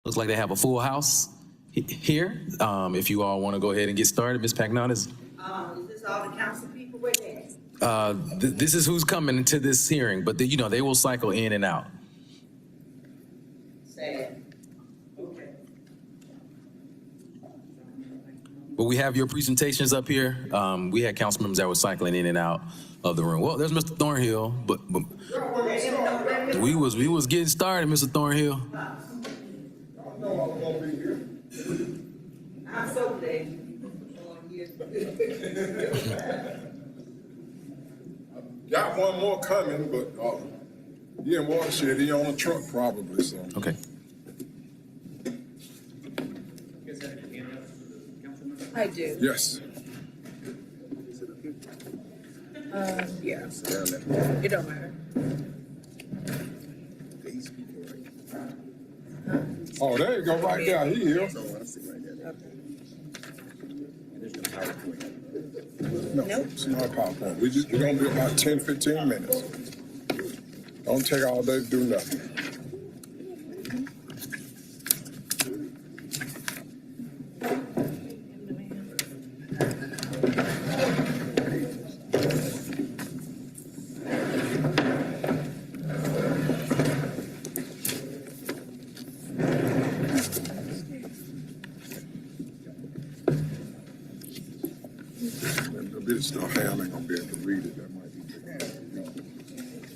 Looks like they have a full house here. If you all want to go ahead and get started, Ms. Pagnon Is this all the council people with it? this is who's coming to this hearing, but they will cycle in and out. Sad. Okay. But we have your presentations up here. We had council members that were cycling in and out of the room. Well, there's Mr. Thornhill, but we was getting started, Mr. Thornhill. I'm so glad you Got one more coming, but he in Watershed, he on a truck probably, so. Okay. I do. Yes. Yeah. It don't matter. Oh, there you go, right there, he here. No, Nope. it's not a PowerPoint. We're gonna be about 10, 15 minutes. Don't take all day to do nothing. A bit of stuff I ain't gonna be able to read it. That might be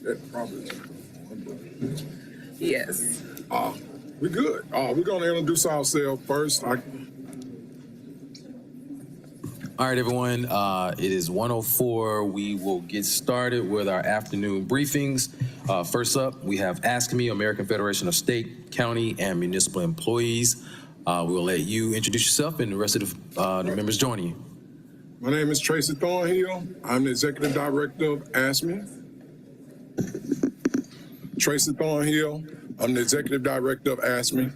that probably. Yes. We good. We're gonna introduce ourselves first. All right, everyone. It is 1:04. We will get started with our afternoon briefings. First up, we have Ask Me, American Federation of State, County, and Municipal Employees. We'll let you introduce yourself and the rest of the members joining you. My name is Tracy Thornhill. I'm the Executive Director of ASME. Tracy Thornhill. I'm the Executive Director of ASME.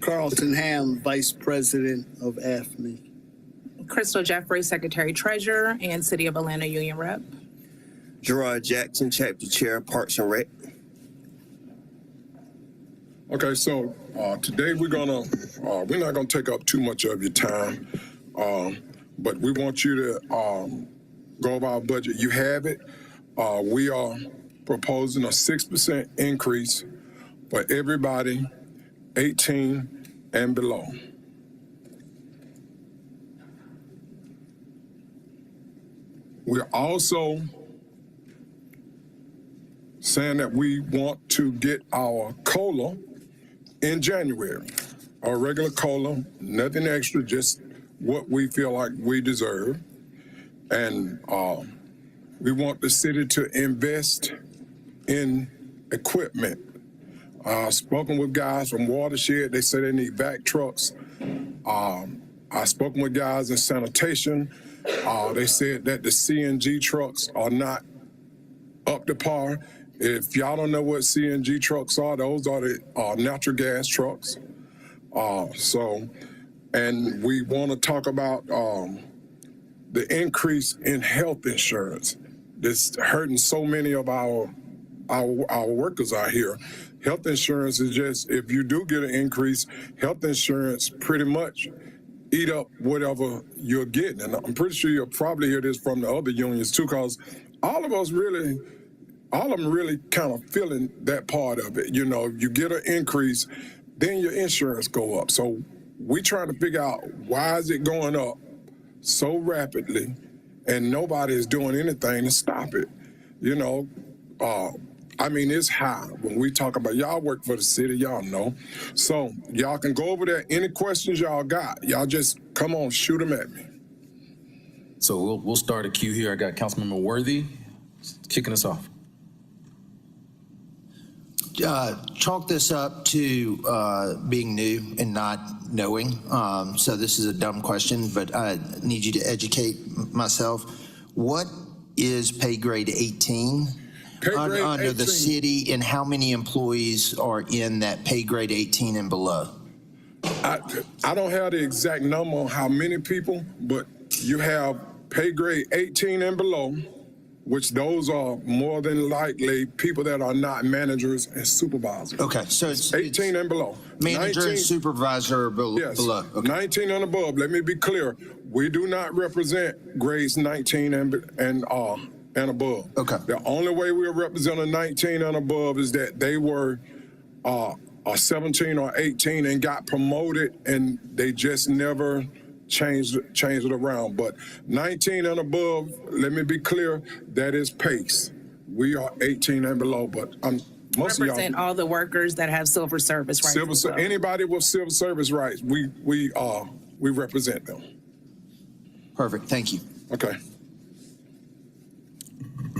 Carlton Ham, Vice President of AFME. Crystal Jeffrey, Secretary Treasurer and City of Atlanta Union Rep. Gerard Jackson, Chapter Chair, Parks and Rec. Okay, so today we're not gonna take up too much of your time, but we want you to go over our budget. You have it. We are proposing a 6% increase for everybody 18 and below. We're also saying that we want to get our COLA in January. Our regular COLA, nothing extra, just what we feel like we deserve. And we want the city to invest in equipment. Spoken with guys from Watershed, they say they need vac trucks. I've spoken with guys in sanitation. They said that the CNG trucks are not up to par. If y'all don't know what CNG trucks are, those are the natural gas trucks. And we want to talk about the increase in health insurance that's hurting so many of our workers out here. Health insurance is just, if you do get an increase, health insurance pretty much eat up whatever you're getting. And I'm pretty sure you'll probably hear this from the other unions too, because all of them really kind of feeling that part of it. You know, you get an increase, then your insurance go up. So we trying to figure out why is it going up so rapidly and nobody is doing anything to stop it. You know, I mean, it's high. When we talk about, y'all work for the city, y'all know. So y'all can go over there. Any questions y'all got, y'all just come on, shoot them at me. So we'll start a queue here. I got Councilmember Worthy kicking us off. Chalk this up to being new and not knowing. So this is a dumb question, but I need you to educate myself. What is pay grade 18 under 18. the city, and how many employees are in that pay grade 18 and below? I don't have the exact number on how many people, but you have pay grade 18 and below, which those are more than likely people that are not managers and supervisors. Okay, so it's 18 and below. manager 19 and supervisor Yes, below. Okay. 19 and above. Let me be clear. We do not represent grades 19 and above. Okay. The only way we represent a 19 and above is that they were a 17 or 18 and got promoted, and they just never changed it around. But 19 and above, let me be clear, that is PACE. We are 18 and below, but most of Represent y'all all the workers that have silver service rights. as well. anybody with civil service rights, we represent them. Perfect, thank you. Okay.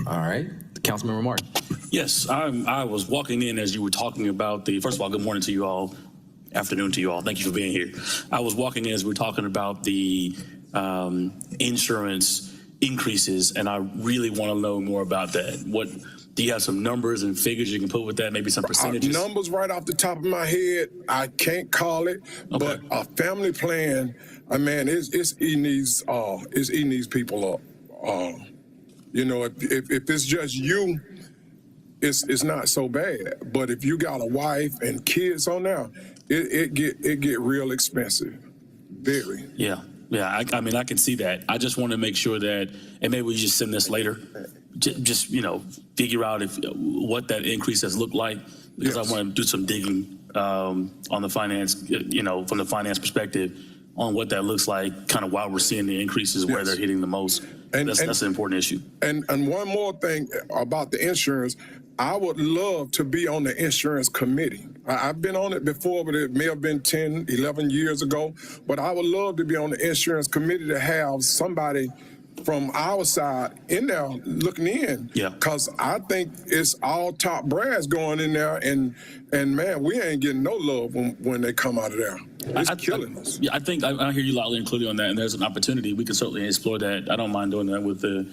All right, Councilmember Martin. Yes, I was walking in as you were talking about first of all, good morning to you all, afternoon to you all. Thank you for being here. I was walking in as we were talking about the insurance increases, and I really want to know more about that. What do you have some numbers and figures you can put with that? Maybe some percentages? Numbers right off the top of my head, I can't call it, but a family plan, man, it's eating these people up. You know, if it's just you, it's not so bad. But if you got a wife and kids on there, it get real expensive, very. Yeah. I mean, I can see that. I just want to make sure that, and maybe we just send this later, just figure out what that increase has looked like, because Yes. I want to do some digging on the finance, from the finance perspective, on what that looks like, kind of while we're seeing the increases where Yes. they're hitting the most. That's an important issue. And one more thing about the insurance, I would love to be on the insurance committee. I've been on it before, but it may have been 10, 11 years ago. But I would love to be on the insurance committee to have somebody from our side in there looking in. Yeah. Because I think it's all top brass going in there, and man, we ain't getting no love when they come out of there. It's killing us. Yeah, I think I hear you loudly and clearly on that, and there's an opportunity. We can certainly explore that. I don't mind doing that with the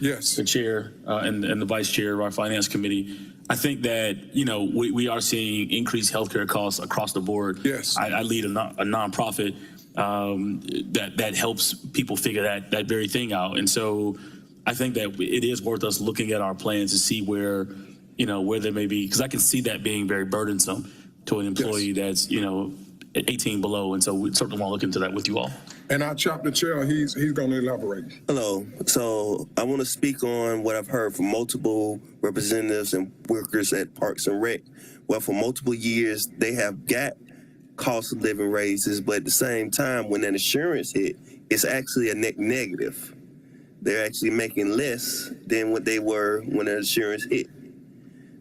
chair and the vice chair of our finance committee. I think that, we are seeing increased healthcare costs across the board. Yes. I lead a nonprofit that helps people figure that very thing out. And so I think that it is worth us looking at our plans to see where there may be, because I can see that being very burdensome to an employee that's, 18 below. And so we certainly want to look into that with you all. And our chapter chair, he's going to elaborate. Hello. So I want to speak on what I've heard from multiple representatives and workers at Parks and Rec. Well, for multiple years, they have got cost of living raises, but at the same time, when that insurance hit, it's actually a net negative. They're actually making less than what they were when the insurance hit.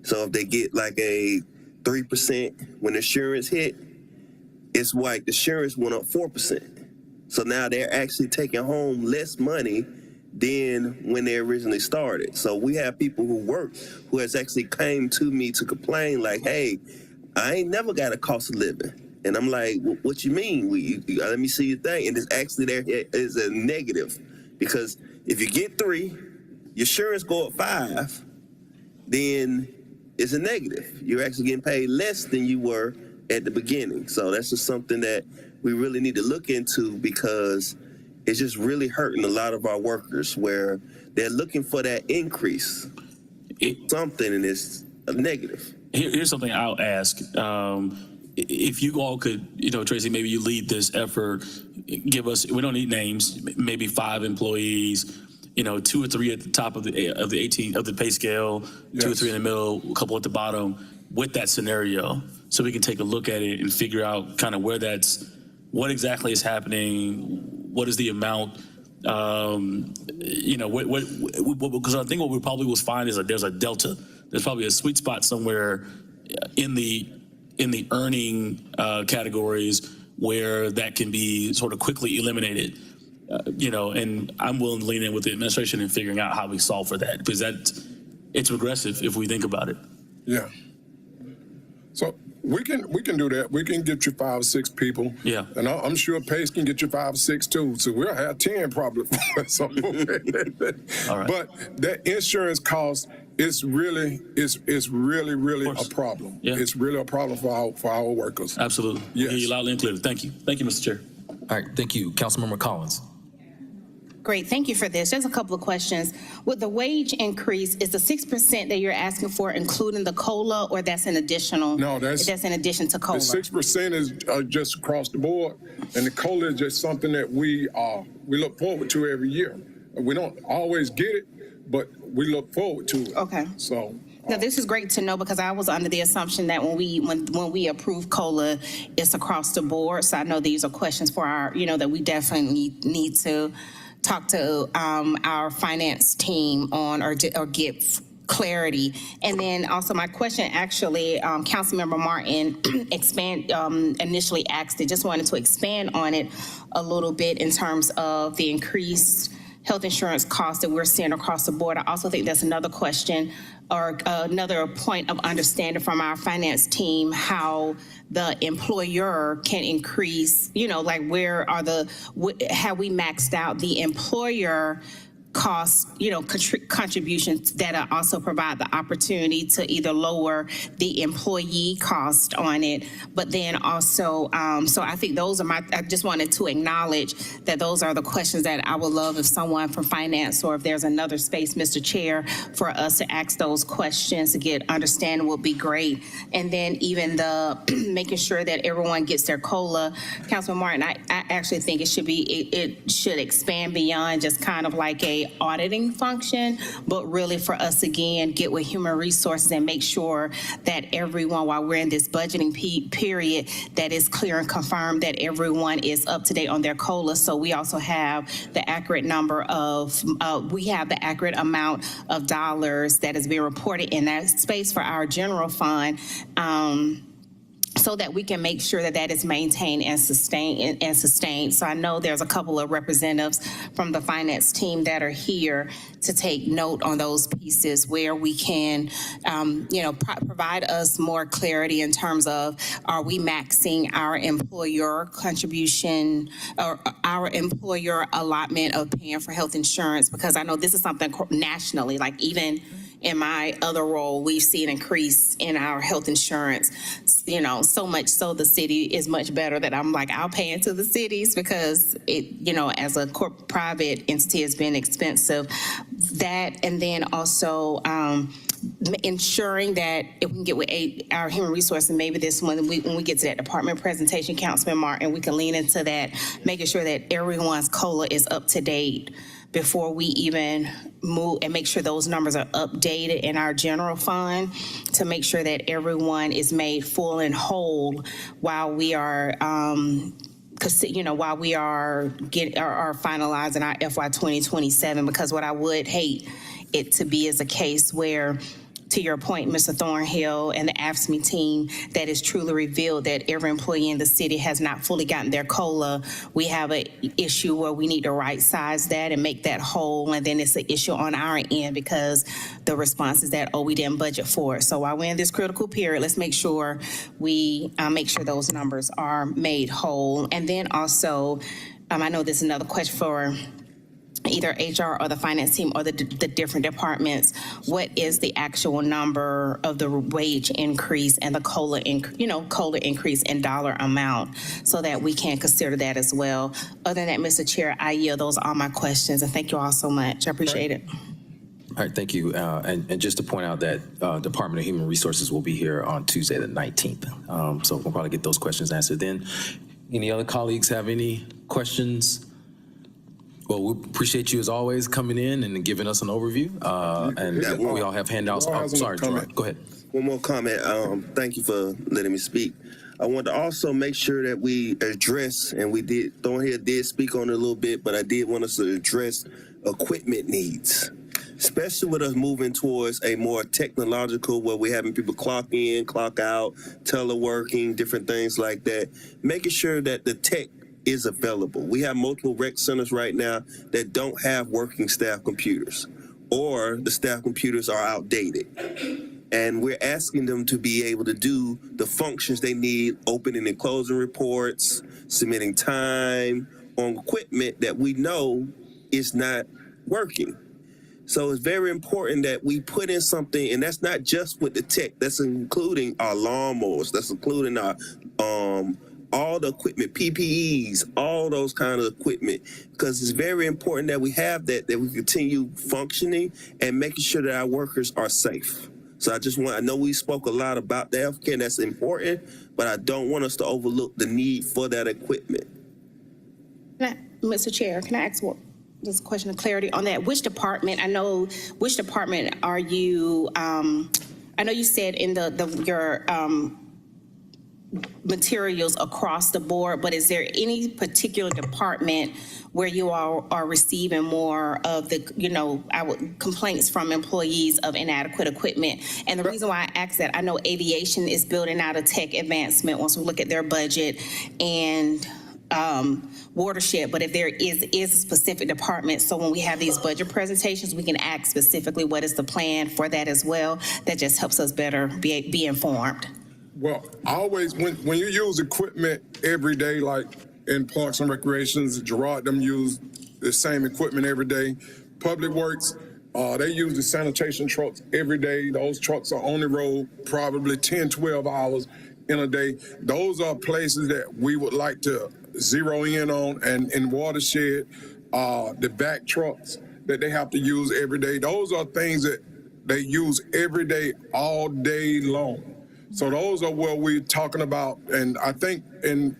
So if they get like a 3% when insurance hit, it's like the insurance went up 4%. So now they're actually taking home less money than when they originally started. So we have people who work who has actually came to me to complain like, hey, I ain't never got a cost of living. And I'm like, what you mean? Let me see your thing. And it's actually there is a negative, because if you get 3, your insurance go up 5, then it's a negative. You're actually getting paid less than you were at the beginning. So that's just something that we really need to look into, because it's just really hurting a lot of our workers where they're looking for that increase. Something, and it's a negative. Here's something I'll ask. If you all could, Tracy, maybe you lead this effort, give us, we don't need names, maybe 5 employees, 2 or 3 at the top of the pay scale, Yes. 2 or 3 in the middle, a couple at the bottom, with that scenario, so we can take a look at it and figure out kind of what exactly is happening, what is the amount, because I think what we probably will find is that there's a delta. There's probably a sweet spot somewhere in the earning categories where that can be sort of quickly eliminated. And I'm willing to lean in with the administration in figuring out how we solve for that, because it's regressive if we think about it. Yeah. So we can do that. We can get you 5 or 6 people. Yeah. And I'm sure Pace can get you 5 or 6 too. So we'll have 10 probably. So, All right. But that insurance cost is really a problem. Yeah. It's really a problem for our workers. Absolutely. Yes. Hear you loudly and clearly. Thank you. Thank you, Mr. Chair. All right, thank you. Councilmember Collins. Great, thank you for this. Just a couple of questions. With the wage increase, is the 6% that you're asking for including the COLA, or that's an additional? No, that's in addition to the COLA? 6% is just across the board, and the COLA is just something that we look forward to every year. We don't always get it, but we look forward to it. Okay. So. Now, this is great to know, because I was under the assumption that when we approve COLA, it's across the board. So I know these are questions for our, that we definitely need to talk to our finance team on, or get clarity. And then also my question, actually, Councilmember Martin initially asked it, just wanted to expand on it a little bit in terms of the increased health insurance costs that we're seeing across the board. I also think that's another question, or another point of understanding from our finance team, how the employer can increase, like have we maxed out the employer costs, contributions that also provide the opportunity to either lower the employee cost on it, but then also, so I think those are I just wanted to acknowledge that those are the questions that I would love if someone from finance, or if there's another space, Mr. Chair, for us to ask those questions to get understanding would be great. And then even the making sure that everyone gets their COLA, Councilman Martin, I actually think it should expand beyond just kind of like a auditing function, but really for us, again, get with human resources and make sure that everyone, while we're in this budgeting period, that is clear and confirmed that everyone is up to date on their COLA. So we also have the accurate number of, we have the accurate amount of dollars that is being reported in that space for our general fund. So that we can make sure that that is maintained and sustained. So I know there's a couple of representatives from the finance team that are here to take note on those pieces where we can, provide us more clarity in terms of, are we maxing our employer contribution or our employer allotment of paying for health insurance? Because I know this is something nationally, like even in my other role, we've seen an increase in our health insurance, so much so the city is much better that I'm like, I'll pay into the cities because it, as a private entity has been expensive. That, and then also ensuring that if we can get with our human resources, and maybe this one, when we get to that department presentation, Councilman Martin, we can lean into that, making sure that everyone's COLA is up to date before we even move, and make sure those numbers are updated in our general fund to make sure that everyone is made full and whole while we are while we are finalizing our FY27, because what I would hate it to be is a case where, to your point, Mr. Thornhill and the AFSCME team, that is truly revealed that every employee in the city has not fully gotten their COLA. We have an issue where we need to right size that and make that whole, and then it's an issue on our end because the response is that, we didn't budget for it. So while we're in this critical period, let's make sure we make sure those numbers are made whole. And then also, I know this is another question for either HR or the finance team or the different departments. What is the actual number of the wage increase and the COLA increase in dollar amount, so that we can consider that as well? Other than that, Mr. Chair, I yield. Those are all my questions, and thank you all so much. I appreciate it. All right, thank you. And just to point out that Department of Human Resources will be here on Tuesday the 19th. So we'll probably get those questions answered then. Any other colleagues have any questions? Well, we appreciate you as always coming in and giving us an overview. And we all have handouts. Oh, sorry, Gerard, go ahead. One more comment. Thank you for letting me speak. I want to also make sure that we address, and Thornhill did speak on it a little bit, but I did want us to address equipment needs, especially with us moving towards a more technological, where we're having people clock in, clock out, teleworking, different things like that, making sure that the tech is available. We have multiple rec centers right now that don't have working staff computers, or the staff computers are outdated. And we're asking them to be able to do the functions they need, opening and closing reports, submitting time on equipment that we know is not working. So it's very important that we put in something, and that's not just with the tech, that's including our lawnmowers, that's including our all the equipment, PPEs, all those kind of equipment, because it's very important that we have that we continue functioning and making sure that our workers are safe. So I know we spoke a lot about the healthcare, and that's important, but I don't want us to overlook the need for that equipment. Mr. Chair, can I ask just a question of clarity on that? Which department are you, I know you said in your materials across the board, but is there any particular department where you all are receiving more of the, complaints from employees of inadequate equipment? And the reason why I ask that, I know aviation is building out a tech advancement once we look at their budget, and watershed, but if there is a specific department, so when we have these budget presentations, we can ask specifically what is the plan for that as well. That just helps us better be informed. Well, always when you use equipment every day, like in Parks and Recreations, Gerard them use the same equipment every day. Public Works, they use the sanitation trucks every day. Those trucks are on the road probably 10, 12 hours in a day. Those are places that we would like to zero in on, and in Watershed, the back trucks that they have to use every day. Those are things that they use every day, all day long. So those are what we're talking about. And I think in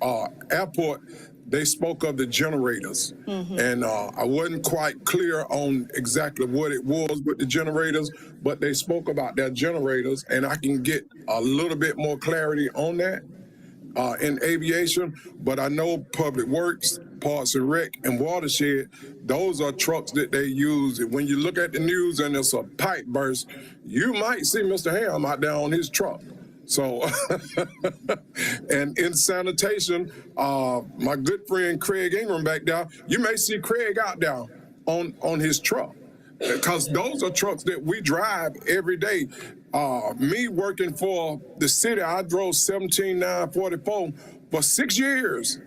airport, they spoke of the generators. And I wasn't quite clear on exactly what it was with the generators, but they spoke about their generators, and I can get a little bit more clarity on that in aviation. But I know Public Works, Parks and Rec, and Watershed, those are trucks that they use. When you look at the news and there's a pipe burst, you might see Mr. Ham out there on his truck. So, and in sanitation, my good friend Craig Ingram back there, you may see Craig out there on his truck, because those are trucks that we drive every day. Me working for the city, I drove 17944 for 6 years.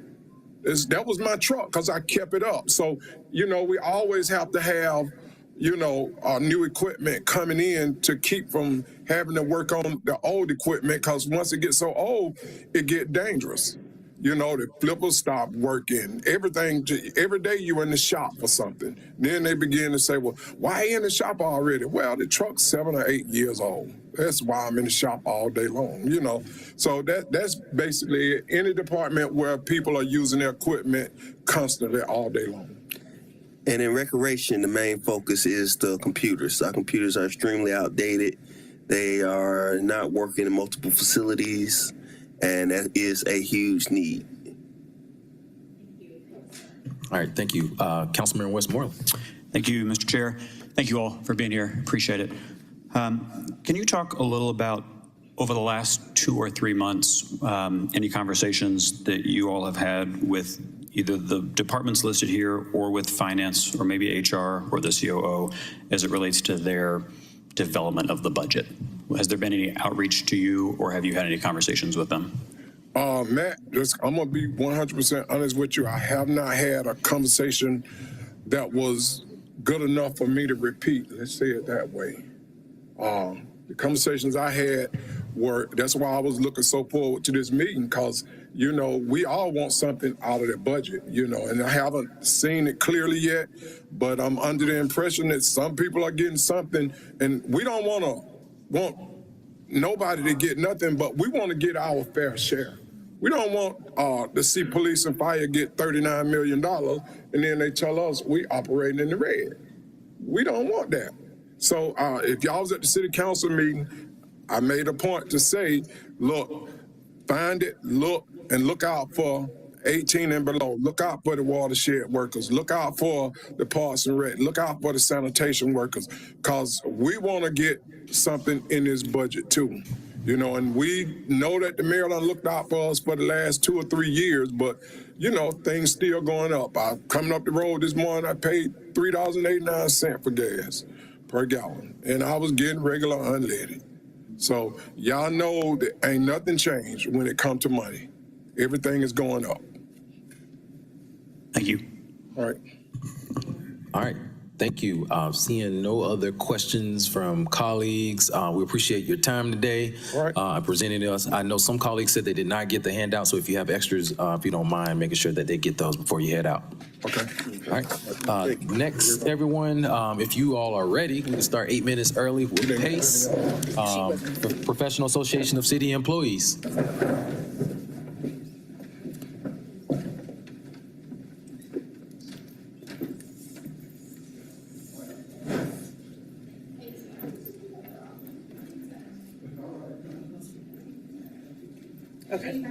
That was my truck because I kept it up. So, we always have to have new equipment coming in to keep from having to work on the old equipment, because once it gets so old, it gets dangerous. The flippers stop working. Everything, every day you're in the shop for something. Then they begin to say, well, why in the shop already? Well, the truck's 7 or 8 years old. That's why I'm in the shop all day long, So that's basically any department where people are using their equipment constantly all day long. And in recreation, the main focus is the computers. Our computers are extremely outdated. They are not working in multiple facilities, and that is a huge need. All right, thank you. Councilman Westmoreland. Thank you, Mr. Chair. Thank you all for being here. Appreciate it. Can you talk a little about, over the last 2 or 3 months, any conversations that you all have had with either the departments listed here or with finance or maybe HR or the COO as it relates to their development of the budget? Has there been any outreach to you, or have you had any conversations with them? Matt, I'm going to be 100% honest with you. I have not had a conversation that was good enough for me to repeat. Let's say it that way. The conversations I had that's why I was looking so forward to this meeting, because, we all want something out of the budget, and I haven't seen it clearly yet, but I'm under the impression that some people are getting something, and we don't want nobody to get nothing, but we want to get our fair share. We don't want to see police and fire get $39 million, and then they tell us we operating in the red. We don't want that. So if y'all was at the city council meeting, I made a point to say, look, find it, look, and look out for 18 and below. Look out for the watershed workers. Look out for the Parks and Rec. Look out for the sanitation workers, because we want to get something in this budget too. And we know that the mayor done looked out for us for the last 2 or 3 years, but, things still going up. Coming up the road this morning, I paid $3.89 for gas per gallon, and I was getting regular unleaded. So y'all know that ain't nothing changed when it comes to money. Everything is going up. Thank you. All right. All right. Thank you. Seeing no other questions from colleagues, we appreciate your time today. Right. Presenting to us. I know some colleagues said they did not get the handout, so if you have extras, if you don't mind, making sure that they get those before you head out. Okay. All right. Next, everyone, if you all are ready, we can start 8 minutes early with PACE, Professional Association of City Employees. Okay.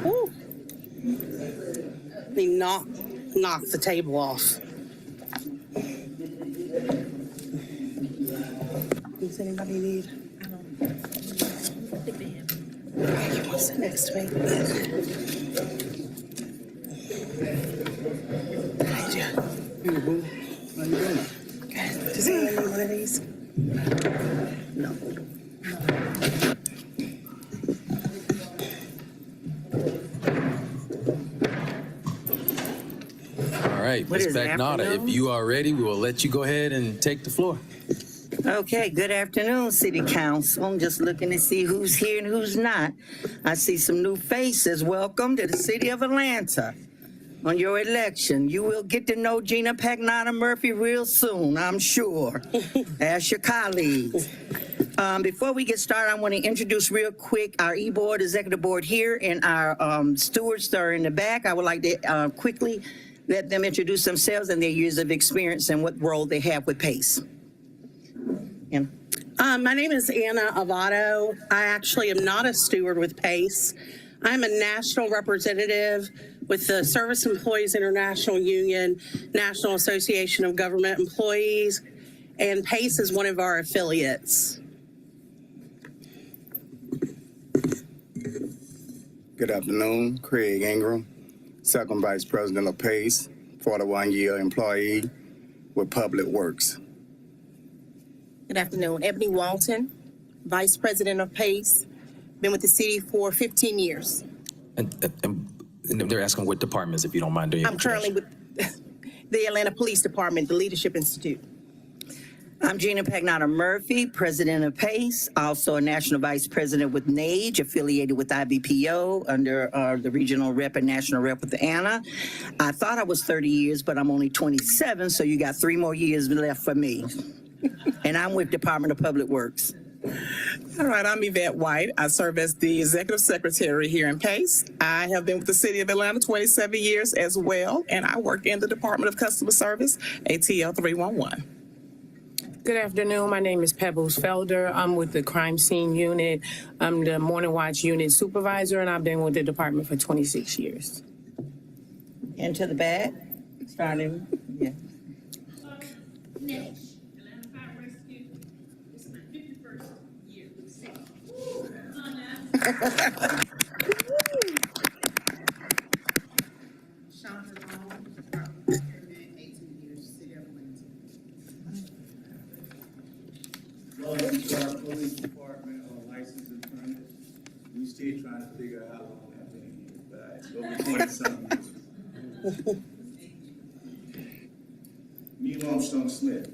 Woo. They knock the table off. Does anybody need? You want to sit next to me? Hi, Jeff. How you doing? Good. Does anyone need one of these? No. All right, What Ms. is it, Bagnata, if afternoon? you are ready, we will let you go ahead and take the floor. Okay, good afternoon, City Council. I'm just looking to see who's here and who's not. I see some new faces. Welcome to the City of Atlanta. On your election, you will get to know Gina Pagnata Murphy real soon, I'm sure. Ask your colleagues. Before we get started, I want to introduce real quick our e-board, executive board here, and our stewards that are in the back. I would like to quickly let them introduce themselves and their years of experience and what role they have with PACE. My name is Anna Avato. I actually am not a steward with PACE. I'm a national representative with the Service Employees International Union, National Association of Government Employees, and PACE is one of our affiliates. Good afternoon, Craig Ingram, Second Vice President of PACE, 41-year employee with Public Works. Good afternoon. Ebony Walton, Vice President of PACE. Been with the city for 15 years. And they're asking what departments, if you don't mind doing your I'm currently with the Atlanta Police Department, the Leadership Institute. I'm Gina Pagnata Murphy, President of PACE, also a National Vice President with NAGE, affiliated with IBPO under the Regional Rep and National Rep with Anna. I thought I was 30 years, but I'm only 27, so you got 3 more years left for me. And I'm with Department of Public Works. All right, I'm Yvette White. I serve as the Executive Secretary here in PACE. I have been with the City of Atlanta 27 years as well, and I work in the Department of Customer Service, ATL 311. Good afternoon. My name is Pebbles Felder. I'm with the Crime Scene Unit. I'm the Morning Watch Unit Supervisor, and I've been with the department for 26 years. And to the back, starting, yeah. Welcome to our police department license and permit. We still trying to figure out how long I've been here, but over 20-something years. Me, Armstrong Smith,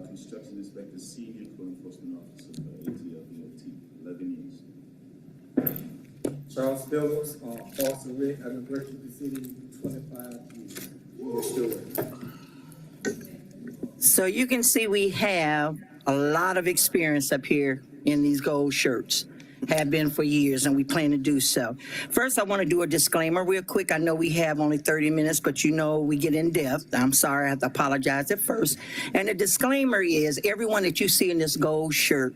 construction inspector, senior code enforcement officer for ATL DOT, 11 years. Charles Phillips, Foster Rick. I've been working with the city 25 years. We're still working. So you can see we have a lot of experience up here in these gold shirts. Have been for years, and we plan to do so. First, I want to do a disclaimer real quick. I know we have only 30 minutes, but you know we get in depth. I'm sorry, I have to apologize at first. And the disclaimer is everyone that you see in this gold shirt,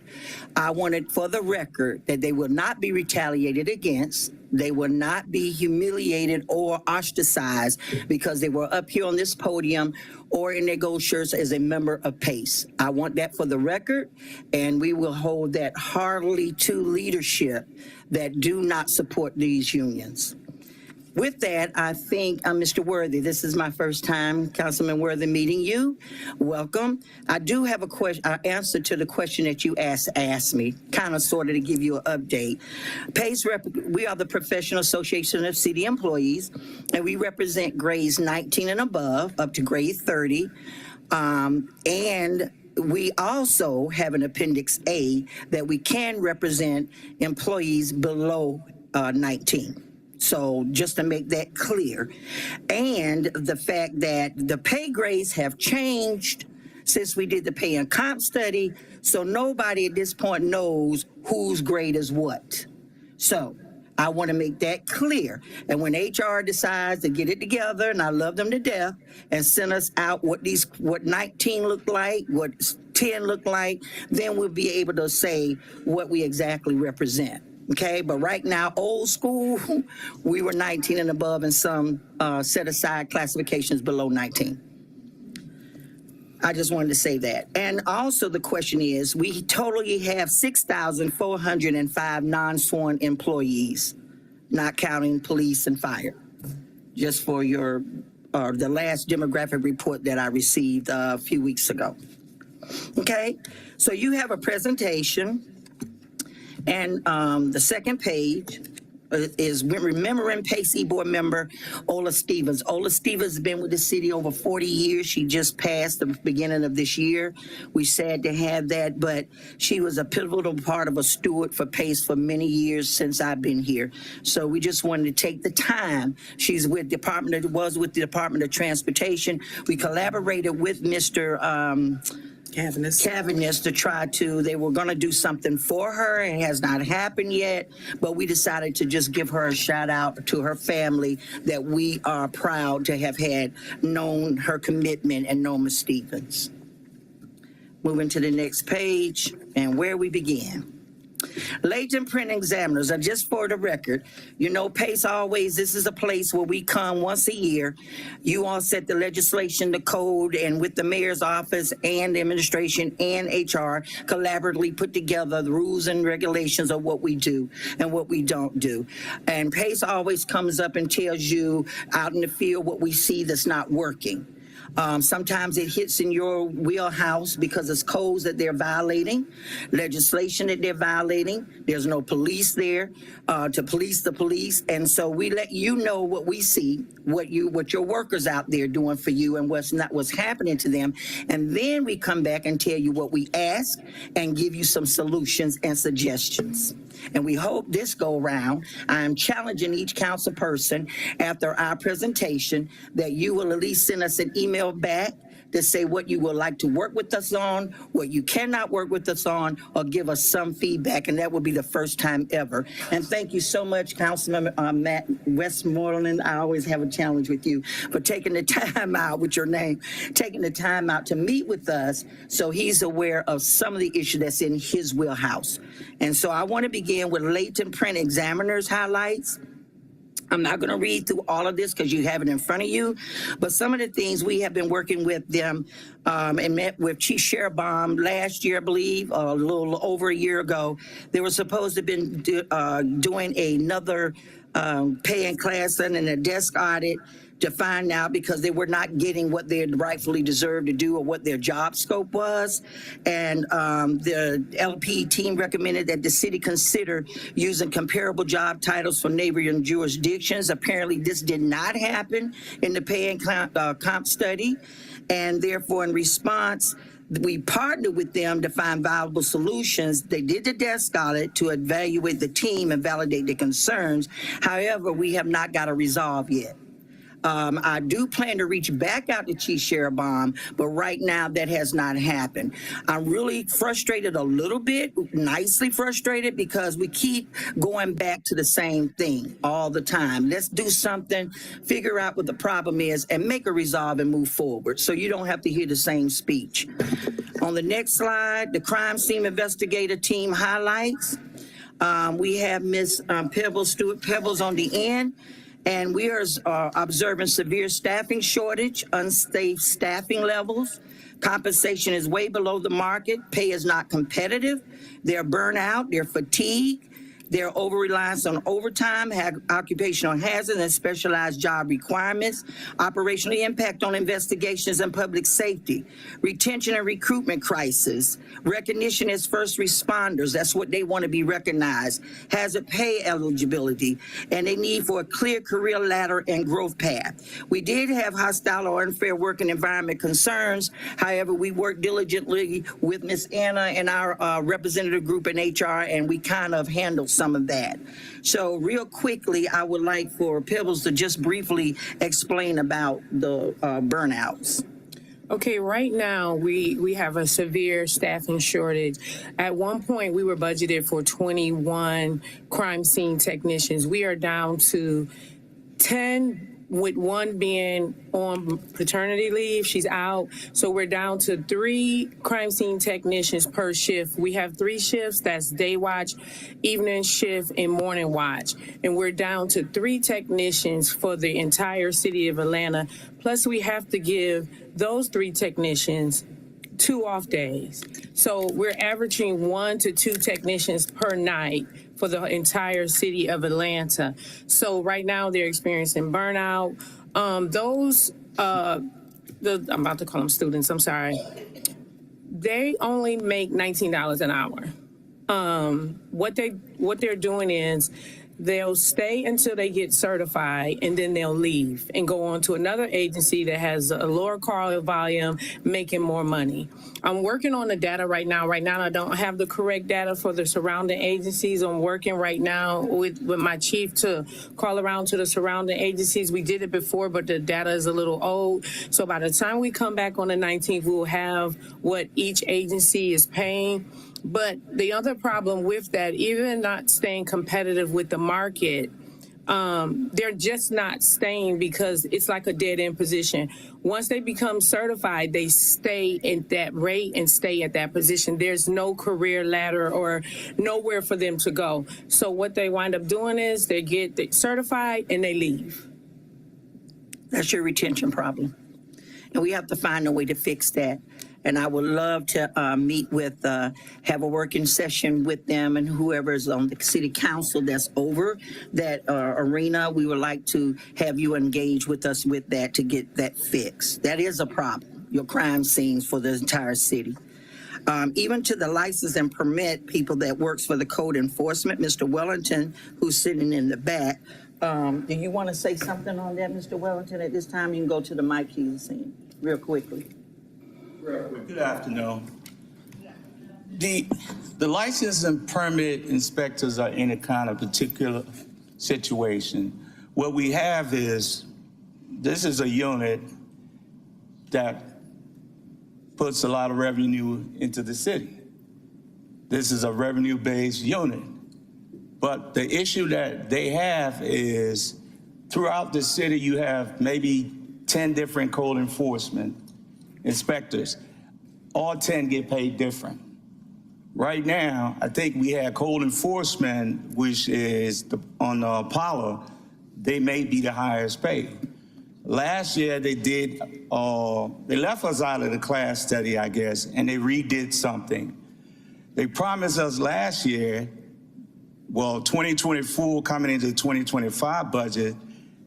I want it for the record that they will not be retaliated against. They will not be humiliated or ostracized because they were up here on this podium or in their gold shirts as a member of PACE. I want that for the record, and we will hold that heartily to leadership that do not support these unions. With that, I think, Mr. Worthy, this is my first time, Councilman Worthy, meeting you. Welcome. I do have a question, answer to the question that you asked me, kind of sort of to give you an update. We are the Professional Association of City Employees, and we represent grades 19 and above, up to grade 30. And we also have an Appendix A that we can represent employees below 19. So just to make that clear. And the fact that the pay grades have changed since we did the pay and comp study, so nobody at this point knows whose grade is what. So I want to make that clear. And when HR decides to get it together, and I love them to death, and send us out what 19 look like, what 10 look like, then we'll be able to say what we exactly represent. Okay, but right now, old school, we were 19 and above, and some set aside classifications below 19. I just wanted to say that. And also the question is, we totally have 6,405 non-sworn employees, not counting police and fire. Just for your, the last demographic report that I received a few weeks ago. Okay, so you have a presentation. And the second page is remembering Pacey board member Ola Stevens. Ola Stevens has been with the city over 40 years. She just passed the beginning of this year. We're sad to have that, but she was a pivotal part of a steward for Pace for many years since I've been here. So we just wanted to take the time. She's with the Department of Transportation. We collaborated with Mr. Cavaniss to try to, they were going to do something for her. It has not happened yet, but we decided to just give her a shout out to her family that we are proud to have had known her commitment and known Ms. Stevens. Moving to the next page and where we begin. Latent print examiners, and just for the record, you know, Pace always, this is a place where we come once a year. You all set the legislation, the code, and with the mayor's office and the administration and HR collaboratively put together the rules and regulations of what we do and what we don't do. And Pace always comes up and tells you out in the field what we see that's not working. Sometimes it hits in your wheelhouse because it's codes that they're violating, legislation that they're violating. There's no police there to police the police. And so we let you know what we see, what your workers out there doing for you and what's happening to them. And then we come back and tell you what we ask and give you some solutions and suggestions. And we hope this go around, I'm challenging each council person after our presentation that you will at least send us an email back to say what you would like to work with us on, what you cannot work with us on, or give us some feedback, and that will be the first time ever. And thank you so much, Councilman Matt Westmoreland. I always have a challenge with you for taking the time out with your name, taking the time out to meet with us so he's aware of some of the issues that's in his wheelhouse. And so I want to begin with latent print examiners highlights. I'm not going to read through all of this because you have it in front of you, but some of the things we have been working with them and met with Chief Sheriff Baum last year, I believe, a little over a year ago. They were supposed to have been doing another pay and class and a desk audit to find out because they were not getting what they rightfully deserved to do or what their job scope was. And the LP team recommended that the city consider using comparable job titles for neighboring jurisdictions. Apparently this did not happen in the pay and comp study. And therefore in response, we partnered with them to find viable solutions. They did the desk audit to evaluate the team and validate the concerns. However, we have not got a resolve yet. I do plan to reach back out to Chief Sheriff Baum, but right now that has not happened. I'm really frustrated a little bit, nicely frustrated, because we keep going back to the same thing all the time. Let's do something, figure out what the problem is, and make a resolve and move forward so you don't have to hear the same speech. On the next slide, the crime scene investigator team highlights. We have Ms. Stuart Pebbles on the end. And we are observing severe staffing shortage, unsafe staffing levels. Compensation is way below the market. Pay is not competitive. They're burnt out. They're fatigued. Their over-reliance on overtime, occupational hazard, and specialized job requirements, operational impact on investigations and public safety, retention and recruitment crisis, recognition as first responders, that's what they want to be recognized, hazard pay eligibility, and a need for a clear career ladder and growth path. We did have hostile or unfair working environment concerns. However, we worked diligently with Ms. Anna and our representative group in HR, and we kind of handled some of that. So real quickly, I would like for Pebbles to just briefly explain about the burnouts. Okay, right now we have a severe staffing shortage. At one point, we were budgeted for 21 crime scene technicians. We are down to 10, with one being on paternity leave. She's out. So we're down to 3 crime scene technicians per shift. We have 3 shifts. That's day watch, evening shift, and morning watch. And we're down to 3 technicians for the entire city of Atlanta. Plus, we have to give those 3 technicians 2 off days. So we're averaging 1 to 2 technicians per night for the entire city of Atlanta. So right now they're experiencing burnout. I'm about to call them students, I'm sorry. They only make $19 an hour. What they're doing is they'll stay until they get certified, and then they'll leave and go on to another agency that has a lower call volume, making more money. I'm working on the data right now. Right now, I don't have the correct data for the surrounding agencies. I'm working right now with my chief to call around to the surrounding agencies. We did it before, but the data is a little old. So by the time we come back on the 19th, we'll have what each agency is paying. But the other problem with that, even not staying competitive with the market, they're just not staying because it's like a dead-end position. Once they become certified, they stay at that rate and stay at that position. There's no career ladder or nowhere for them to go. So what they wind up doing is they get certified and they leave. That's your retention problem. And we have to find a way to fix that. And I would love to meet with, have a working session with them and whoever is on the city council that's over that arena. We would like to have you engage with us with that to get that fixed. That is a problem, your crime scenes for the entire city. Even to the license and permit people that works for the code enforcement, Mr. Wellington, who's sitting in the back. Do you want to say something on that, Mr. Wellington? At this time, you can go to the mic keys real quickly. Good afternoon. The license and permit inspectors are in a kind of particular situation. What we have is, this is a unit that puts a lot of revenue into the city. This is a revenue-based unit. But the issue that they have is, throughout the city, you have maybe 10 different code enforcement inspectors. All 10 get paid different. Right now, I think we have code enforcement, which is on the Apollo, they may be the highest paid. Last year they did, they left us out of the class study, I guess, and they redid something. They promised us last year, well, 2024 coming into the 2025 budget,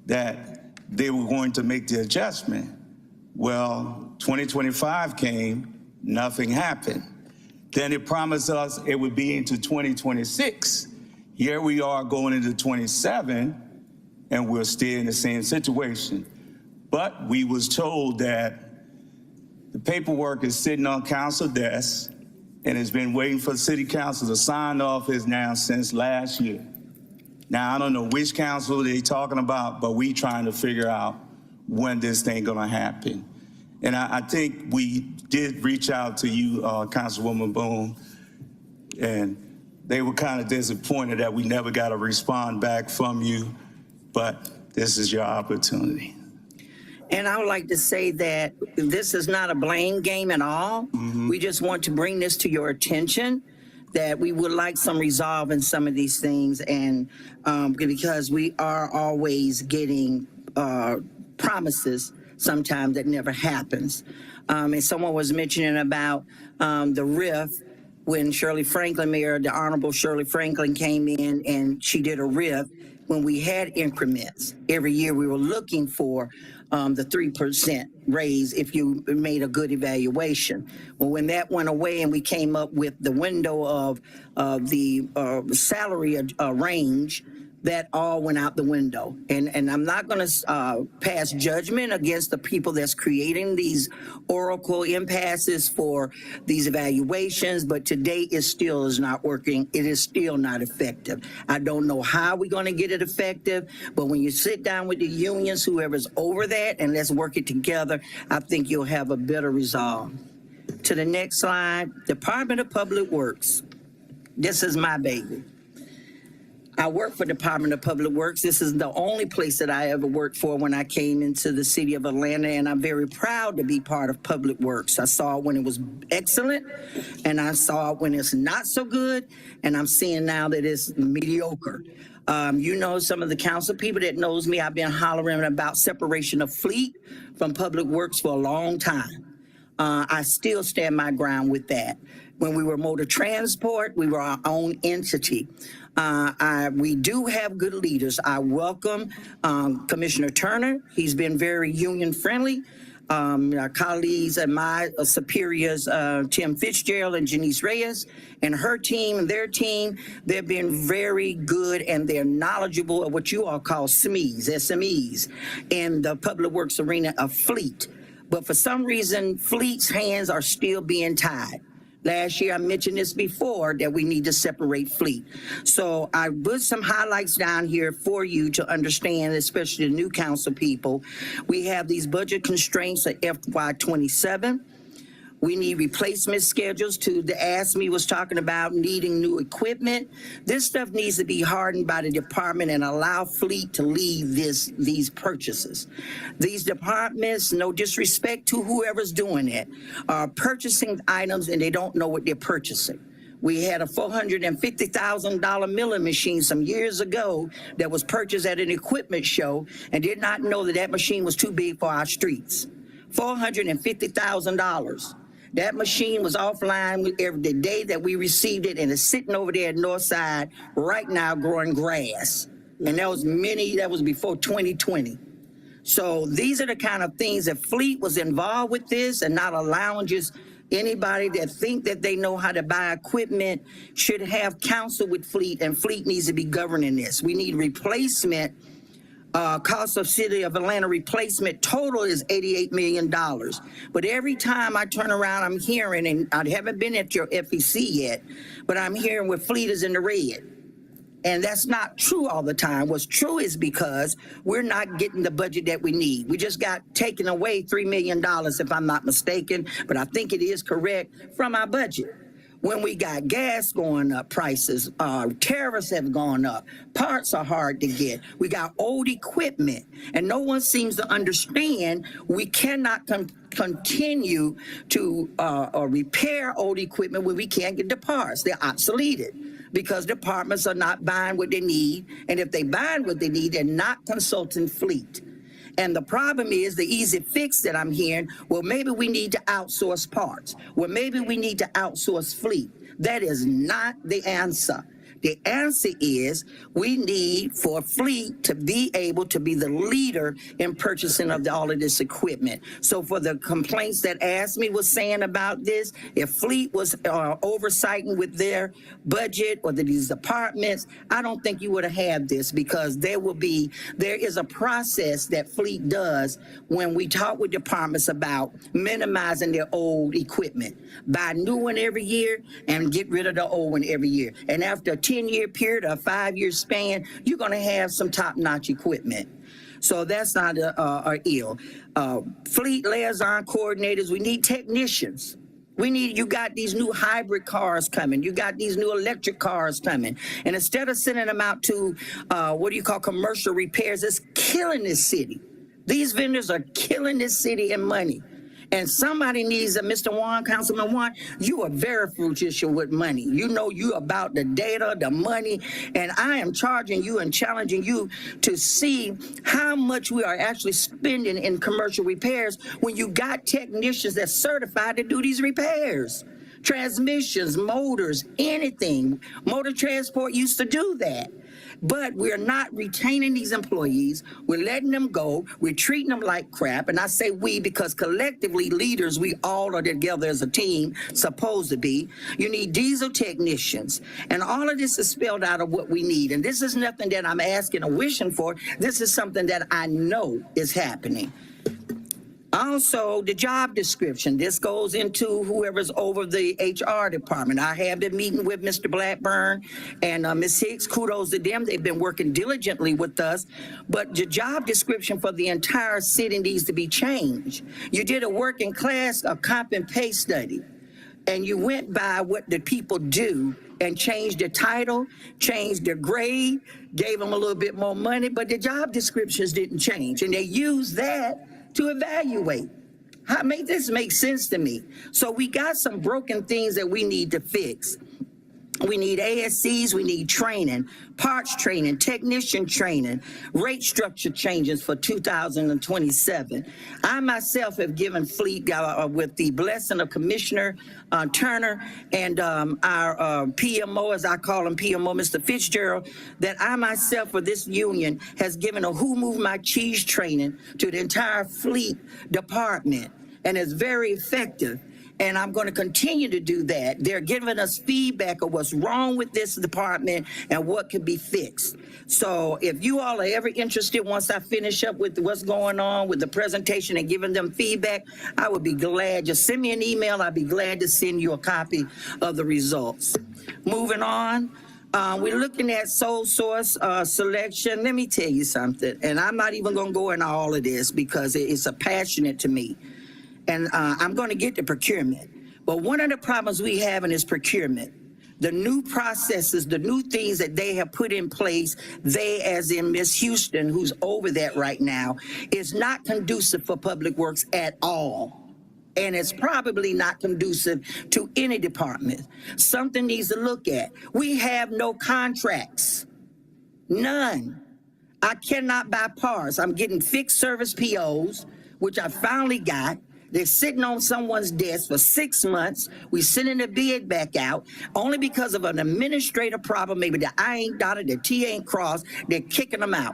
that they were going to make the adjustment. Well, 2025 came, nothing happened. Then it promised us it would be into 2026. Here we are going into 27, and we're still in the same situation. But we was told that the paperwork is sitting on council desks and has been waiting for the city council to sign off his now since last year. Now, I don't know which council they're talking about, but we trying to figure out when this thing gonna happen. And I think we did reach out to you, Councilwoman Boone, and they were kind of disappointed that we never got a response back from you, but this is your opportunity. And I would like to say that this is not a blame game at all. We just want to bring this to your attention, that we would like some resolve in some of these things, and because we are always getting promises sometimes that never happens. And someone was mentioning about the RIF. when Shirley Franklin, Mayor, the Honorable Shirley Franklin came in and she did a RIF, when we had increments. Every year we were looking for the 3% raise if you made a good evaluation. Well, when that went away and we came up with the window of the salary range, that all went out the window. And I'm not going to pass judgment against the people that's creating these oracle impasses for these evaluations, but today it still is not working. It is still not effective. I don't know how we're going to get it effective, but when you sit down with the unions, whoever's over that, and let's work it together, I think you'll have a better resolve. To the next slide, Department of Public Works. This is my baby. I work for Department of Public Works. This is the only place that I ever worked for when I came into the city of Atlanta, and I'm very proud to be part of Public Works. I saw it when it was excellent, and I saw it when it's not so good, and I'm seeing now that it's mediocre. You know, some of the council people that knows me, I've been hollering about separation of fleet from Public Works for a long time. I still stand my ground with that. When we were motor transport, we were our own entity. We do have good leaders. I welcome Commissioner Turner. He's been very union friendly. Our colleagues and my superiors, Tim Fitzgerald and Janice Reyes, and her team and their team, they've been very good and they're knowledgeable of what you all call SMEs, in the public works arena of fleet. But for some reason, fleet's hands are still being tied. Last year, I mentioned this before, that we need to separate fleet. So I put some highlights down here for you to understand, especially the new council people. We have these budget constraints at FY27. We need replacement schedules to the ASME was talking about needing new equipment. This stuff needs to be hardened by the department and allow fleet to lead these purchases. These departments, no disrespect to whoever's doing it, are purchasing items and they don't know what they're purchasing. We had a $450,000 milling machine some years ago that was purchased at an equipment show and did not know that that machine was too big for our streets. $450,000. That machine was offline the day that we received it, and it's sitting over there at Northside right now growing grass. And that was before 2020. So these are the kind of things that fleet was involved with this, and not allowing just anybody that think that they know how to buy equipment should have counsel with fleet, and fleet needs to be governing this. We need replacement. Cost of City of Atlanta replacement total is $88 million. But every time I turn around, I'm hearing, and I haven't been at your FEC yet, but I'm hearing where fleet is in the red. And that's not true all the time. What's true is because we're not getting the budget that we need. We just got taken away $3 million, if I'm not mistaken, but I think it is correct, from our budget. When we got gas going up, prices, tariffs have gone up, parts are hard to get. We got old equipment, and no one seems to understand we cannot continue to repair old equipment when we can't get the parts. They're obsoleted because departments are not buying what they need, and if they buying what they need, they're not consulting fleet. And the problem is the easy fix that I'm hearing, well, maybe we need to outsource parts. Well, maybe we need to outsource fleet. That is not the answer. The answer is we need for fleet to be able to be the leader in purchasing of all of this equipment. So for the complaints that ASME was saying about this, if fleet was oversighting with their budget or these departments, I don't think you would have had this, because there is a process that fleet does when we talk with departments about minimizing their old equipment. Buy new one every year and get rid of the old one every year. And after a 10-year period or a 5-year span, you're going to have some top-notch equipment. So that's not ill. Fleet liaison coordinators, we need technicians. You got these new hybrid cars coming. You got these new electric cars coming. And instead of sending them out to, commercial repairs, it's killing this city. These vendors are killing this city in money. And somebody needs Mr. Warren, Councilman Warren, you are very fruitious with money. You know you about the data, the money, and I am charging you and challenging you to see how much we are actually spending in commercial repairs when you got technicians that's certified to do these repairs. transmissions, motors, anything. Motor transport used to do that. But we're not retaining these employees. We're letting them go. We're treating them like crap. And I say we because collectively, leaders, we all are together as a team, supposed to be. You need diesel technicians. And all of this is spelled out of what we need. And this is nothing that I'm asking or wishing for. This is something that I know is happening. Also, the job description. This goes into whoever's over the HR department. I have the meeting with Mr. Blackburn and Ms. Hicks. Kudos to them. They've been working diligently with us. But the job description for the entire city needs to be changed. You did a working class, a comp and pay study, and you went by what the people do and changed the title, changed the grade, gave them a little bit more money, but the job descriptions didn't change. And they used that to evaluate. Make this make sense to me. So we got some broken things that we need to fix. We need ASCs, we need training, parts training, technician training, rate structure changes for 2027. I myself have given fleet with the blessing of Commissioner Turner and our PMO, as I call him, PMO, Mr. Fitzgerald, that I myself for this union has given a Who Moved My Cheese training to the entire fleet department, and it's very effective. And I'm going to continue to do that. They're giving us feedback of what's wrong with this department and what could be fixed. So if you all are ever interested, once I finish up with what's going on with the presentation and giving them feedback, I would be glad. Just send me an email. I'd be glad to send you a copy of the results. Moving on. We're looking at sole source selection. Let me tell you something. And I'm not even going to go into all of this because it's passionate to me. And I'm going to get to procurement. But one of the problems we have in is procurement. The new processes, the new things that they have put in place, they as in Miss Houston, who's over that right now, is not conducive for public works at all. And it's probably not conducive to any department. Something needs to look at. We have no contracts. None. I cannot buy parts. I'm getting fixed service POs, which I finally got. They're sitting on someone's desk for 6 months. We sending the bid back out only because of an administrative problem. Maybe the I ain't dotted, the T ain't crossed. They're kicking them out.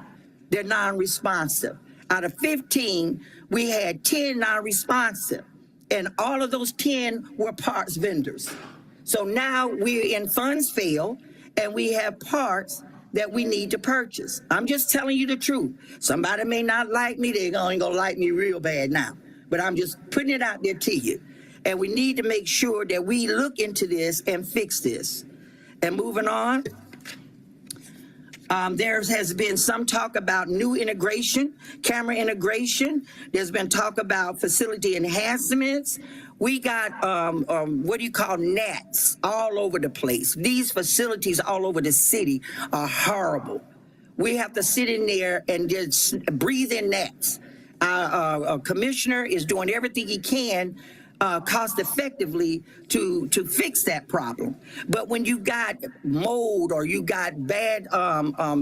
They're non-responsive. Out of 15, we had 10 non-responsive. And all of those 10 were parts vendors. So now we're in funds fail and we have parts that we need to purchase. I'm just telling you the truth. Somebody may not like me. They're going to like me real bad now. But I'm just putting it out there to you. And we need to make sure that we look into this and fix this. And moving on, there has been some talk about new integration, camera integration. There's been talk about facility enhancements. We got, what do you call, gnats all over the place. These facilities all over the city are horrible. We have to sit in there and just breathe in gnats. Our commissioner is doing everything he can cost effectively to fix that problem. But when you got mold or you got bad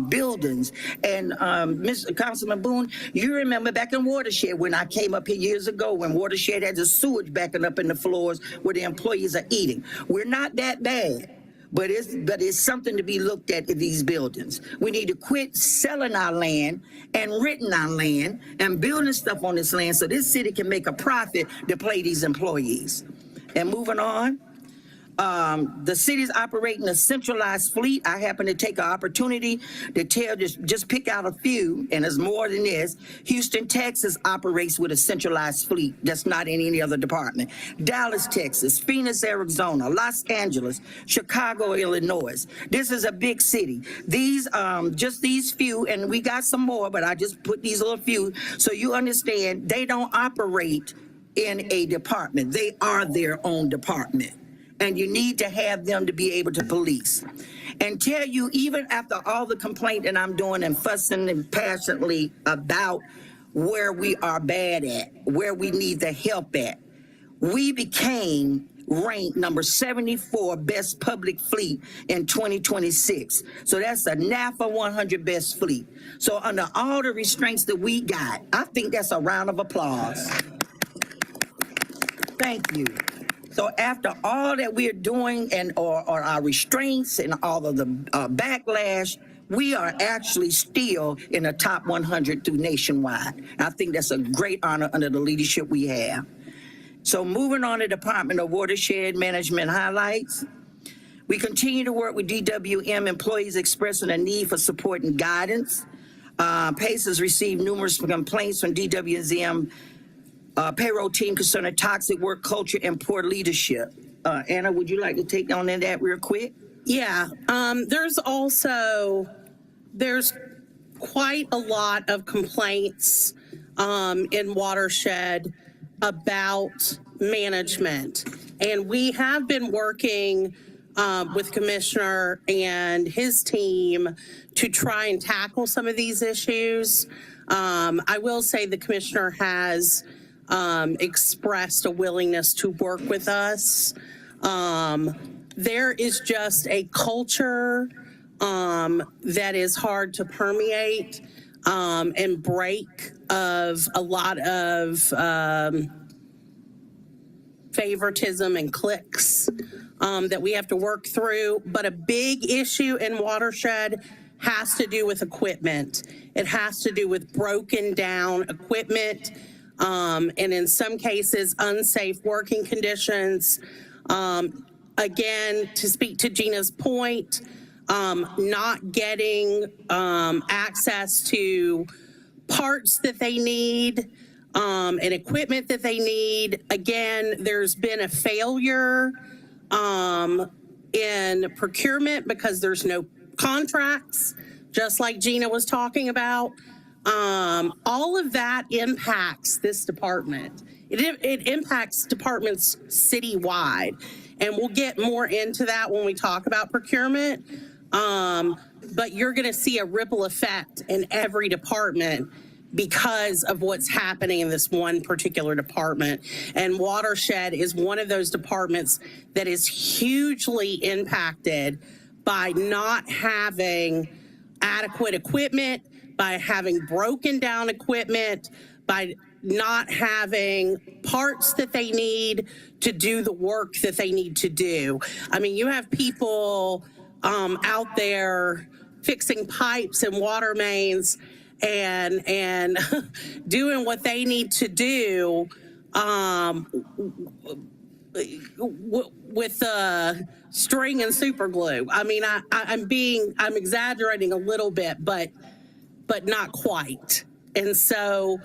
buildings, and Mr. Councilman Boone, you remember back in Watershed when I came up here years ago when Watershed had the sewage backing up in the floors where the employees are eating. We're not that bad. But it's something to be looked at in these buildings. We need to quit selling our land and renting our land and building stuff on this land so this city can make a profit to pay these employees. And moving on, the city's operating a centralized fleet. I happen to take an opportunity to just pick out a few, and there's more than this. Houston, Texas operates with a centralized fleet that's not in any other department. Dallas, Texas, Phoenix, Arizona, Los Angeles, Chicago, Illinois. This is a big city. These, just these few, and we got some more, but I just put these little few so you understand they don't operate in a department. They are their own department. And you need to have them to be able to police. And tell you, even after all the complaint that I'm doing and fussing and passionately about where we are bad at, where we need the help at, we became ranked number 74 best public fleet in 2026. So that's a NAFA 100 best fleet. So under all the restraints that we got, I think that's a round of applause. Thank you. So after all that we're doing or our restraints and all of the backlash, we are actually still in the top 100 through nationwide. I think that's a great honor under the leadership we have. So moving on to Department of Watershed Management highlights. We continue to work with DWM employees expressing a need for support and guidance. PACE has received numerous complaints from DWM payroll team concerning toxic work culture and poor leadership. Anna, would you like to take on that real quick? Yeah, there's quite a lot of complaints in Watershed about management. And we have been working with Commissioner and his team to try and tackle some of these issues. I will say the Commissioner has expressed a willingness to work with us. There is just a culture that is hard to permeate and break of a lot of favoritism and cliques that we have to work through. But a big issue in Watershed has to do with equipment. It has to do with broken down equipment, and in some cases, unsafe working conditions. Again, to speak to Gina's point, not getting access to parts that they need and equipment that they need. Again, there's been a failure in procurement because there's no contracts, just like Gina was talking about. All of that impacts this department. It impacts departments citywide, and we'll get more into that when we talk about procurement. But you're going to see a ripple effect in every department because of what's happening in this one particular department. And Watershed is one of those departments that is hugely impacted by not having adequate equipment, by having broken down equipment, by not having parts that they need to do the work that they need to do. I mean, you have people out there fixing pipes and water mains and doing what they need to do with string and super glue. I mean, I'm exaggerating a little bit, but not quite. And so,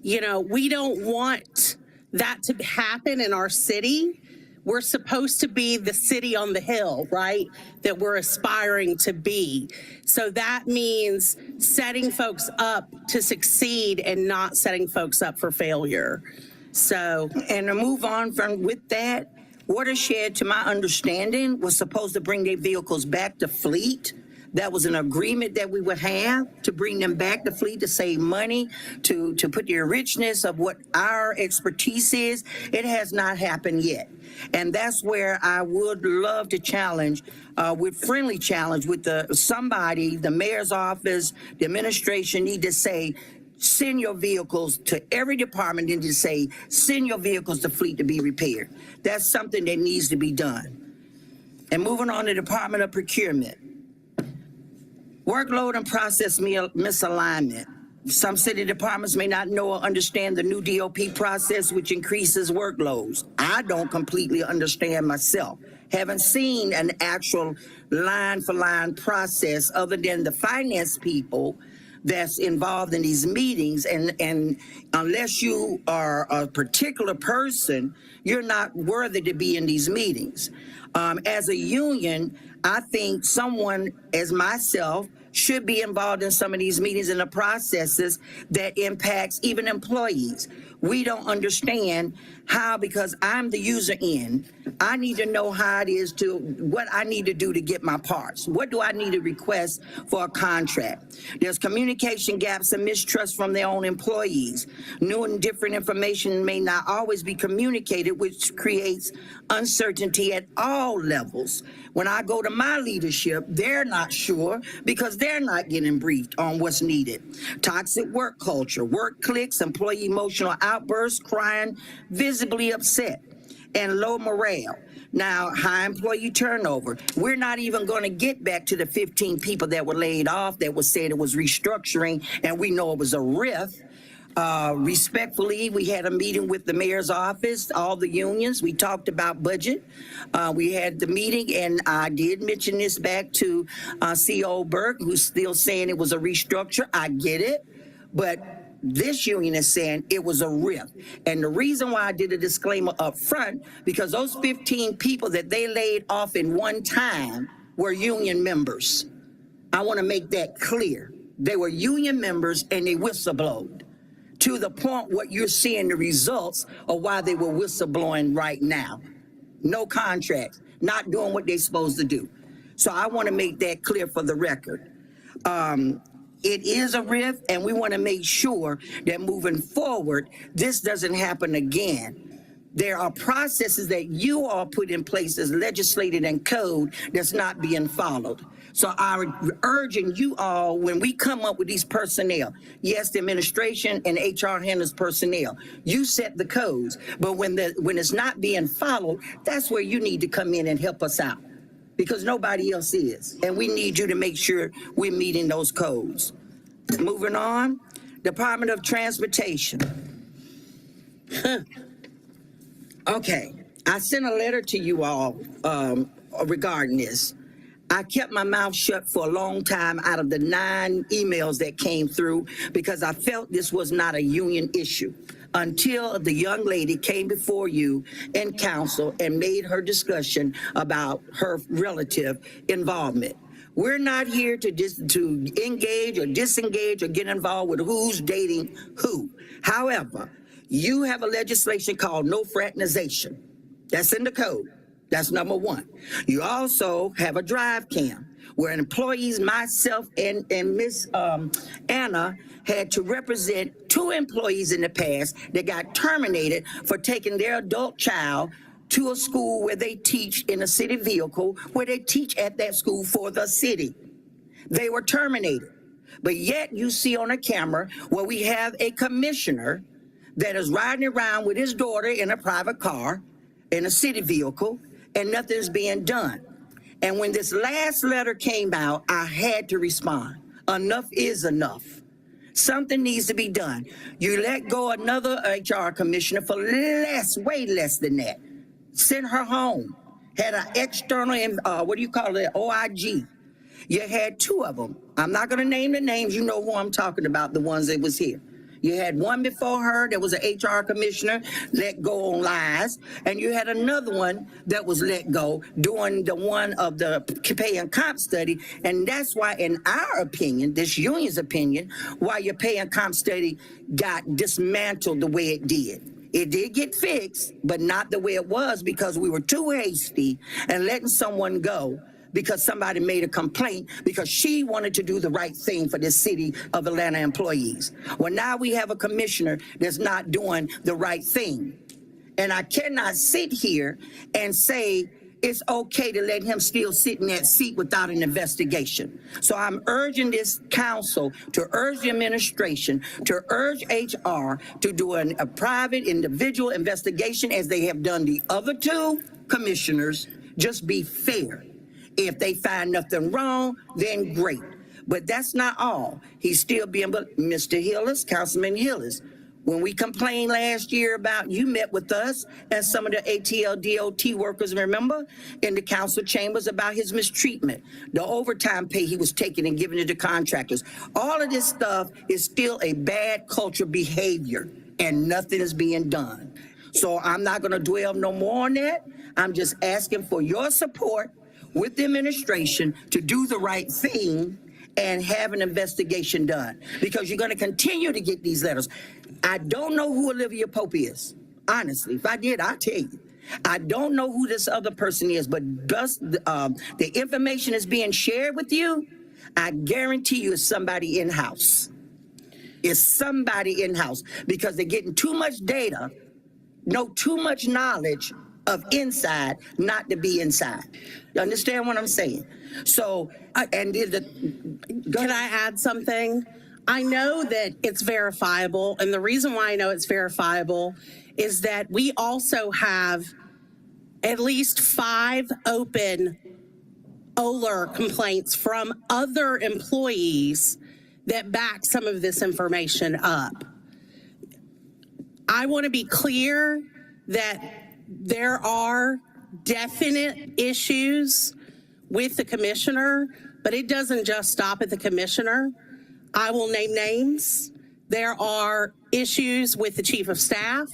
you know, we don't want that to happen in our city. We're supposed to be the city on the hill, right? That we're aspiring to be. So that means setting folks up to succeed and not setting folks up for failure. So, and to move on from with that, Watershed, to my understanding, was supposed to bring their vehicles back to fleet. That was an agreement that we would have to bring them back to fleet to save money, to put the richness of what our expertise is. It has not happened yet. And that's where I would love to challenge, with friendly challenge with somebody, the mayor's office, the administration need to say, send your vehicles to every department and to say, send your vehicles to fleet to be repaired. That's something that needs to be done. And moving on to the Department of Procurement. Workload and process misalignment. Some city departments may not know or understand the new DOP process, which increases workloads. I don't completely understand myself. Haven't seen an actual line-for-line process other than the finance people that's involved in these meetings. And unless you are a particular person, you're not worthy to be in these meetings. As a union, I think someone as myself should be involved in some of these meetings and the processes that impacts even employees. We don't understand how, because I'm the user end, I need to know how it is to, what I need to do to get my parts. What do I need to request for a contract? There's communication gaps and mistrust from their own employees. New and different information may not always be communicated, which creates uncertainty at all levels. When I go to my leadership, they're not sure because they're not getting briefed on what's needed. Toxic work culture, work cliques, employee emotional outbursts, crying, visibly upset. and low morale. Now, high employee turnover. We're not even going to get back to the 15 people that were laid off that was said it was restructuring, and we know it was a RIF. Respectfully, we had a meeting with the mayor's office, all the unions. We talked about budget. We had the meeting, and I did mention this back to CO Burke, who's still saying it was a restructure. I get it, but this union is saying it was a RIF. And the reason why I did a disclaimer up front, because those 15 people that they laid off in one time were union members. I want to make that clear. They were union members and they whistleblowed to the point what you're seeing the results of why they were whistleblowing right now. No contracts, not doing what they're supposed to do. So I want to make that clear for the record. It is a RIF, and we want to make sure that moving forward, this doesn't happen again. There are processes that you all put in place as legislated and code that's not being followed. So I'm urging you all, when we come up with these personnel, yes, the administration and HR handles personnel, you set the codes, but when it's not being followed, that's where you need to come in and help us out, because nobody else is. And we need you to make sure we're meeting those codes. Moving on, Department of Transportation. Okay, I sent a letter to you all regarding this. I kept my mouth shut for a long time out of the 9 emails that came through because I felt this was not a union issue until the young lady came before you in council and made her discussion about her relative involvement. We're not here to engage or disengage or get involved with who's dating who. However, you have a legislation called no fraternization. That's in the code. That's number 1. You also have a drive cam where employees, myself and Miss Anna, had to represent 2 employees in the past that got terminated for taking their adult child to a school where they teach in a city vehicle, where they teach at that school for the city. They were terminated. But yet you see on a camera where we have a commissioner that is riding around with his daughter in a private car, in a city vehicle, and nothing's being done. And when this last letter came out, I had to respond. Enough is enough. Something needs to be done. You let go another HR commissioner for way less than that. Sent her home. Had an external, OIG. You had 2 of them. I'm not going to name the names. You know who I'm talking about, the ones that was here. You had one before her that was an HR commissioner, let go on lies, and you had another one that was let go doing the one of the pay and comp study, and that's why, in our opinion, this union's opinion, why your pay and comp study got dismantled the way it did. It did get fixed, but not the way it was because we were too hasty and letting someone go because somebody made a complaint because she wanted to do the right thing for this city of Atlanta employees. Well, now we have a commissioner that's not doing the right thing. And I cannot sit here and say it's okay to let him still sit in that seat without an investigation. So I'm urging this council to urge the administration, to urge HR to do a private individual investigation as they have done the other 2 commissioners. Just be fair. If they find nothing wrong, then great. But that's not all. He's still being, but Mr. Hillis, Councilman Hillis, when we complained last year about, you met with us and some of the ATL DOT workers, remember, in the council chambers about his mistreatment, the overtime pay he was taking and giving it to contractors. All of this stuff is still a bad culture behavior and nothing is being done. So I'm not going to dwell no more on that. I'm just asking for your support with the administration to do the right thing and have an investigation done, because you're going to continue to get these letters. I don't know who Olivia Pope is. Honestly, if I did, I'd tell you. I don't know who this other person is, but the information is being shared with you. I guarantee you it's somebody in-house. It's somebody in-house because they're getting too much data, know too much knowledge of inside, not to be inside. You understand what I'm saying? So, can I add something? I know that it's verifiable, and the reason why I know it's verifiable is that we also have at least 5 open OLR complaints from other employees that back some of this information up. I want to be clear that there are definite issues with the commissioner, but it doesn't just stop at the commissioner. I will name names. There are issues with the chief of staff.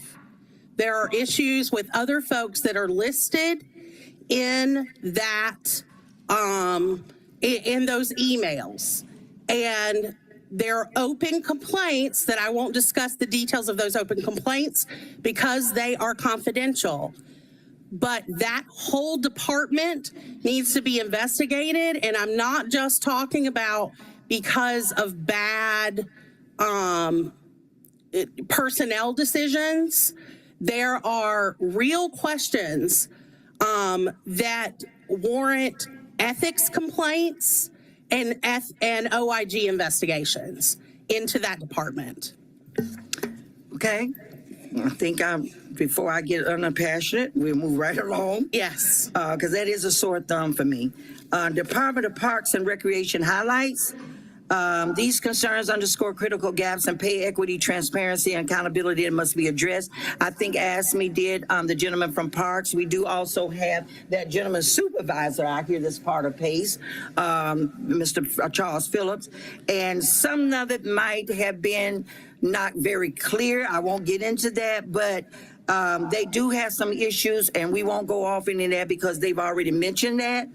There are issues with other folks that are listed in that, in those emails. And there are open complaints that I won't discuss the details of those open complaints because they are confidential. But that whole department needs to be investigated. And I'm not just talking about because of bad personnel decisions. There are real questions that warrant ethics complaints and OIG investigations into that department. Okay. I think before I get unpassionate, we'll move right along. Yes. Because that is a sore thumb for me. Department of Parks and Recreation highlights. These concerns underscore critical gaps in pay equity, transparency, and accountability that must be addressed. I think ASME did, the gentleman from Parks. We do also have that gentleman's supervisor out here that's part of PACE, Mr. Charles Phillips. And some of it might have been not very clear. I won't get into that, but they do have some issues, and we won't go off into that because they've already mentioned that.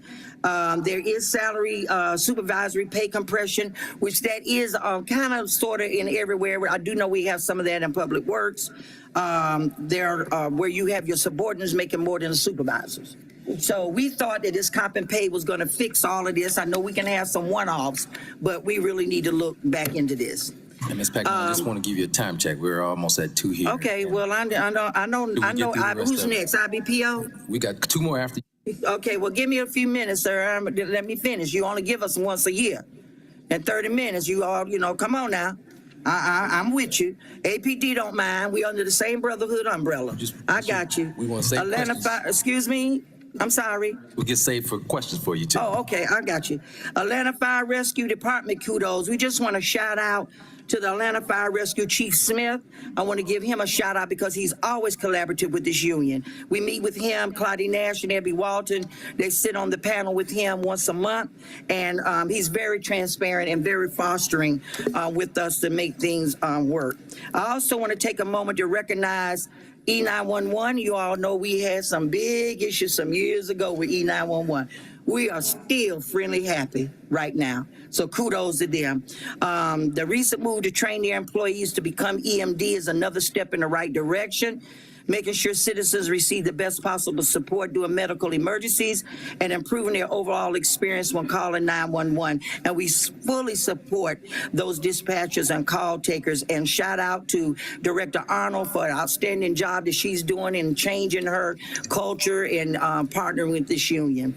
There is salary supervisory pay compression, which that is kind of sort of in everywhere. I do know we have some of that in Public Works. There are where you have your subordinates making more than the supervisors. So we thought that this comp and pay was going to fix all of this. I know we can have some one-offs, but we really need to look back into this. And Ms. Packman, I just want to give you a time check. We're almost at 2 here. Okay, well, I know. Who's next? IBPO? We got 2 more after. Okay, well, give me a few minutes, sir. Let me finish. You only give us once a year. In 30 minutes, you all, come on now. I'm with you. APD don't mind. We under the same brotherhood umbrella. I got you. We want to say Atlanta excuse me. I'm sorry. We'll get saved for questions for you, too. Oh, okay, I got you. Atlanta Fire Rescue Department kudos. We just want to shout out to the Atlanta Fire Rescue Chief Smith. I want to give him a shout out because he's always collaborative with this union. We meet with him, Claudia Nash and Abby Walton. They sit on the panel with him once a month, and he's very transparent and very fostering with us to make things work. I also want to take a moment to recognize E911. You all know we had some big issues some years ago with E911. We are still friendly happy right now. So kudos to them. The recent move to train their employees to become EMD is another step in the right direction, making sure citizens receive the best possible support during medical emergencies and improving their overall experience when calling 911. And we fully support those dispatchers and call takers. And shout out to Director Arnold for an outstanding job that she's doing in changing her culture and partnering with this union.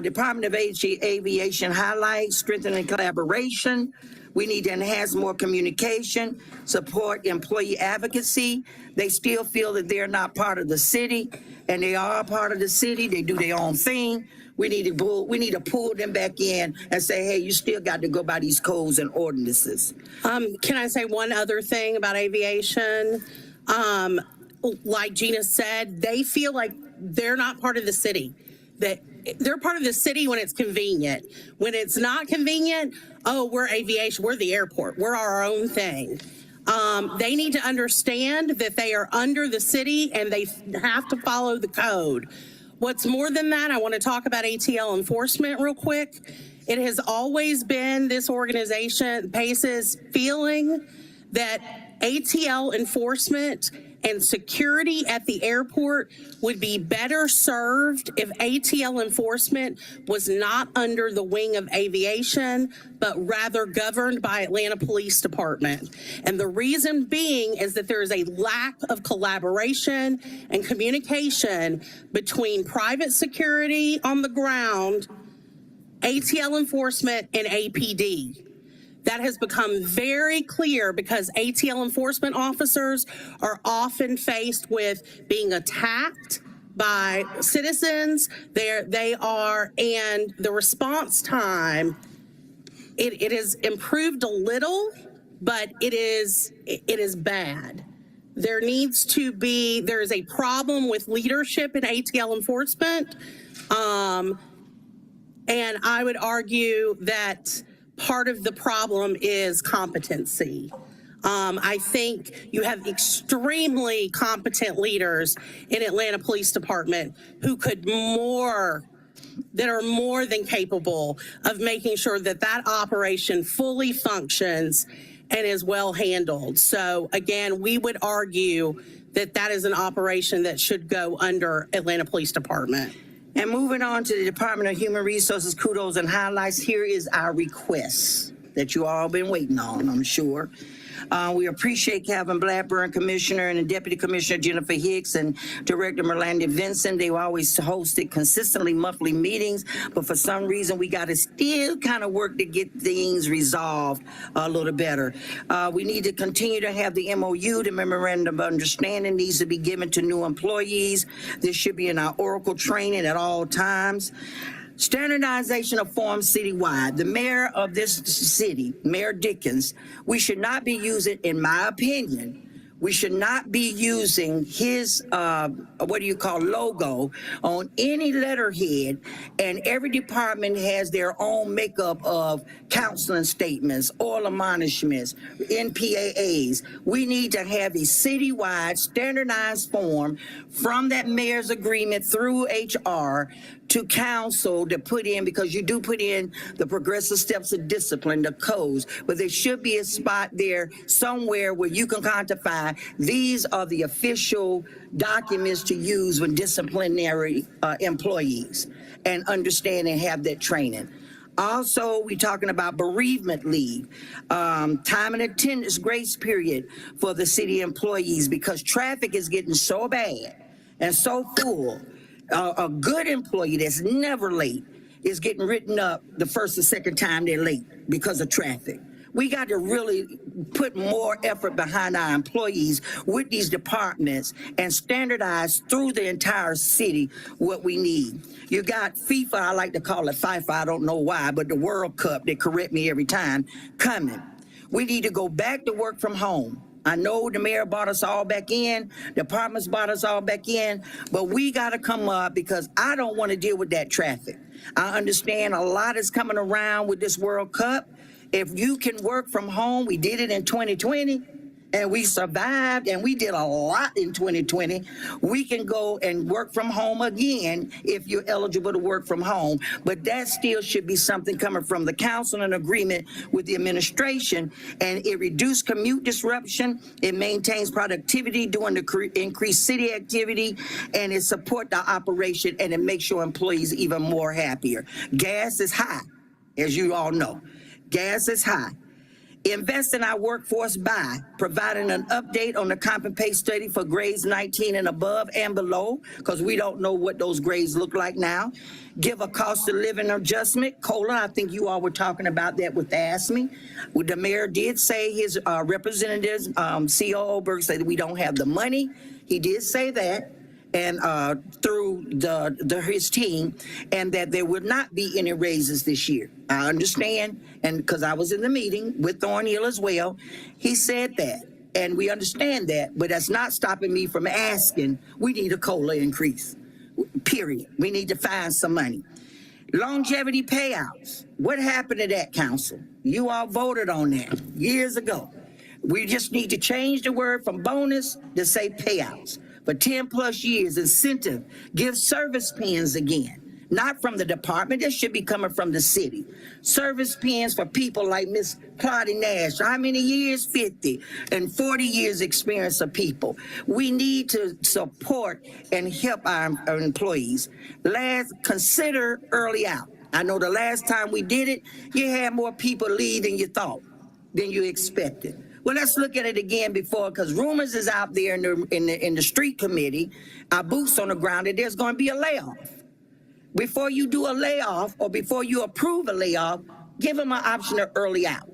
Department of Aviation highlights strengthening collaboration. We need to enhance more communication, support employee advocacy. They still feel that they're not part of the city, and they are part of the city. They do their own thing. We need to pull them back in and say, hey, you still got to go by these codes and ordinances. Can I say one other thing about aviation? Like Gina said, they feel like they're not part of the city. That they're part of the city when it's convenient. When it's not convenient, oh, we're aviation, we're the airport, we're our own thing. They need to understand that they are under the city and they have to follow the code. What's more than that, I want to talk about ATL enforcement real quick. It has always been this organization, PACE's feeling that ATL enforcement and security at the airport would be better served if ATL enforcement was not under the wing of aviation, but rather governed by Atlanta Police Department. And the reason being is that there is a lack of collaboration and communication between private security on the ground, ATL enforcement, and APD. That has become very clear because ATL enforcement officers are often faced with being attacked by citizens. They are, and the response time, it is improved a little, but it is bad. There is a problem with leadership in ATL enforcement. And I would argue that part of the problem is competency. I think you have extremely competent leaders in Atlanta Police Department who that are more than capable of making sure that that operation fully functions and is well handled. So again, we would argue that that is an operation that should go under Atlanta Police Department. And moving on to the Department of Human Resources, kudos and highlights, here is our request that you all been waiting on, I'm sure. We appreciate Calvin Blackburn, Commissioner, and Deputy Commissioner Jennifer Hicks, and Director Merlandi Vincent. They always hosted consistently monthly meetings, but for some reason we got to still kind of work to get things resolved a little better. We need to continue to have the MOU, the Memorandum of Understanding, needs to be given to new employees. This should be in our Oracle training at all times. Standardization of forms citywide. The mayor of this city, Mayor Dickens, we should not be using, in my opinion, we should not be using his, logo on any letterhead, and every department has their own makeup of counseling statements, oral admonishments, NPAAs. We need to have a citywide standardized form from that mayor's agreement through HR to council to put in, because you do put in the progressive steps of discipline, the codes, but there should be a spot there somewhere where you can quantify these are the official documents to use when disciplinary employees, and understand and have that training. Also, we're talking about bereavement leave, time and attendance grace period for the city employees, because traffic is getting so bad and so full. A good employee that's never late is getting written up the first or second time they're late because of traffic. We got to really put more effort behind our employees with these departments and standardize through the entire city what we need. You got FIFA, I like to call it FIFA, I don't know why, but the World Cup, they correct me every time, coming. We need to go back to work from home. I know the mayor brought us all back in, departments brought us all back in, but we got to come up, because I don't want to deal with that traffic. I understand a lot is coming around with this World Cup. If you can work from home, we did it in 2020 and we survived, and we did a lot in 2020. We can go and work from home again if you're eligible to work from home, but that still should be something coming from the council in agreement with the administration, and it reduces commute disruption, it maintains productivity during the increased city activity, and it supports the operation, and it makes your employees even more happier. Gas is high, as you all know. Gas is high. Invest in our workforce by providing an update on the comp and pay study for grades 19 and above and below, because we don't know what those grades look like now. Give a cost of living adjustment. COLA, I think you all were talking about that with ASME. The mayor did say, his representatives, COO Berg, said that we don't have the money. He did say that, and through his team, and that there would not be any raises this year. I understand, and because I was in the meeting with Thornhill as well, he said that, and we understand that, but that's not stopping me from asking, we need a COLA increase, period. We need to find some money. Longevity payouts, what happened to that, council? You all voted on that years ago. We just need to change the word from bonus to say payouts. For 10 plus years, incentive, give service pins again. Not from the department, this should be coming from the city. Service pins for people like Miss Claudia Nash. How many years? 50, and 40 years experience of people. We need to support and help our employees. Consider early out. I know the last time we did it, you had more people leave than you thought, than you expected. Well, let's look at it again because rumors is out there in the street committee, our boots on the ground, that there's going to be a layoff. Before you do a layoff, or before you approve a layoff, give them an option of early out.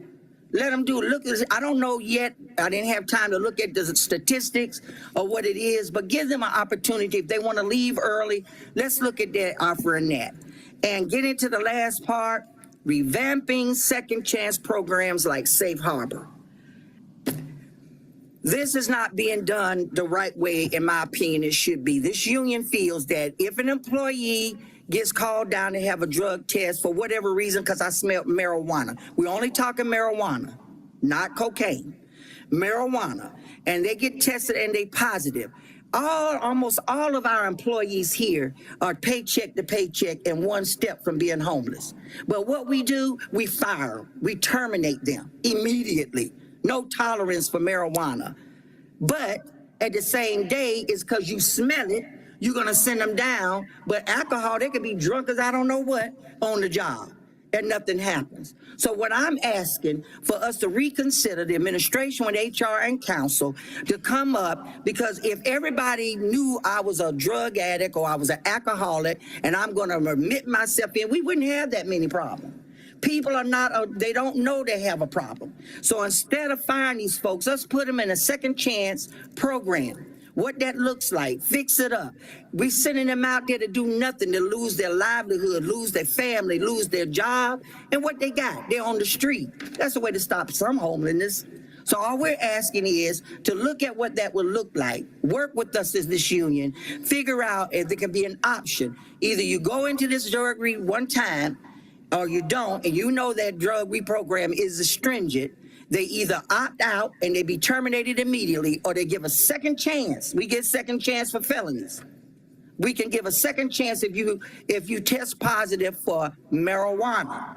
Let them do it. Look, I don't know yet. I didn't have time to look at the statistics or what it is, but give them an opportunity. If they want to leave early, let's look at that, offering that. And get into the last part, revamping second chance programs like Safe Harbor. This is not being done the right way, in my opinion, it should be. This union feels that if an employee gets called down to have a drug test for whatever reason, because I smelled marijuana. We're only talking marijuana, not cocaine. Marijuana. And they get tested and they positive. Almost all of our employees here are paycheck to paycheck and one step from being homeless. But what we do, we fire them. We terminate them immediately. No tolerance for marijuana. But at the same day, it's because you smell it, you're going to send them down. But alcohol, they could be drunk as I don't know what on the job, and nothing happens. So what I'm asking for us to reconsider, the administration with HR and council, to come up, because if everybody knew I was a drug addict or I was an alcoholic and I'm going to admit myself in, we wouldn't have that many problems. People are not, they don't know they have a problem. So instead of firing these folks, let's put them in a second chance program. What that looks like, fix it up. We sending them out there to do nothing, to lose their livelihood, lose their family, lose their job, and what they got, they're on the street. That's the way to stop some homelessness. So all we're asking is to look at what that would look like. Work with us as this union, figure out if there can be an option. Either you go into this drug one time, or you don't, and you know that drug reprogram is stringent. They either opt out and they be terminated immediately, or they give a second chance. We get second chance for felonies. We can give a second chance if you test positive for marijuana.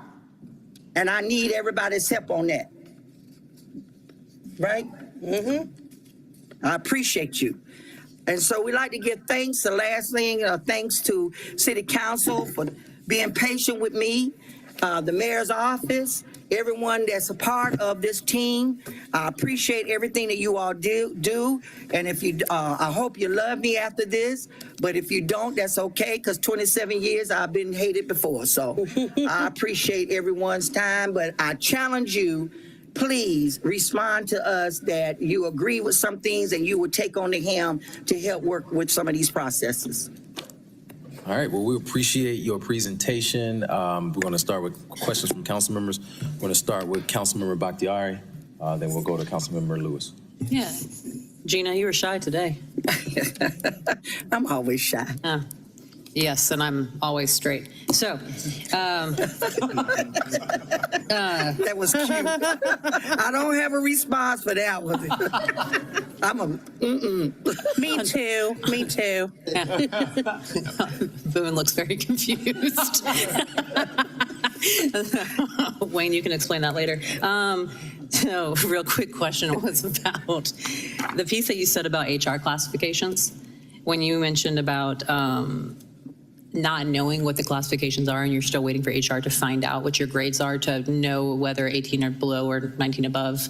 And I need everybody's help on that. Right? I appreciate you. And so we like to give thanks. The last thing, thanks to City Council for being patient with me, the mayor's office, everyone that's a part of this team. I appreciate everything that you all do. And if you, I hope you love me after this, but if you don't, that's okay, because 27 years I've been hated before. So I appreciate everyone's time, but I challenge you, please respond to us that you agree with some things and you would take on the helm to help work with some of these processes. All right, well, we appreciate your presentation. We're going to start with questions from council members. We're going to start with Councilmember Bakhtiari, then we'll go to Councilmember Lewis. Yeah. Gina, you were shy today. I'm always shy. Yes, and I'm always straight. So, that was cute. I don't have a response for that one. I'm a, Me too. Me too. Boone looks very confused. Wayne, you can explain that later. So, real quick question was about the piece that you said about HR classifications. When you mentioned about not knowing what the classifications are and you're still waiting for HR to find out what your grades are to know whether 18 or below or 19 above.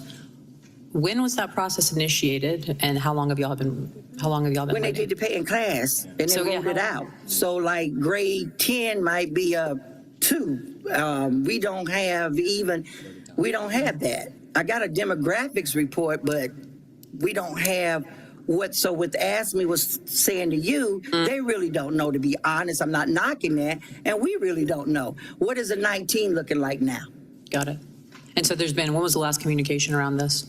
When was that process initiated and how long have y'all been when waiting? they did the pay in class and they rolled it out. So like grade 10 might be a 2. We don't have that. I got a demographics report, but we don't have what ASME was saying to you, they really don't know, to be honest. I'm not knocking that. And we really don't know. What is a 19 looking like now? Got it. And so when was the last communication around this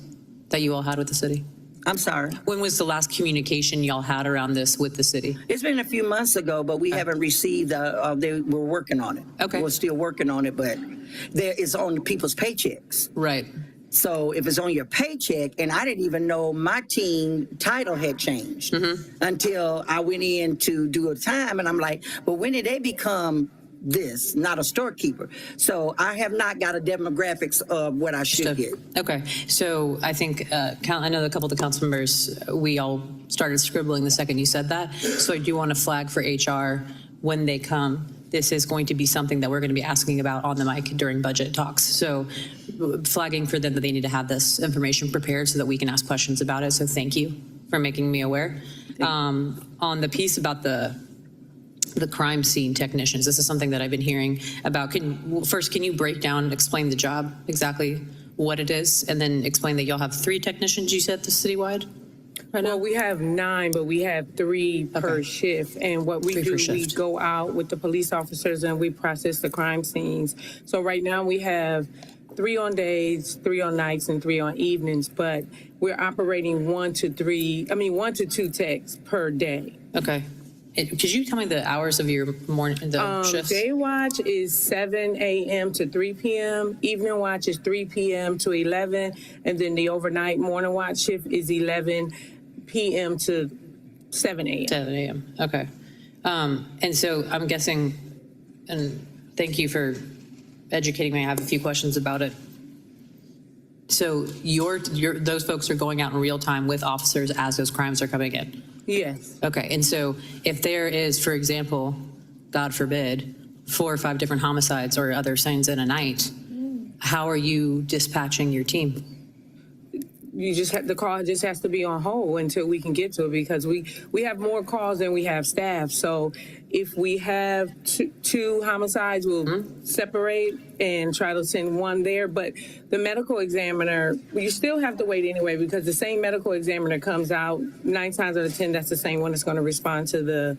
that you all had with the city? I'm sorry? When was the last communication y'all had around this with the city? It's been a few months ago, but we haven't received, they were working on it. Okay. We're still working on it, but it's on people's paychecks. Right. So if it's on your paycheck, and I didn't even know my team title had changed until I went in to do a time, and I'm like, but when did they become this, not a storekeeper? So I have not got a demographics of what I should get. Okay, so I think, I know a couple of the council members, we all started scribbling the second you said that. So I do want to flag for HR when they come. This is going to be something that we're going to be asking about on the mic during budget talks. So flagging for them that they need to have this information prepared so that we can ask questions about it. So thank you for making me aware. On the piece about the crime scene technicians, this is something that I've been hearing about. Can you break down and explain the job, exactly what it is, and then explain that y'all have 3 technicians, you said, the citywide? Well, we have 9, but we have 3 per shift. And what we 3 do, per we shift. go out with the police officers and we process the crime scenes. So right now we have 3 on days, 3 on nights, and 3 on evenings. But we're operating 1 to 2 techs per day. Okay. Could you tell me the hours of your morning, the shifts? Day watch is 7 a.m. to 3 p.m. Evening watch is 3 p.m. to 11. And then the overnight morning watch shift is 11 p.m. to 7 a.m. 7 a.m. Okay. And so I'm guessing, and thank you for educating me. I have a few questions about it. So those folks are going out in real time with officers as those crimes are coming in? Yes. Okay. And so if there is, for example, God forbid, 4 or 5 different homicides or other signs in a night, how are you dispatching your team? The call just has to be on hold until we can get to it, because we have more calls than we have staff. So if we have 2 homicides, we'll separate and try to send 1 there. But the medical examiner, you still have to wait anyway, because the same medical examiner comes out 9 times out of 10. That's the same one that's going to respond to the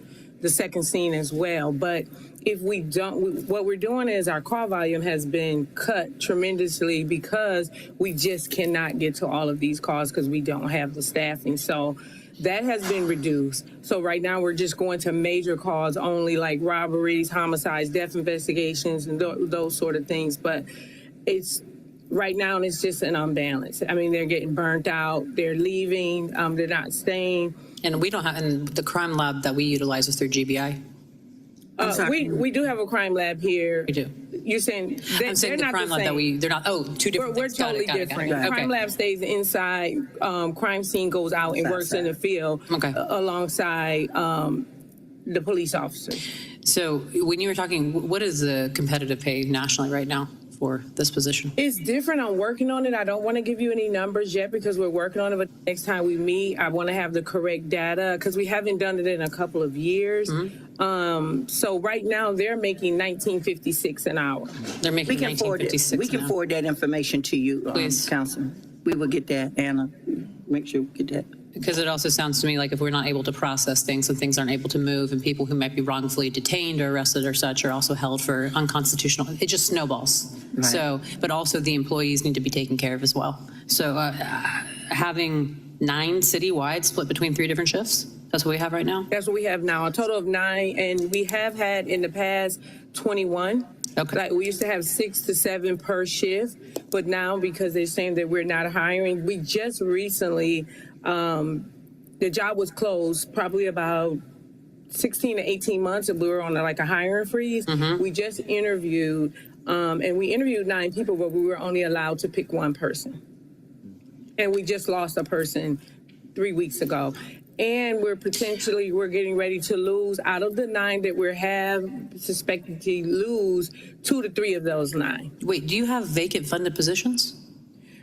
second scene as well. But if we don't, what we're doing is our call volume has been cut tremendously because we just cannot get to all of these calls because we don't have the staffing. So that has been reduced. So right now we're just going to major calls only, like robberies, homicides, death investigations, and those sort of things. But right now it's just an unbalance. I mean, they're getting burnt out, they're leaving, they're not staying. And we don't have, and the crime lab that we utilize is through GBI. We do have a crime lab here. We do. You're saying I'm saying the crime lab that they're not, 2 different We're things. Got it, totally got it, got it. different. Okay. Crime lab stays inside. Crime scene goes out and works in the field alongside the police officers. So when you were talking, what is the competitive pay nationally right now for this position? It's different. I'm working on it. I don't want to give you any numbers yet because we're working on it. But next time we meet, I want to have the correct data because we haven't done it in a couple of years. So right now they're making $19.56 an hour. They're making $19.56. We can forward that information to you, Please. Councilman. We will get that, Anna. Make sure we get that. Because it also sounds to me like if we're not able to process things and things aren't able to move and people who might be wrongfully detained or arrested or such are also held for unconstitutional, it just snowballs. Right. So, but also the employees need to be taken care of as well. So having 9 citywide split between 3 different shifts, that's what we have right now? That's what we have now, a total of 9, and we have had in the past 21. Okay. Like we used to have 6 to 7 per shift, but now because they're saying that we're not hiring, we just recently, the job was closed probably about 16 to 18 months, and we were on like a hiring freeze. We just interviewed, and we interviewed 9 people, but we were only allowed to pick 1 person. And we just lost a person 3 weeks ago. And we're getting ready to lose, out of the 9 that we suspected to lose, 2 to 3 of those 9. Wait, do you have vacant funded positions?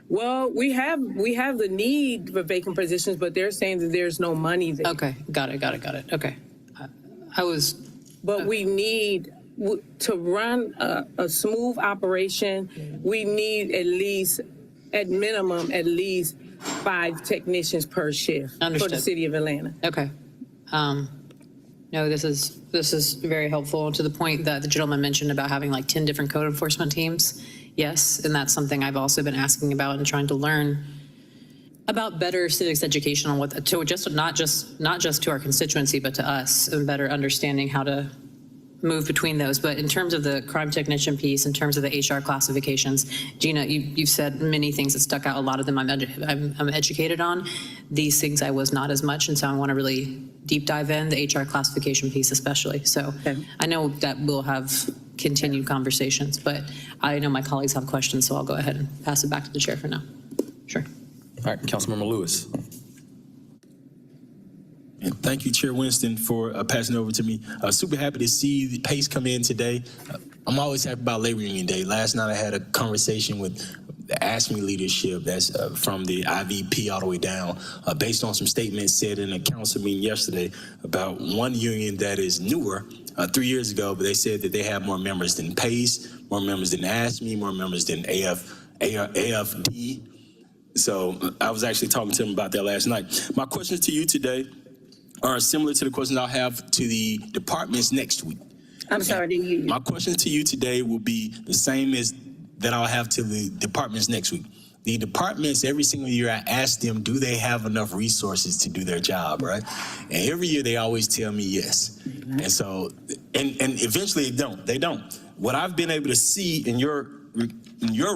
Well, we have the need for vacant positions, but they're saying that there's no money there. Okay, got it. Okay. But we need, to run a smooth operation, we need at minimum, 5 technicians per shift for Understood. the city of Atlanta. Okay. No, this is very helpful to the point that the gentleman mentioned about having like 10 different code enforcement teams. Yes, and that's something I've also been asking about and trying to learn about better civics education on not just to our constituency, but to us, and better understanding how to move between those. But in terms of the crime technician piece, in terms of the HR classifications, Gina, you've said many things that stuck out. A lot of them I'm educated on. These things I was not as much, and so I want to really deep dive in the HR classification piece especially. So I know that we'll have continued conversations, but I know my colleagues have questions, so I'll go ahead and pass it back to the chair for now. Sure. All right, Councilmember Lewis. And thank you, Chair Winston, for passing it over to me. Super happy to see the PACE come in today. I'm always happy about Labor Union Day. Last night I had a conversation with the ASME leadership that's from the IVP all the way down, based on some statements said in a council meeting yesterday about one union that is newer, 3 years ago, but they said that they have more members than PACE, more members than ASME, more members than AF AFD. So I was actually talking to him about that last night. My questions to you today are similar to the questions I'll have to the departments next week. I'm sorry to hear you. My questions to you today will be the same as that I'll have to the departments next week. The departments, every single year I ask them, do they have enough resources to do their job, right? And every year they always tell me yes. And so, and eventually they don't. What I've been able to see in your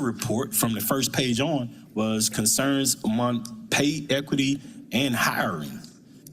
report from the first page on was concerns among pay equity and hiring.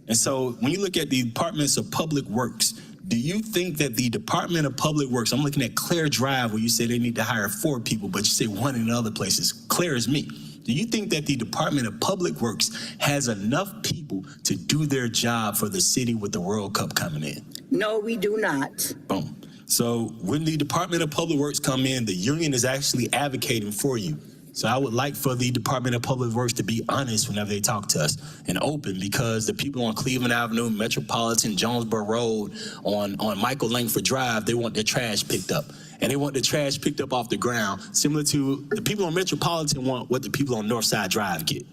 And so when you look at the departments of public works, do you think that the Department of Public Works, I'm looking at Claire Drive where you say they need to hire 4 people, but you say 1 in other places, Claire is me. Do you think that the Department of Public Works has enough people to do their job for the city with the World Cup coming in? No, we do not. Boom. So when the Department of Public Works come in, the union is actually advocating for you. So I would like for the Department of Public Works to be honest whenever they talk to us and open, because the people on Cleveland Avenue, Metropolitan, Jonesboro Road, on Michael Langford Drive, they want their trash picked up. And they want the trash picked up off the ground, similar to the people on Metropolitan want what the people on Northside Drive get.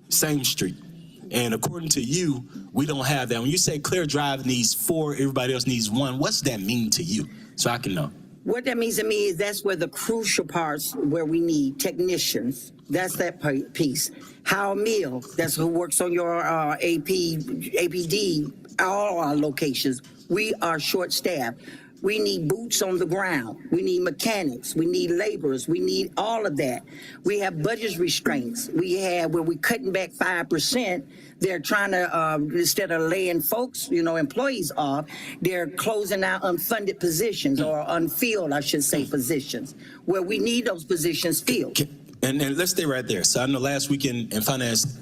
Same street. And according to you, we don't have that. When you say Clear Drive needs 4, everybody else needs 1, what's that mean to you? So I can know. What that means to me is that's where the crucial parts where we need technicians. That's that piece. Howard Mill, that's who works on your APD, all our locations. We are short-staffed. We need boots on the ground. We need mechanics. We need laborers. We need all of that. We have budget restraints. We have where we're cutting back 5%. They're trying to, instead of laying folks, employees off, they're closing out unfunded positions, or unfilled, I should say, positions, where we need those positions filled. And let's stay right there. So I know last week in finance,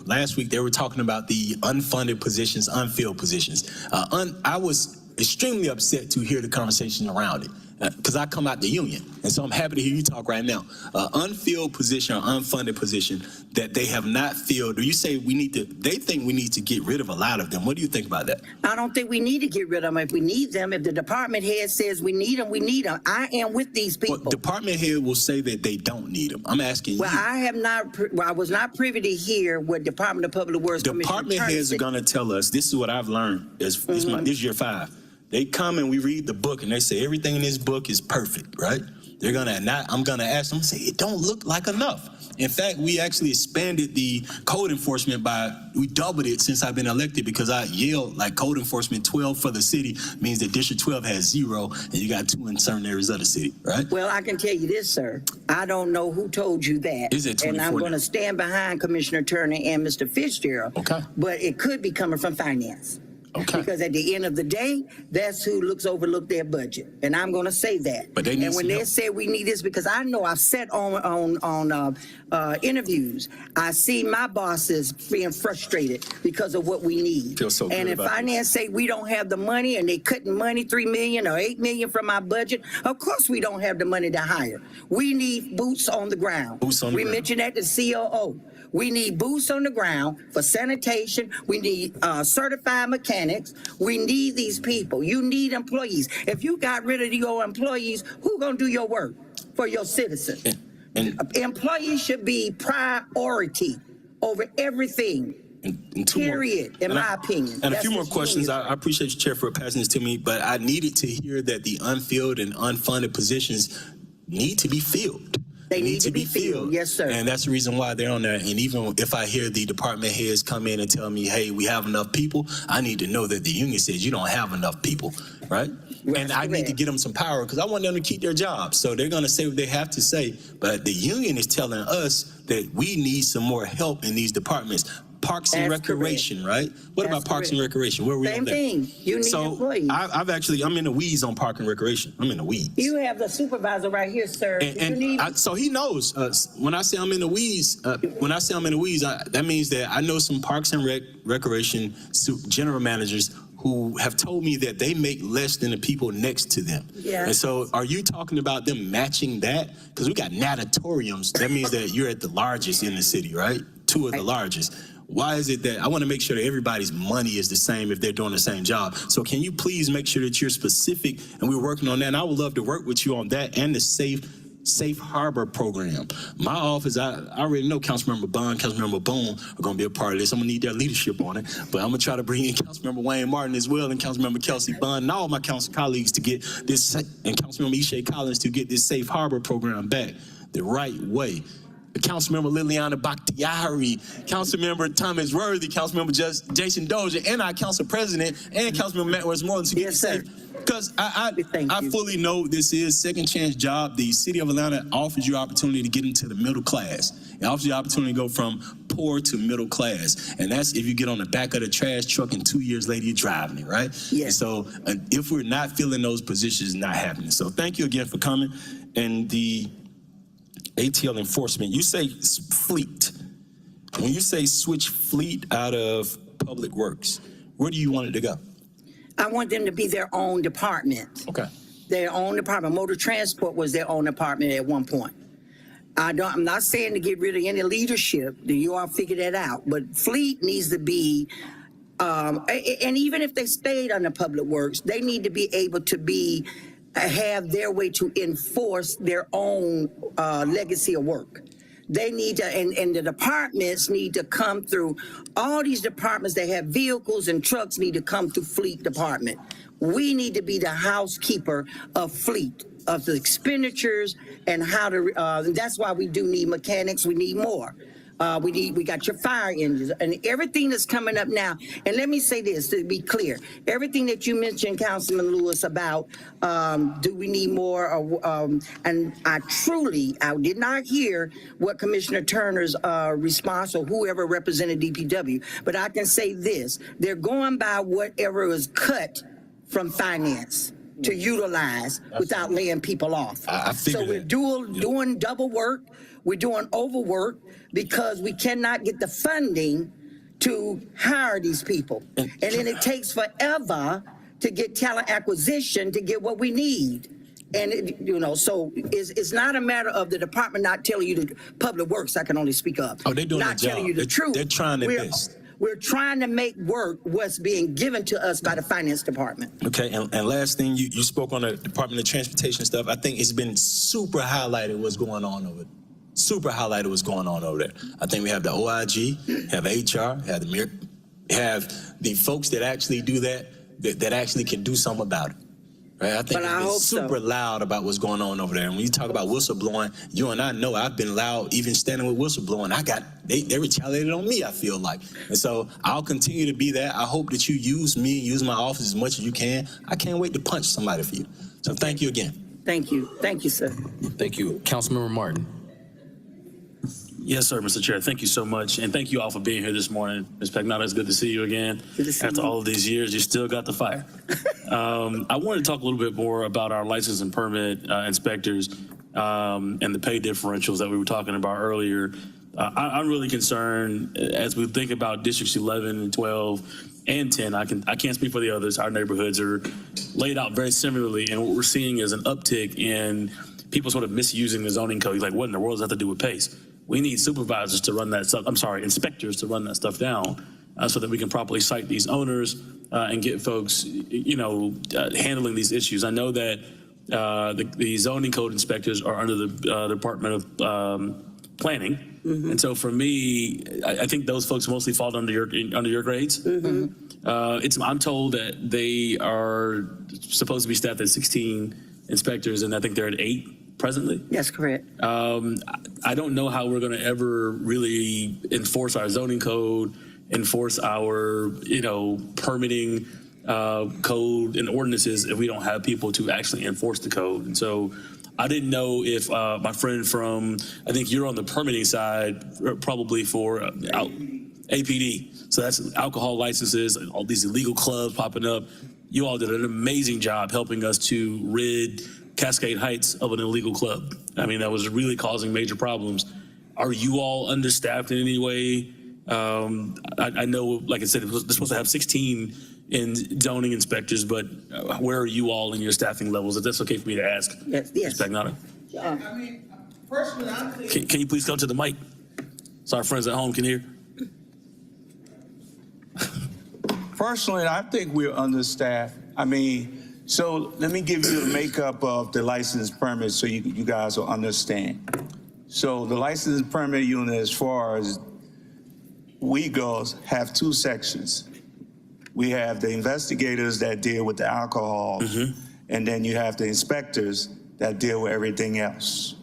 last week they were talking about the unfunded positions, unfilled positions. I was extremely upset to hear the conversation around it, because I come out the union, and so I'm happy to hear you talk right now. Unfilled position or unfunded position that they have not filled, or you say they think we need to get rid of a lot of them. What do you think about that? I don't think we need to get rid of them if we need them. If the department head says we need them, we need them. I am with these people. Well, department head will say that they don't need them. I'm asking you. I was not privy to hear what Department of Public Works Department heads are going to tell us, this is what I've learned, this is year 5. They come and we read the book and they say everything in this book is perfect, right? I'm gonna ask them, say, it don't look like enough. In fact, we actually expanded the code enforcement we doubled it since I've been elected, because I yelled like code enforcement 12 for the city means that District 12 has 0 and you got 2 in certain areas of the city, right? Well, I can tell you this, sir. I don't know who told you that. Is it 24 And I'm going to stand behind Commissioner Turner and Mr. Fitzgerald. Okay. But it could be coming from finance. Okay. Because at the end of the day, that's who overlook their budget, and I'm going to say that. But they need and when some they help. say we need this, because I know I've sat on interviews, I see my bosses being frustrated because of what we need. Feel so good and if about finance say we don't have the money and they cutting money, $3 million or $8 million from our budget, of course we don't have the money to hire. We need boots on the ground. We mentioned that to COO. We need boots on the ground for sanitation. We need certified mechanics. We need these people. You need employees. If you got rid of your employees, who gonna do your work for your citizens? Employees should be priority over everything. Period, in my opinion. And a few more questions. I appreciate you, Chair, for passing this to me, but I needed to hear that the unfilled and unfunded positions need to be filled. They need to be filled. Yes, sir. And that's the reason why they're on there. And even if I hear the department heads come in and tell me, hey, we have enough people, I need to know that the union says you don't have enough people, right? And I need to get them some power, because I want them to keep their jobs. So they're going to say what they have to say. But the union is telling us that we need some more help in these departments. Parks and Recreation, right? What about Parks and Recreation? Where are we on that? Same thing. You need employees. I'm in the weeds on Park and Recreation. I'm in the weeds. You have the supervisor right here, sir. So he knows. When I say I'm in the weeds, that means that I know some Parks and Recreation general managers who have told me that they make less than the people next to them. Yeah. And so are you talking about them matching that? Because we got natatoriums. That means that you're at the largest in the city, right? 2 of the largest. Why is it that I want to make sure that everybody's money is the same if they're doing the same job? So can you please make sure that you're specific, and we're working on that? And I would love to work with you on that and the safe safe harbor program. My office, I already know Councilmember Bond, Councilmember Boone are going to be a part of this. I'm going to need their leadership on it, but I'm going to try to bring in Councilmember Wayne Martin as well, and Councilmember Kelsey Bond, and all my council colleagues to get this, and Councilmember Ishay Collins to get this safe harbor program back the right way. Councilmember Liliana Bakhtiari, Councilmember Thomas Worthy, Councilmember Jason Dozier, and our council president, and Councilmember Matt Westmoreland to get Yes, sir. because I fully know this is second chance job. The city of Atlanta offers you opportunity to get into the middle class. It offers you opportunity to go from poor to middle class. And that's if you get on the back of the trash truck and 2 years later you're driving it, right? Yes. And so if we're not filling those positions, it's not happening. So thank you again for coming. And the ATL enforcement, you say fleet. When you say switch fleet out of public works, where do you want it to go? I want them to be their own department. Okay. Their own department. Motor transport was their own department at one point. I'm not saying to get rid of any leadership. You all figure that out. But fleet needs to be, and even if they stayed under public works, they need to be able to have their way to enforce their own legacy of work. They need to, and the departments need to come through. All these departments that have vehicles and trucks need to come through fleet department. We need to be the housekeeper of fleet, of the expenditures and how to, that's why we do need mechanics. We need more. We got your fire engines and everything that's coming up now. And let me say this to be clear: everything that you mentioned, Councilman Lewis, about do we need more? And I did not hear what Commissioner Turner's response or whoever represented DPW, but I can say this: they're going by whatever is cut from finance to utilize without laying people off. So we're doing double work. We're doing overwork because we cannot get the funding to hire these people. And then it takes forever to get talent acquisition to get what we need. And, so it's not a matter of the department not telling you the public works. I can only speak up. Oh, they're doing not their telling job. you the truth. They're trying their best. We're trying to make work what's being given to us by the finance department. Okay, and last thing, you spoke on the Department of Transportation stuff. I think it's been super highlighted what's going on over there. I think we have the OIG, have HR, have the folks that actually do that actually can do something about it. Right? I think it's been super loud about what's going on over there. And when you talk about whistleblowing, you and I know I've been loud even standing with whistleblowing. They retaliated on me, I feel like. And so I'll continue to be that. I hope that you use my office as much as you can. I can't wait to punch somebody for you. So thank you again. Thank you. Thank you, sir. Thank you. Councilmember Martin. Yes, sir, Mr. Chair. Thank you so much. And thank you all for being here this morning. Ms. Pagnata, it's good to see you again. Good to see After you. all of these years, you still got the fire. I wanted to talk a little bit more about our license and permit inspectors and the pay differentials that we were talking about earlier. I'm really concerned as we think about districts 11 and 12 and 10. I can't speak for the others. Our neighborhoods are laid out very similarly. And what we're seeing is an uptick in people sort of misusing the zoning code. Like, what in the world does that have to do with pace? We need supervisors to run that stuff. Inspectors to run that stuff down so that we can properly cite these owners and get folks, handling these issues. I know that the zoning code inspectors are under the Department of Planning. Mm-hmm. And so for me, I think those folks mostly fall under your grades. Mm-hmm. I'm told that they are supposed to be staffed at 16 inspectors, and I think they're at 8. Presently? That's correct. I don't know how we're going to ever really enforce our zoning code, enforce our, permitting code and ordinances if we don't have people to actually enforce the code. And so I didn't know if my friend from, I think you're on the permitting side, probably for APD. So that's alcohol licenses, all these illegal clubs popping up. You all did an amazing job helping us to rid Cascade Heights of an illegal club. I mean, that was really causing major problems. Are you all understaffed in any way? I know, like I said, they're supposed to have 16 in zoning inspectors, but where are you all in your staffing levels? If that's okay for me to ask. Yes. Ms. Pagnata. I mean, personally, I'm thinking. Can you please come to the mic so our friends at home can hear? Personally, I think we're understaffed. I mean, So let me give you the makeup of the license permit so you guys will understand. So the license permit unit, as far as we go, have two sections. We have the investigators that deal with the alcohol, and then you have the inspectors that deal with everything else.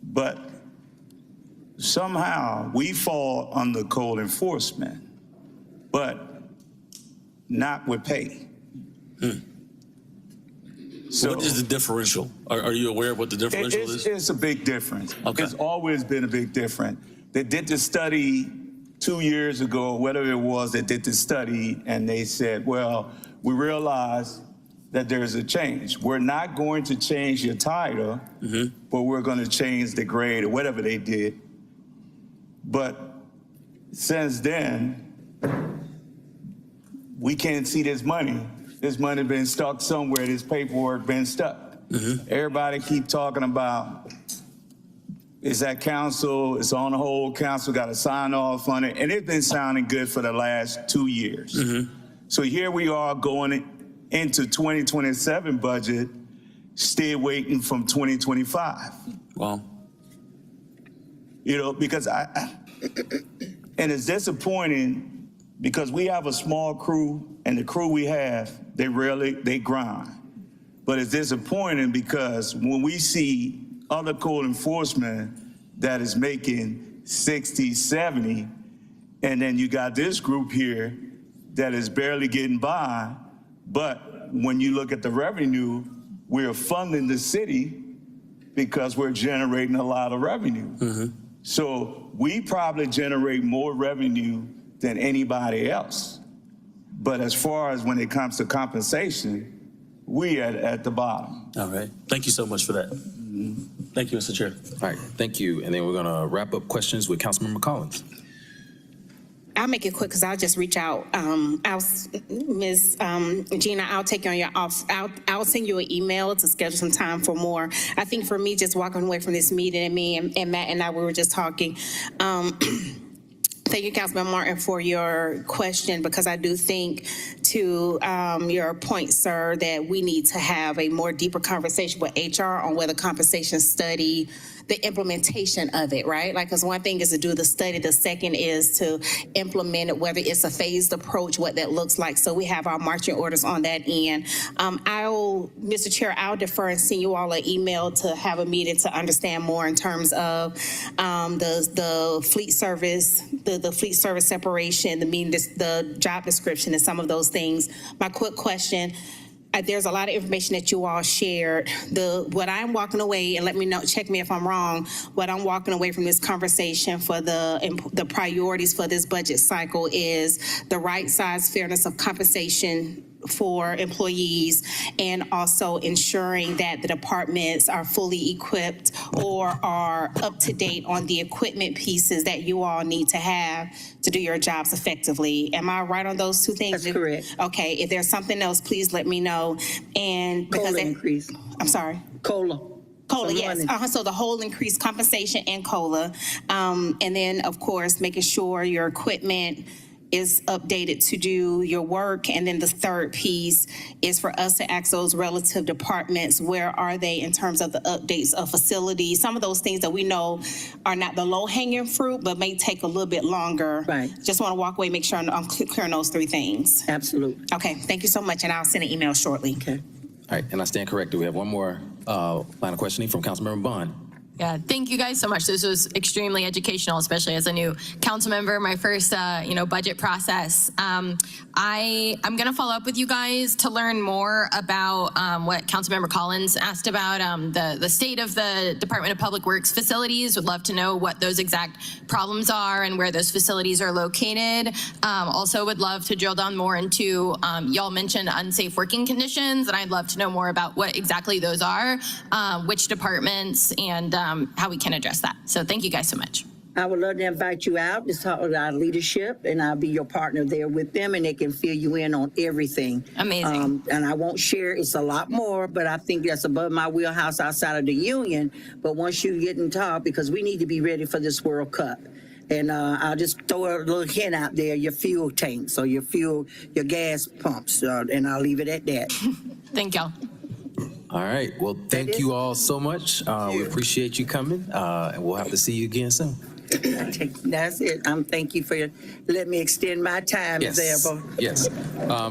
But somehow we fall under code enforcement, but not with pay. So what is the differential? Are you aware of what the differential is? It's a big difference. Okay. It's always been a big difference. They did the study 2 years ago, whatever it was, they did the study, and they said, well, we realized that there's a change. We're not going to change your title, but we're going to change the grade or whatever they did. But since then, we can't see this money. This money been stuck somewhere. This paperwork been stuck. Everybody keep talking about, is that council, it's on the hold, council got to sign off on it. And it's been sounding good for the last 2 years. So here we are going into 2027 budget, still waiting from 2025. Wow. You know, because and it's disappointing because we have a small crew, and the crew we have, they grind. But it's disappointing because when we see other code enforcement that is making 60, 70, and then you got this group here that is barely getting by, but when you look at the revenue, we're funding the city because we're generating a lot of revenue. So we probably generate more revenue than anybody else. But as far as when it comes to compensation, we at the bottom. All right. Thank you so much for that. Thank you, Mr. Chair. All right, thank you. And then we're gonna wrap up questions with Councilmember Collins. I'll make it quick because I'll just reach out. Ms. Gina, I'll take you on your off. I'll send you an email to schedule some time for more. I think for me, just walking away from this meeting, and me and Matt and I, we were just talking. Thank you, Councilman Martin, for your question, because I do think to your point, sir, that we need to have a more deeper conversation with HR on whether compensation study, the implementation of it, right? Like, because one thing is to do the study, the second is to implement it, whether it's a phased approach, what that looks like. So we have our marching orders on that end. Mr. Chair, I'll defer and send you all an email to have a meeting to understand more in terms of the fleet service, the fleet service separation, the job description, and some of those things. My quick question. There's a lot of information that you all shared. What I'm walking away, and let me know, check me if I'm wrong, what I'm walking away from this conversation for the priorities for this budget cycle is the right size fairness of compensation for employees, and also ensuring that the departments are fully equipped or are up to date on the equipment pieces that you all need to have to do your jobs effectively. Am I right on those two things? That's correct. Okay, if there's something else, please let me know. And because COLA increase. I'm sorry. COLA. COLA, yes. So the whole increased compensation and COLA. And then, of course, making sure your equipment is updated to do your work. And then the third piece is for us to ask those relative departments, where are they in terms of the updates of facilities, some of those things that we know are not the low hanging fruit, but may take a little bit longer. Right. Just want to walk away, make sure I'm clear on those three things. Absolutely. Okay, thank you so much. And I'll send an email shortly. Okay. All right, and I stand corrected. We have one more line of questioning from Councilmember Bond. Yeah, thank you guys so much. This was extremely educational, especially as a new council member, my first, budget process. I'm going to follow up with you guys to learn more about what Councilmember Collins asked about, the state of the Department of Public Works facilities. Would love to know what those exact problems are and where those facilities are located. Also would love to drill down more into, y'all mentioned unsafe working conditions, and I'd love to know more about what exactly those are, which departments, and how we can address that. So thank you guys so much. I would love to invite you out to talk with our leadership, and I'll be your partner there with them, and they can fill you in on everything. Amazing. And I won't share, it's a lot more, but I think that's above my wheelhouse outside of the union. But once you get in talk, because we need to be ready for this World Cup. And I'll just throw a little hint out there, your fuel tanks or your gas pumps, and I'll leave it at that. Thank y'all. All right. Well, thank you all so much. We appreciate you coming, and we'll have to see you again soon. That's it. Thank you for letting me extend my time as ever. Yes.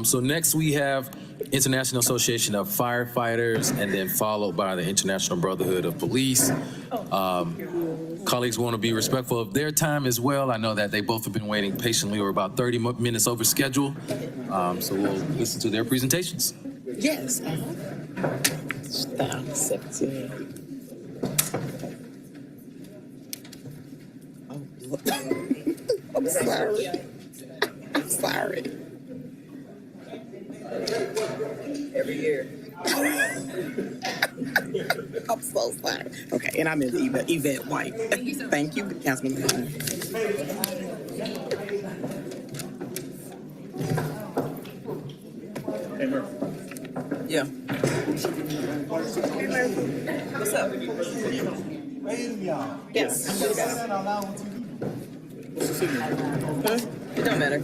So next we have International Association of Firefighters, and then followed by the International Brotherhood of Police. Colleagues want to be respectful of their time as well. I know that they both have been waiting patiently. We're about 30 minutes over schedule. So we'll listen to their presentations. Yes. Down 17. I'm sorry. I'm sorry. Every year. I'm so sorry. Okay, and I'm in Yvette White. Thank you, Councilman. Hey, Murphy. Yeah. What's up? Yes. Huh? It don't matter.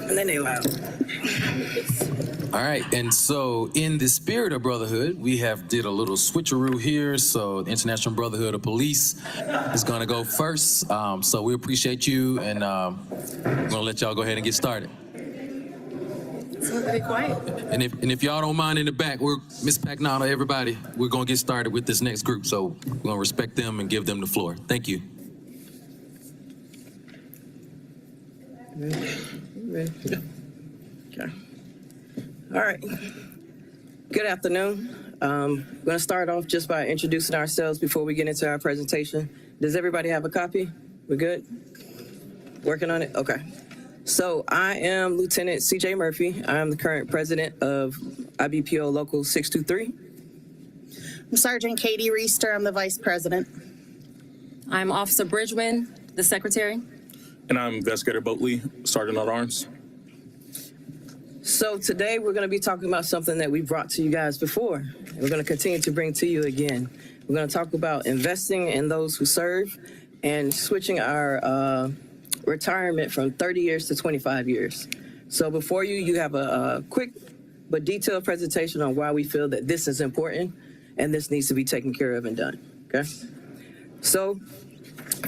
And then they loud. All right, and so in the spirit of brotherhood, we have did a little switcheroo here. So the International Brotherhood of Police is going to go first. So we appreciate you, and we're going to let y'all go ahead and get started. Be quiet. And if y'all don't mind in the back, we're Miss Pagnano, everybody. We're going to get started with this next group. So we're going to respect them and give them the floor. Thank you. Okay. All right. Good afternoon. We're going to start off just by introducing ourselves before we get into our presentation. Does everybody have a copy? We're good? Working on it? Okay. So I am Lieutenant C.J. Murphy. I am the current president of IBPO Local 623. I'm Sergeant Katie Reister. I'm the vice president. I'm Officer Bridgman, the secretary. And I'm Investigator Boatley, Sergeant at Arms. So today we're going to be talking about something that we brought to you guys before. And we're going to continue to bring to you again. We're going to talk about investing in those who serve and switching our retirement from 30 years to 25 years. So before you have a quick but detailed presentation on why we feel that this is important and this needs to be taken care of and done, okay? So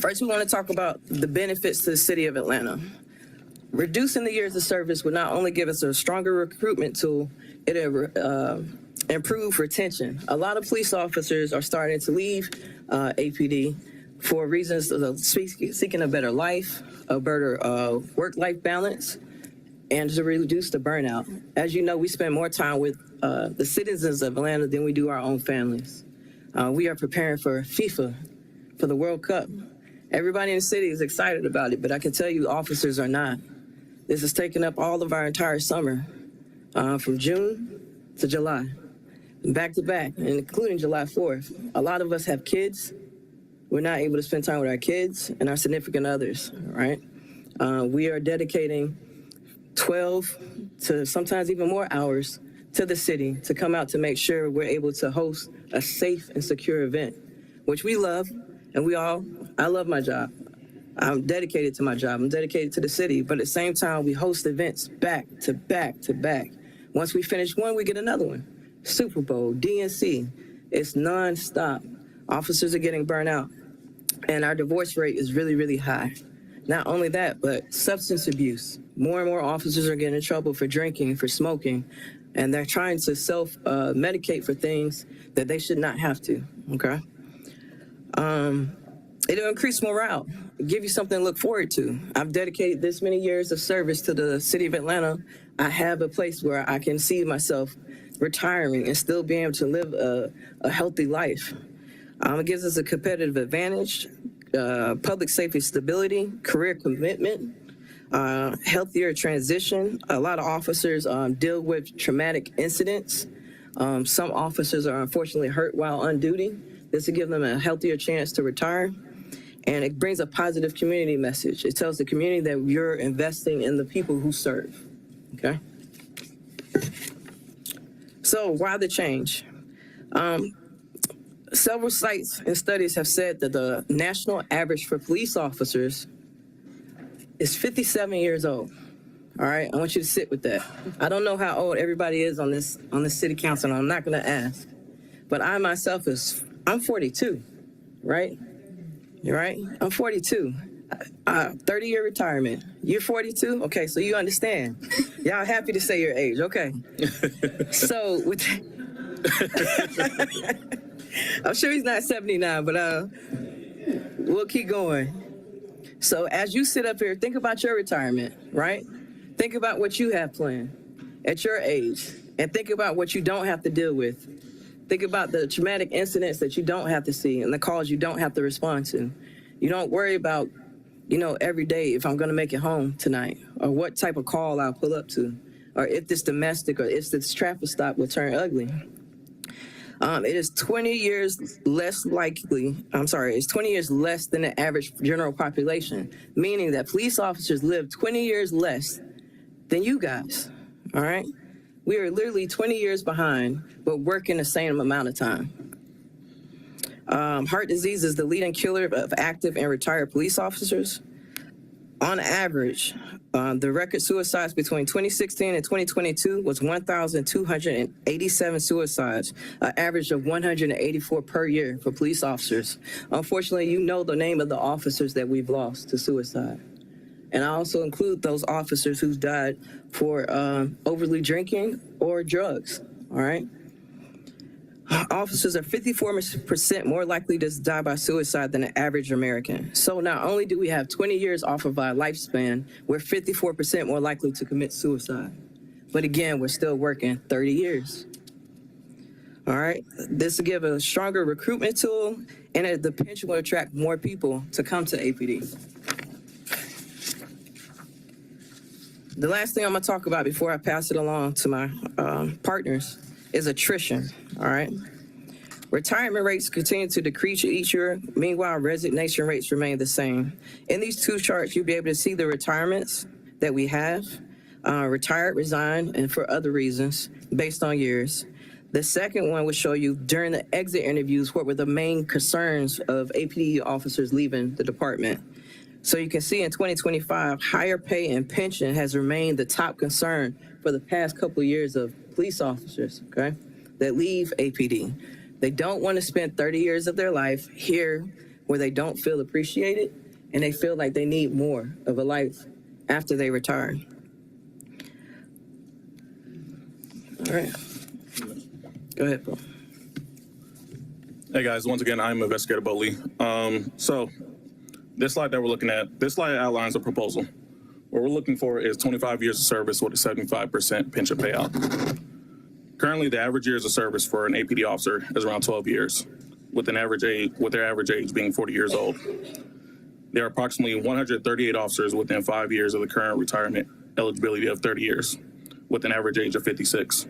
first we want to talk about the benefits to the city of Atlanta. Reducing the years of service would not only give us a stronger recruitment tool, it'll improve retention. A lot of police officers are starting to leave APD for reasons of seeking a better life, a better work-life balance, and to reduce the burnout. As you know, we spend more time with the citizens of Atlanta than we do our own families. We are preparing for FIFA, for the World Cup. Everybody in the city is excited about it, but I can tell you officers are not. This is taking up all of our entire summer, from June to July, back to back, and including July 4th. A lot of us have kids. We're not able to spend time with our kids and our significant others, right? We are dedicating 12 to sometimes even more hours to the city to come out to make sure we're able to host a safe and secure event, which we love, and I love my job. I'm dedicated to my job. I'm dedicated to the city, but at the same time, we host events back to back to back. Once we finish one, we get another one. Super Bowl, DNC, it's nonstop. Officers are getting burnt out, and our divorce rate is really, really high. Not only that, but substance abuse. More and more officers are getting in trouble for drinking, for smoking, and they're trying to self-medicate for things that they should not have to, okay? It'll increase morale, give you something to look forward to. I've dedicated this many years of service to the city of Atlanta. I have a place where I can see myself retiring and still being able to live a healthy life. It gives us a competitive advantage, public safety stability, career commitment, healthier transition. A lot of officers deal with traumatic incidents. Some officers are unfortunately hurt while on duty. This will give them a healthier chance to retire. And it brings a positive community message. It tells the community that you're investing in the people who serve, okay? So why the change? Several sites and studies have said that the national average for police officers is 57 years old. All right, I want you to sit with that. I don't know how old everybody is on this city council, and I'm not gonna ask. But I myself I'm 42, right? You're right, I'm 42. 30-year retirement. You're 42? Okay, so you understand. Y'all happy to say your age, okay. So with I'm sure he's not 79, but we'll keep going. So as you sit up here, think about your retirement, right? Think about what you have planned at your age, and think about what you don't have to deal with. Think about the traumatic incidents that you don't have to see and the calls you don't have to respond to. You don't worry about, every day if I'm gonna make it home tonight, or what type of call I'll pull up to, or if this domestic or if this traffic stop will turn ugly. It is 20 years less it's 20 years less than the average general population, meaning that police officers live 20 years less than you guys, all right? We are literally 20 years behind, but working the same amount of time. Heart disease is the leading killer of active and retired police officers. On average, the record suicides between 2016 and 2022 was 1,287 suicides, an average of 184 per year for police officers. Unfortunately, you know the name of the officers that we've lost to suicide. And I also include those officers who's died for overly drinking or drugs, all right? Officers are 54% more likely to die by suicide than the average American. So not only do we have 20 years off of our lifespan, we're 54% more likely to commit suicide. But again, we're still working 30 years. All right, this will give a stronger recruitment tool, and the pension will attract more people to come to APD. The last thing I'm gonna talk about before I pass it along to my partners is attrition, all right? Retirement rates continue to decrease each year. Meanwhile, resignation rates remain the same. In these two charts, you'll be able to see the retirements that we have, retired, resigned, and for other reasons, based on years. The second one will show you during the exit interviews what were the main concerns of APD officers leaving the department. So you can see in 2025, higher pay and pension has remained the top concern for the past couple of years of police officers, okay, that leave APD. They don't want to spend 30 years of their life here where they don't feel appreciated and they feel like they need more of a life after they retire. All right. Go ahead, Paul. Hey guys, once again, I'm Investigator Boley. So this slide that we're looking at, this slide outlines a proposal. What we're looking for is 25 years of service with a 75% pension payout. Currently, the average years of service for an APD officer is around 12 years, with their average age being 40 years old. There are approximately 138 officers within 5 years of the current retirement eligibility of 30 years, with an average age of 56.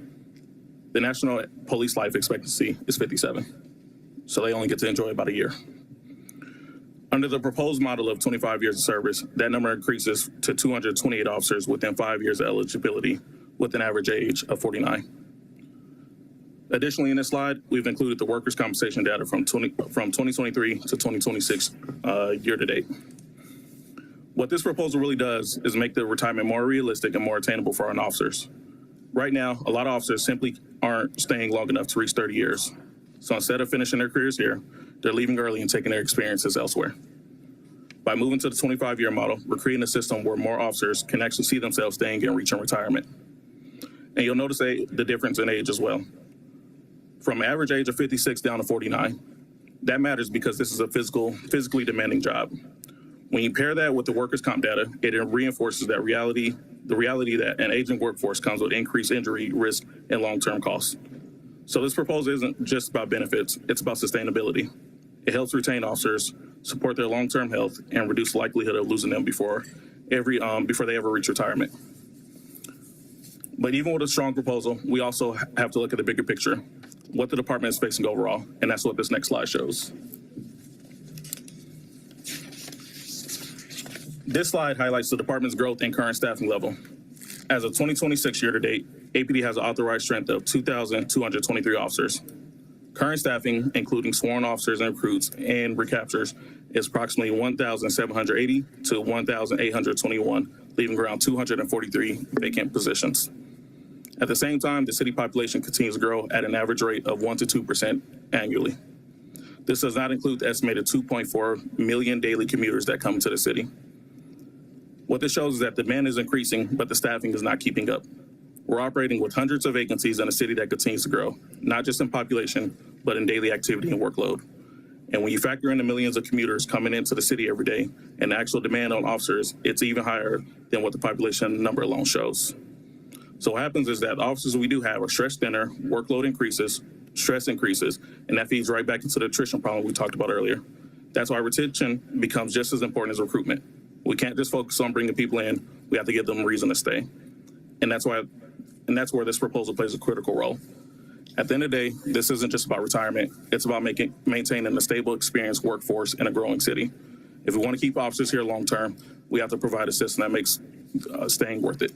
The national police life expectancy is 57, so they only get to enjoy about a year. Under the proposed model of 25 years of service, that number increases to 228 officers within 5 years of eligibility, with an average age of 49. Additionally, in this slide, we've included the workers' compensation data from 2023 to 2026 year to date. What this proposal really does is make the retirement more realistic and more attainable for our officers. Right now, a lot of officers simply aren't staying long enough to reach 30 years. So instead of finishing their careers here, they're leaving early and taking their experiences elsewhere. By moving to the 25-year model, we're creating a system where more officers can actually see themselves staying and reaching retirement. And you'll notice the difference in age as well. From an average age of 56 down to 49, that matters because this is a physically demanding job. When you pair that with the workers' comp data, it reinforces the reality that an aging workforce comes with increased injury risk and long-term costs. So this proposal isn't just about benefits, it's about sustainability. It helps retain officers, support their long-term health, and reduce the likelihood of losing them before they ever reach retirement. But even with a strong proposal, we also have to look at the bigger picture, what the department is facing overall, and that's what this next slide shows. This slide highlights the department's growth and current staffing level. As of 2026 year-to-date, APD has an authorized strength of 2,223 officers. Current staffing, including sworn officers and recruits and recaptures, is approximately 1,780 to 1,821, leaving around 243 vacant positions. At the same time, the city population continues to grow at an average rate of 1% to 2% annually. This does not include the estimated 2.4 million daily commuters that come to the city. What this shows is that demand is increasing, but the staffing is not keeping up. We're operating with hundreds of vacancies in a city that continues to grow, not just in population, but in daily activity and workload. And when you factor in the millions of commuters coming into the city every day and the actual demand on officers, it's even higher than what the population number alone shows. So what happens is that officers we do have are stretched thinner, workload increases, stress increases, and that feeds right back into the attrition problem we talked about earlier. That's why retention becomes just as important as recruitment. We can't just focus on bringing people in. We have to give them a reason to stay. And that's where this proposal plays a critical role. At the end of the day, this isn't just about retirement. It's about maintaining a stable, experienced workforce in a growing city. If we want to keep officers here long term, we have to provide a system that makes staying worth it.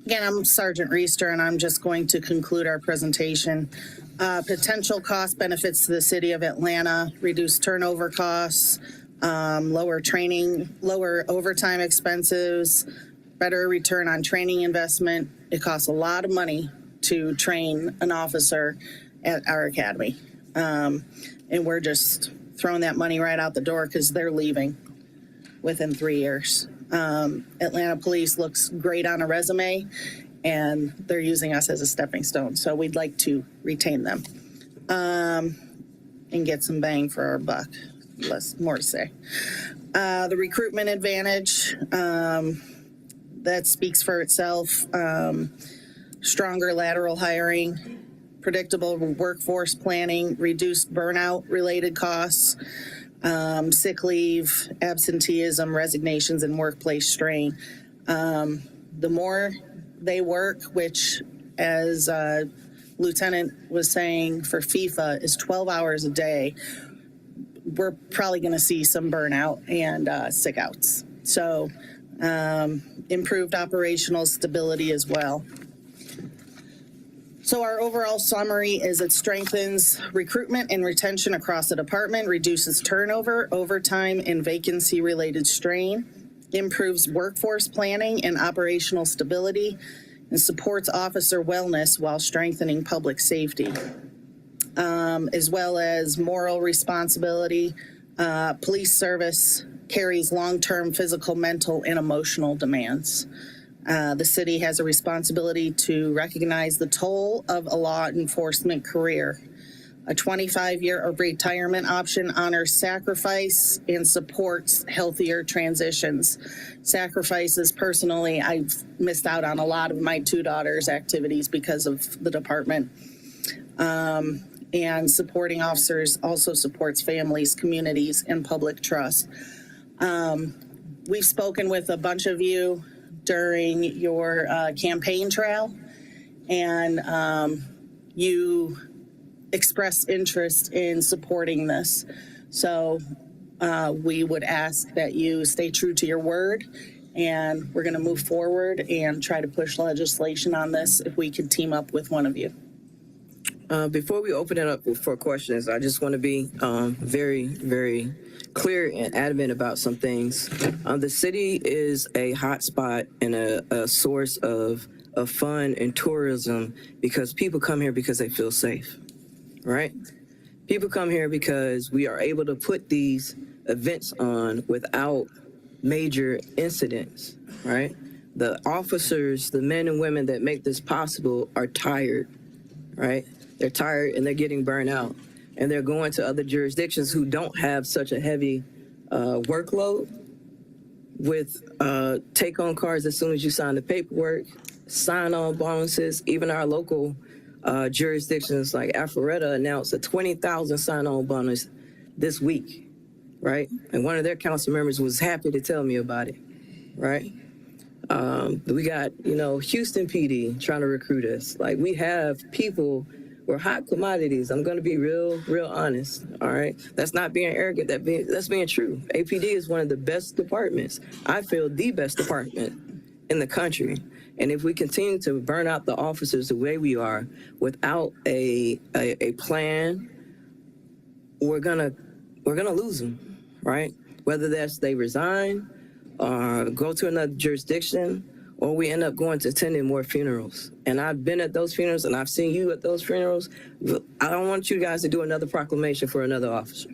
Again, I'm Sergeant Reister, and I'm just going to conclude our presentation. Potential cost benefits to the city of Atlanta: reduced turnover costs, lower overtime expenses, better return on training investment. It costs a lot of money to train an officer at our academy. And we're just throwing that money right out the door because they're leaving within 3 years. Atlanta Police looks great on a resume, and they're using us as a stepping stone. So we'd like to retain them and get some bang for our buck. More to say. The recruitment advantage, that speaks for itself. Stronger lateral hiring, predictable workforce planning, reduced burnout-related costs, sick leave, absenteeism, resignations, and workplace strain. The more they work, which, as Lieutenant was saying, for FIFA is 12 hours a day, we're probably going to see some burnout and sick outs. So improved operational stability as well. So our overall summary is it strengthens recruitment and retention across the department, reduces turnover, overtime, and vacancy-related strain, improves workforce planning and operational stability, and supports officer wellness while strengthening public safety, as well as moral responsibility. Police service carries long-term physical, mental, and emotional demands. The city has a responsibility to recognize the toll of a law enforcement career. A 25-year retirement option honors sacrifice and supports healthier transitions. Sacrifices, personally, I've missed out on a lot of my two daughters' activities because of the department. And supporting officers also supports families, communities, and public trust. We've spoken with a bunch of you during your campaign trail, and you expressed interest in supporting this. So we would ask that you stay true to your word, and we're going to move forward and try to push legislation on this if we could team up with one of you. Before we open it up for questions, I just want to be very, very clear and adamant about some things. The city is a hot spot and a source of fun and tourism because people come here because they feel safe, right? People come here because we are able to put these events on without major incidents, right? The officers, the men and women that make this possible are tired, right? They're tired and they're getting burnt out. And they're going to other jurisdictions who don't have such a heavy workload with take-home cards as soon as you sign the paperwork, sign-on bonuses. Even our local jurisdictions like Alpharetta announced a $20,000 sign-on bonus this week, right? And one of their council members was happy to tell me about it, right? We got, Houston PD trying to recruit us. Like, we have people We're hot commodities. I'm going to be real honest. All right. That's not being arrogant. That's being true. APD is one of the best departments. I feel the best department in the country. And if we continue to burn out the officers the way we are without a plan, we're gonna lose them, right? Whether that's they resign or go to another jurisdiction, or we end up going to attending more funerals. And I've been at those funerals, and I've seen you at those funerals. I don't want you guys to do another proclamation for another officer,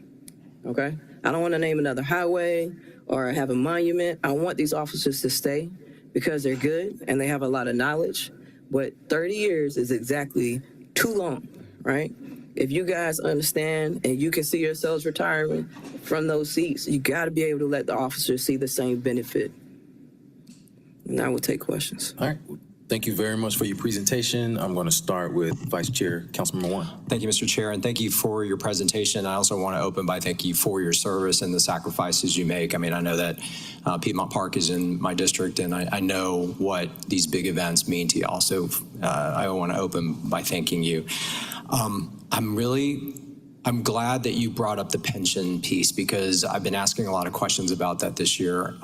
okay? I don't want to name another highway or have a monument. I want these officers to stay because they're good and they have a lot of knowledge. But 30 years is exactly too long, right? If you guys understand and you can see yourselves retiring from those seats, you got to be able to let the officers see the same benefit. And I will take questions. All right. Thank you very much for your presentation. I'm going to start with Vice Chair, Councilmember Warren. Thank you, Mr. Chair, and thank you for your presentation. I also want to open by thank you for your service and the sacrifices you make. I mean, I know that Piedmont Park is in my district, and I know what these big events mean to you. Also, I want to open by thanking you. I'm glad that you brought up the pension piece because I've been asking a lot of questions about that this year.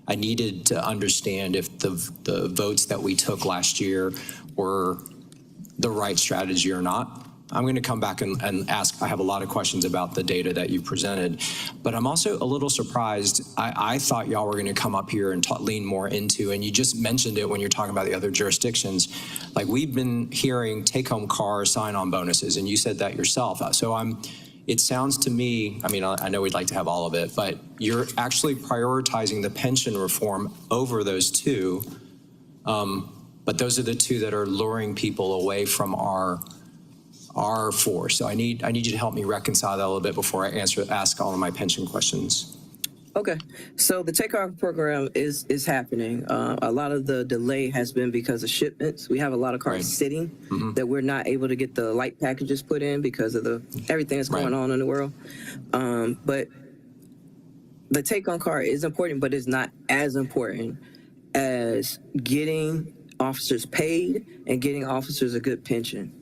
I needed to understand if the votes that we took last year were the right strategy or not. I'm going to come back and ask. I have a lot of questions about the data that you presented, but I'm also a little surprised. I thought y'all were going to come up here and lean more into, and you just mentioned it when you're talking about the other jurisdictions. Like we've been hearing take-home car sign-on bonuses, and you said that yourself. So it sounds to me, I mean, I know we'd like to have all of it, but you're actually prioritizing the pension reform over those two. But those are the two that are luring people away from our force. So I need you to help me reconcile that a little bit before I ask all of my pension questions. Okay, so the takeoff program is happening. A lot of the delay has been because of shipments. We have a lot of cars sitting that we're not able to get the light packages put in because of everything that's going on in the world. But the take-on car is important, but it's not as important as getting officers paid and getting officers a good pension.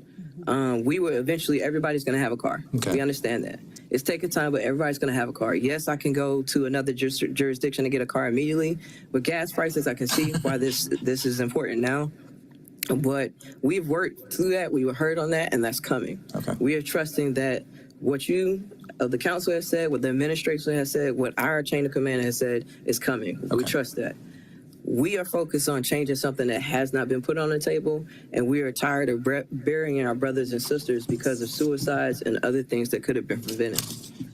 We will eventually, everybody's going to have a car. Okay. We understand that. It's taking time, but everybody's going to have a car. Yes, I can go to another jurisdiction and get a car immediately. With gas prices, I can see why this is important now. But we've worked through that. We were heard on that, and that's coming. Okay. We are trusting that what the council has said, what the administration has said, what our chain of command has said is coming. Okay. We trust that. We are focused on changing something that has not been put on the table, and we are tired of burying our brothers and sisters because of suicides and other things that could have been prevented.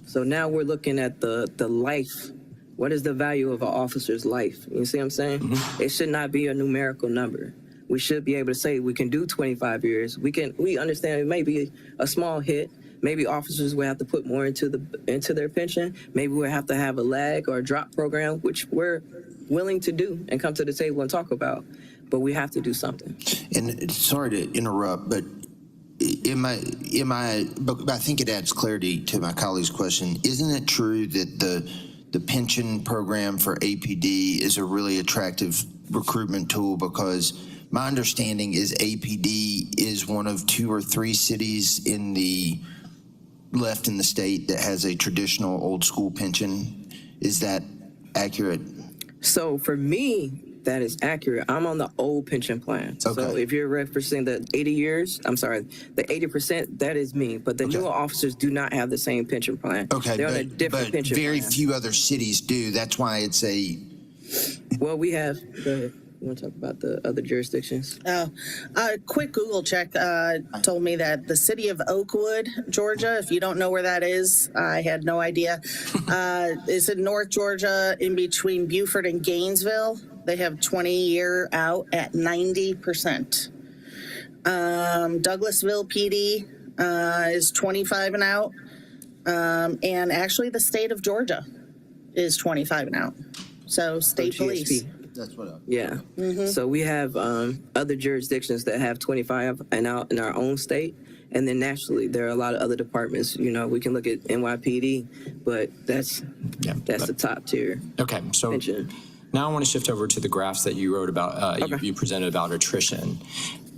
So now we're looking at the life. What is the value of an officer's life? You see what I'm saying? Mm-hmm. It should not be a numerical number. We should be able to say we can do 25 years. We understand it may be a small hit. Maybe officers will have to put more into their pension. Maybe we'll have to have a lag or a drop program, which we're willing to do and come to the table and talk about. But we have to do something. And sorry to interrupt, but but I think it adds clarity to my colleague's question. Isn't it true that the pension program for APD is a really attractive recruitment tool? Because my understanding is APD is one of 2 or 3 cities left in the state that has a traditional old school pension. Is that accurate? So for me, that is accurate. I'm on the old pension plan. Okay. So if you're referencing the 80%, that is me. But the newer officers do not have the same pension plan. Okay, they're on a different pension plan. Very few other cities do. That's why it's a... Well, we have... Go ahead. You want to talk about the other jurisdictions? A quick Google check told me that the city of Oakwood, Georgia, if you don't know where that is, I had no idea, is in North Georgia in between Beaufort and Gainesville. They have 20-year out at 90%. Douglasville PD is 25 and out. And actually the state of Georgia is 25 and out. So state police. That's what yeah. Mm-hmm. So we have other jurisdictions that have 25 and out in our own state. And then nationally, there are a lot of other departments. You know, we can look at NYPD, but that's the top tier. Okay, so now I want to shift over to the graphs that you wrote about, you presented about attrition.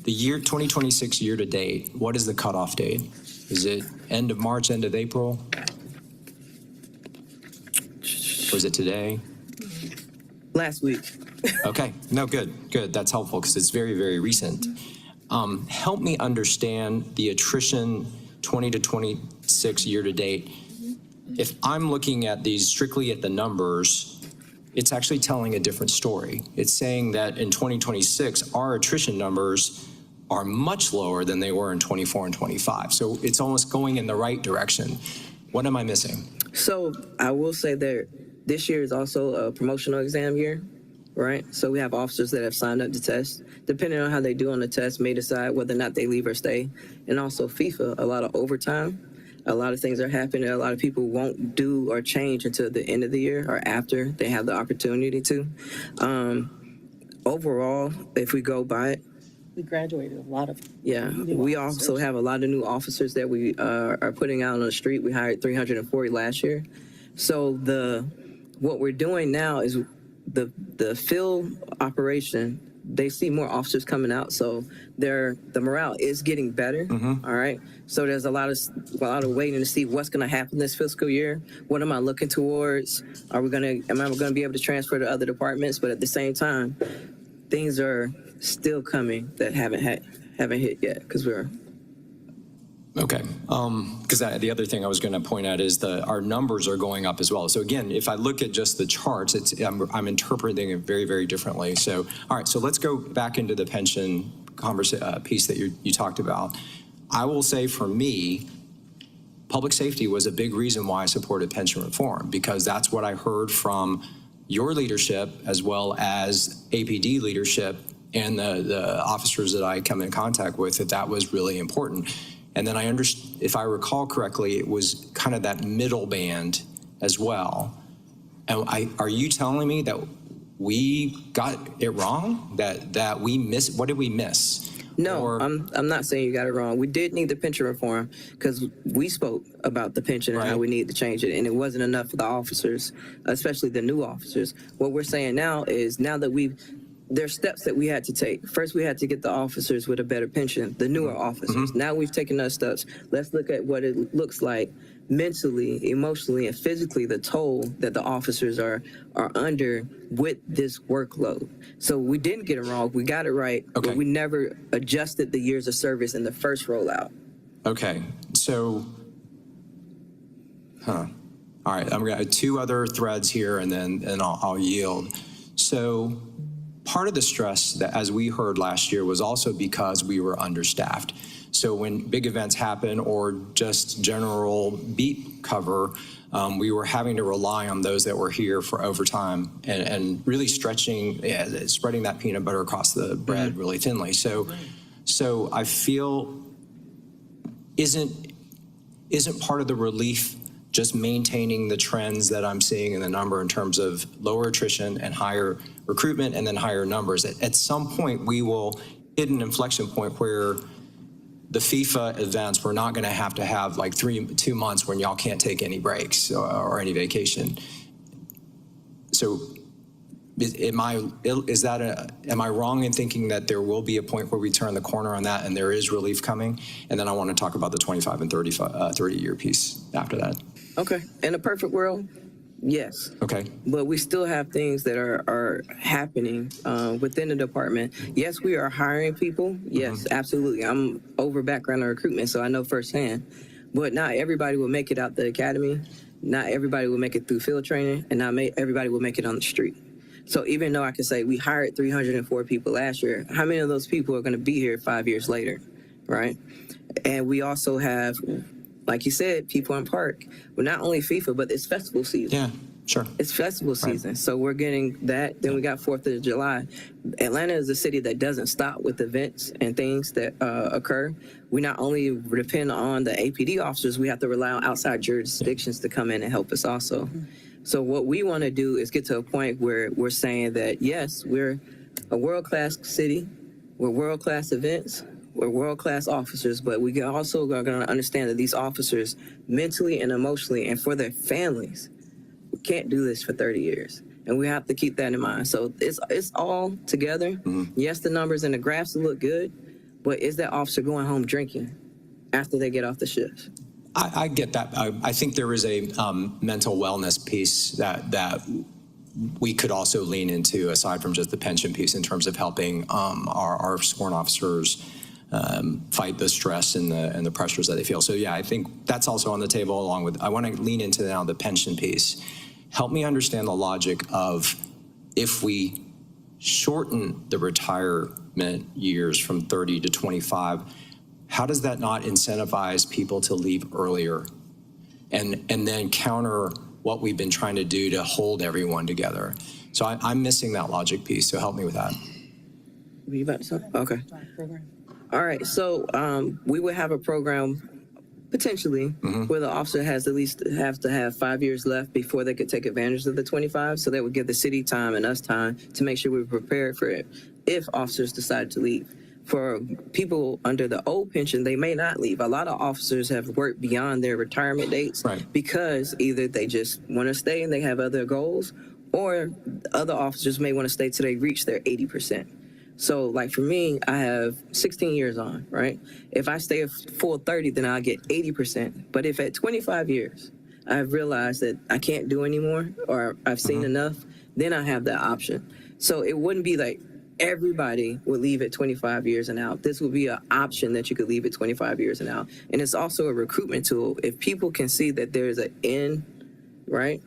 the year 2026 year to date, what is the cutoff date? Is it end of March, end of April? Or is it today? Last week. Okay, no, good. That's helpful because it's very, very recent. Help me understand the attrition 20 to 26 year to date. If I'm looking at these strictly at the numbers, it's actually telling a different story. It's saying that in 2026, our attrition numbers are much lower than they were in 24 and 25. So it's almost going in the right direction. What am I missing? So I will say that this year is also a promotional exam year, right? So we have officers that have signed up to test. Depending on how they do on the test, may decide whether or not they leave or stay. And also FIFA, a lot of overtime. A lot of things are happening. A lot of people won't do or change until the end of the year or after they have the opportunity to. Overall, if we go by it, We graduated a lot of. yeah, we also have a lot of new officers that we are putting out on the street. We hired 340 last year. So what we're doing now is the field operation, they see more officers coming out, so the morale is getting better. All right, so there's a lot of waiting to see what's going to happen this fiscal year. What am I looking towards? Am I going to be able to transfer to other departments? But at the same time, things are still coming that haven't hit yet because we're. Okay, because the other thing I was going to point out is our numbers are going up as well. So again, if I look at just the charts, I'm interpreting it very, very differently. So, all right, so let's go back into the pension piece that you talked about. I will say for me, public safety was a big reason why I supported pension reform, because that's what I heard from your leadership as well as APD leadership and the officers that I come in contact with, that was really important. And then if I recall correctly, it was kind of that middle band as well. And are you telling me that we got it wrong? That we missed? What did we miss? No, I'm not saying you got it wrong. We did need the pension reform because we spoke about the pension and how we need to change it, and it wasn't enough for the officers, especially the new officers. What we're saying now is now that there's steps that we had to take. First, we had to get the officers with a better pension, the newer officers. Now we've taken those steps. Let's look at what it looks like mentally, emotionally, and physically, the toll that the officers are under with this workload. So we didn't get it wrong. We got it right, but we never adjusted the years of service in the first rollout. Okay, so, all right, I'm gonna have two other threads here and then I'll yield. So, part of the stress that, as we heard last year, was also because we were understaffed. So when big events happen or just general beat cover, we were having to rely on those that were here for overtime and really spreading that peanut butter across the bread really thinly. So I feel isn't part of the relief just maintaining the trends that I'm seeing in the number in terms of lower attrition and higher recruitment and then higher numbers. At some point, we will hit an inflection point where the FIFA events, we're not going to have like 2 months when y'all can't take any breaks or any vacation. So am I wrong in thinking that there will be a point where we turn the corner on that and there is relief coming? And then I want to talk about the 25 and 30 year piece after that. Okay, in a perfect world, yes. Okay. But we still have things that are happening within the department. Yes, we are hiring people. Yes, absolutely. I'm over background and recruitment, so I know firsthand. But not everybody will make it out the academy. Not everybody will make it through field training, and not everybody will make it on the street. So even though I could say we hired 304 people last year, how many of those people are going to be here 5 years later, right? And we also have, like you said, people in park. Well, not only FIFA, but it's festival season. Yeah, sure. It's festival season. So we're getting that. Then we got 4th of July. Atlanta is a city that doesn't stop with events and things that occur. We not only depend on the APD officers, we have to rely on outside jurisdictions to come in and help us also. So what we want to do is get to a point where we're saying that, yes, we're a world-class city. We're world-class events. We're world-class officers, but we also are going to understand that these officers, mentally and emotionally, and for their families, we can't do this for 30 years. And we have to keep that in mind. So it's all together. Yes, the numbers and the graphs look good, but is that officer going home drinking after they get off the shift? I get that. I think there is a mental wellness piece that we could also lean into aside from just the pension piece in terms of helping our sworn officers fight the stress and the pressures that they feel. So yeah, I think that's also on the table along with, I want to lean into now the pension piece. Help me understand the logic of if we shorten the retirement years from 30 to 25, how does that not incentivize people to leave earlier and then counter what we've been trying to do to hold everyone together? So I'm missing that logic piece, so help me with that. Were you about to say? Okay. All right, so we would have a program potentially where the officer has at least have to have 5 years left before they could take advantage of the 25. So that would give the city time and us time to make sure we're prepared for it if officers decide to leave. For people under the old pension, they may not leave. A lot of officers have worked beyond their retirement dates because either they just want to stay and they have other goals, or other officers may want to stay till they reach their 80%. So like for me, I have 16 years on, right? If I stay a full 30, then I'll get 80%. But if at 25 years, I've realized that I can't do anymore or I've seen enough, then I have that option. So it wouldn't be like everybody would leave at 25 years and out. This would be an option that you could leave at 25 years and out. And it's also a recruitment tool. If people can see that there's an end, right,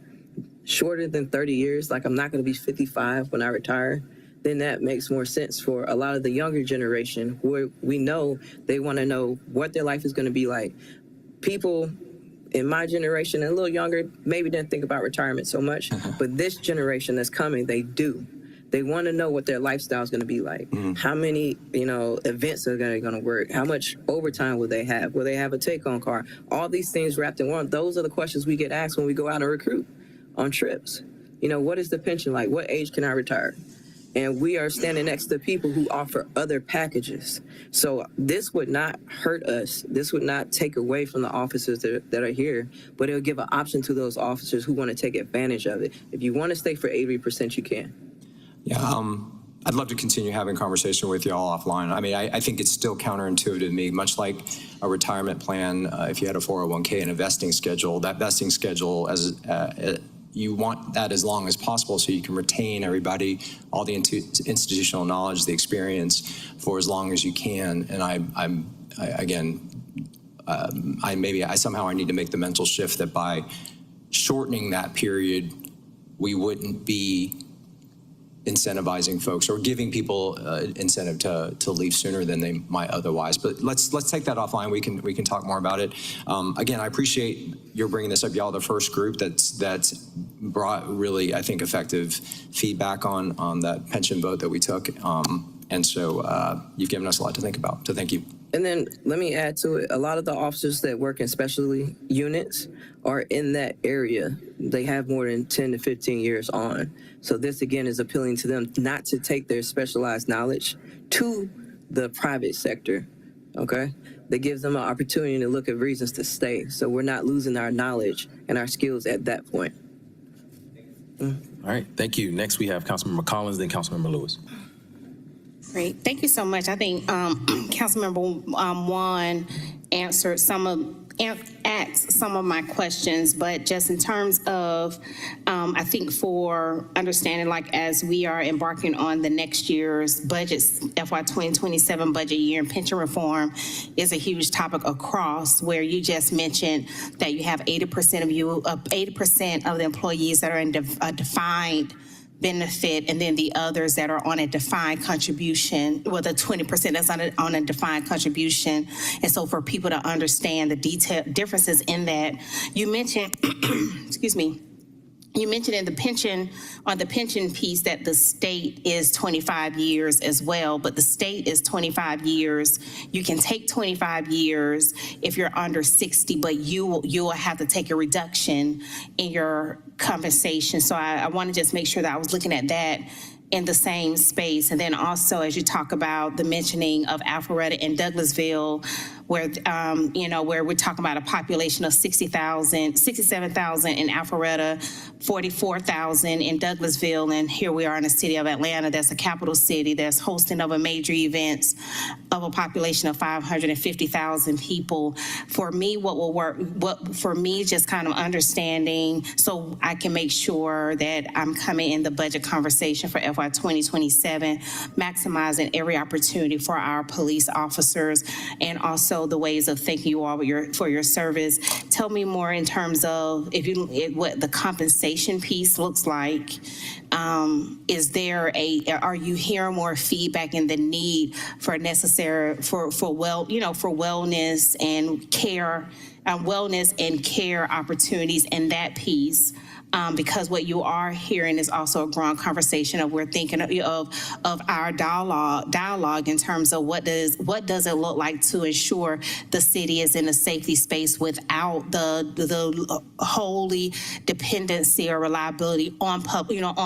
shorter than 30 years, like I'm not going to be 55 when I retire, then that makes more sense for a lot of the younger generation where we know they want to know what their life is going to be like. People in my generation and a little younger maybe didn't think about retirement so much, but this generation that's coming, they do. They want to know what their lifestyle is going to be like. How many, events are going to work? How much overtime will they have? Will they have a take-home car? All these things wrapped in one. Those are the questions we get asked when we go out and recruit on trips. What is the pension like? What age can I retire? And we are standing next to people who offer other packages. So this would not hurt us. This would not take away from the officers that are here, but it'll give an option to those officers who want to take advantage of it. If you want to stay for 80%, you can. Yeah, I'd love to continue having conversation with you all offline. I mean, I think it's still counterintuitive to me, much like a retirement plan. If you had a 401k and a vesting schedule, that vesting schedule, you want that as long as possible so you can retain everybody, all the institutional knowledge, the experience for as long as you can. And I somehow need to make the mental shift that by shortening that period, we wouldn't be incentivizing folks or giving people incentive to leave sooner than they might otherwise. But let's take that offline. We can talk more about it. Again, I appreciate you're bringing this up. Y'all the first group that's brought really, I think, effective feedback on that pension vote that we took. And so you've given us a lot to think about. So thank you. And then let me add to it, a lot of the officers that work in specialty units are in that area. They have more than 10 to 15 years on. So this, again, is appealing to them not to take their specialized knowledge to the private sector, okay? That gives them an opportunity to look at reasons to stay. So we're not losing our knowledge and our skills at that point. All right, thank you. Next, we have Councilmember Collins, then Councilmember Lewis. Great, thank you so much. I think Councilmember Juan answered asked some of my questions, but just in terms of, I think for understanding, like as we are embarking on the next year's budgets, FY 2027 budget year, and pension reform is a huge topic across, where you just mentioned that you have 80% of the employees that are in a defined benefit, and then the others that are on a defined contribution, well, the 20% that's on a defined contribution. And so for people to understand the detailed differences in that, you mentioned, excuse me, you mentioned in the pension, on the pension piece, that the state is 25 years as well, but the state is 25 years. You can take 25 years if you're under 60, but you will have to take a reduction in your compensation. So I want to just make sure that I was looking at that in the same space. And then also, as you talk about the mentioning of Alpharetta and Douglasville, where, where we're talking about a population of 67,000 in Alpharetta, 44,000 in Douglasville, and here we are in the city of Atlanta. That's a capital city that's hosting of a major events of a population of 550,000 people. For me, just kind of understanding so I can make sure that I'm coming in the budget conversation for FY 2027, maximizing every opportunity for our police officers, and also the ways of thanking you all for your service. Tell me more in terms of what the compensation piece looks like. Are you hearing more feedback in the need for necessary for wellness and care, opportunities in that piece? Because what you are hearing is also a growing conversation of we're thinking of our dialogue in terms of what does it look like to ensure the city is in a safety space without the wholly dependency or reliability on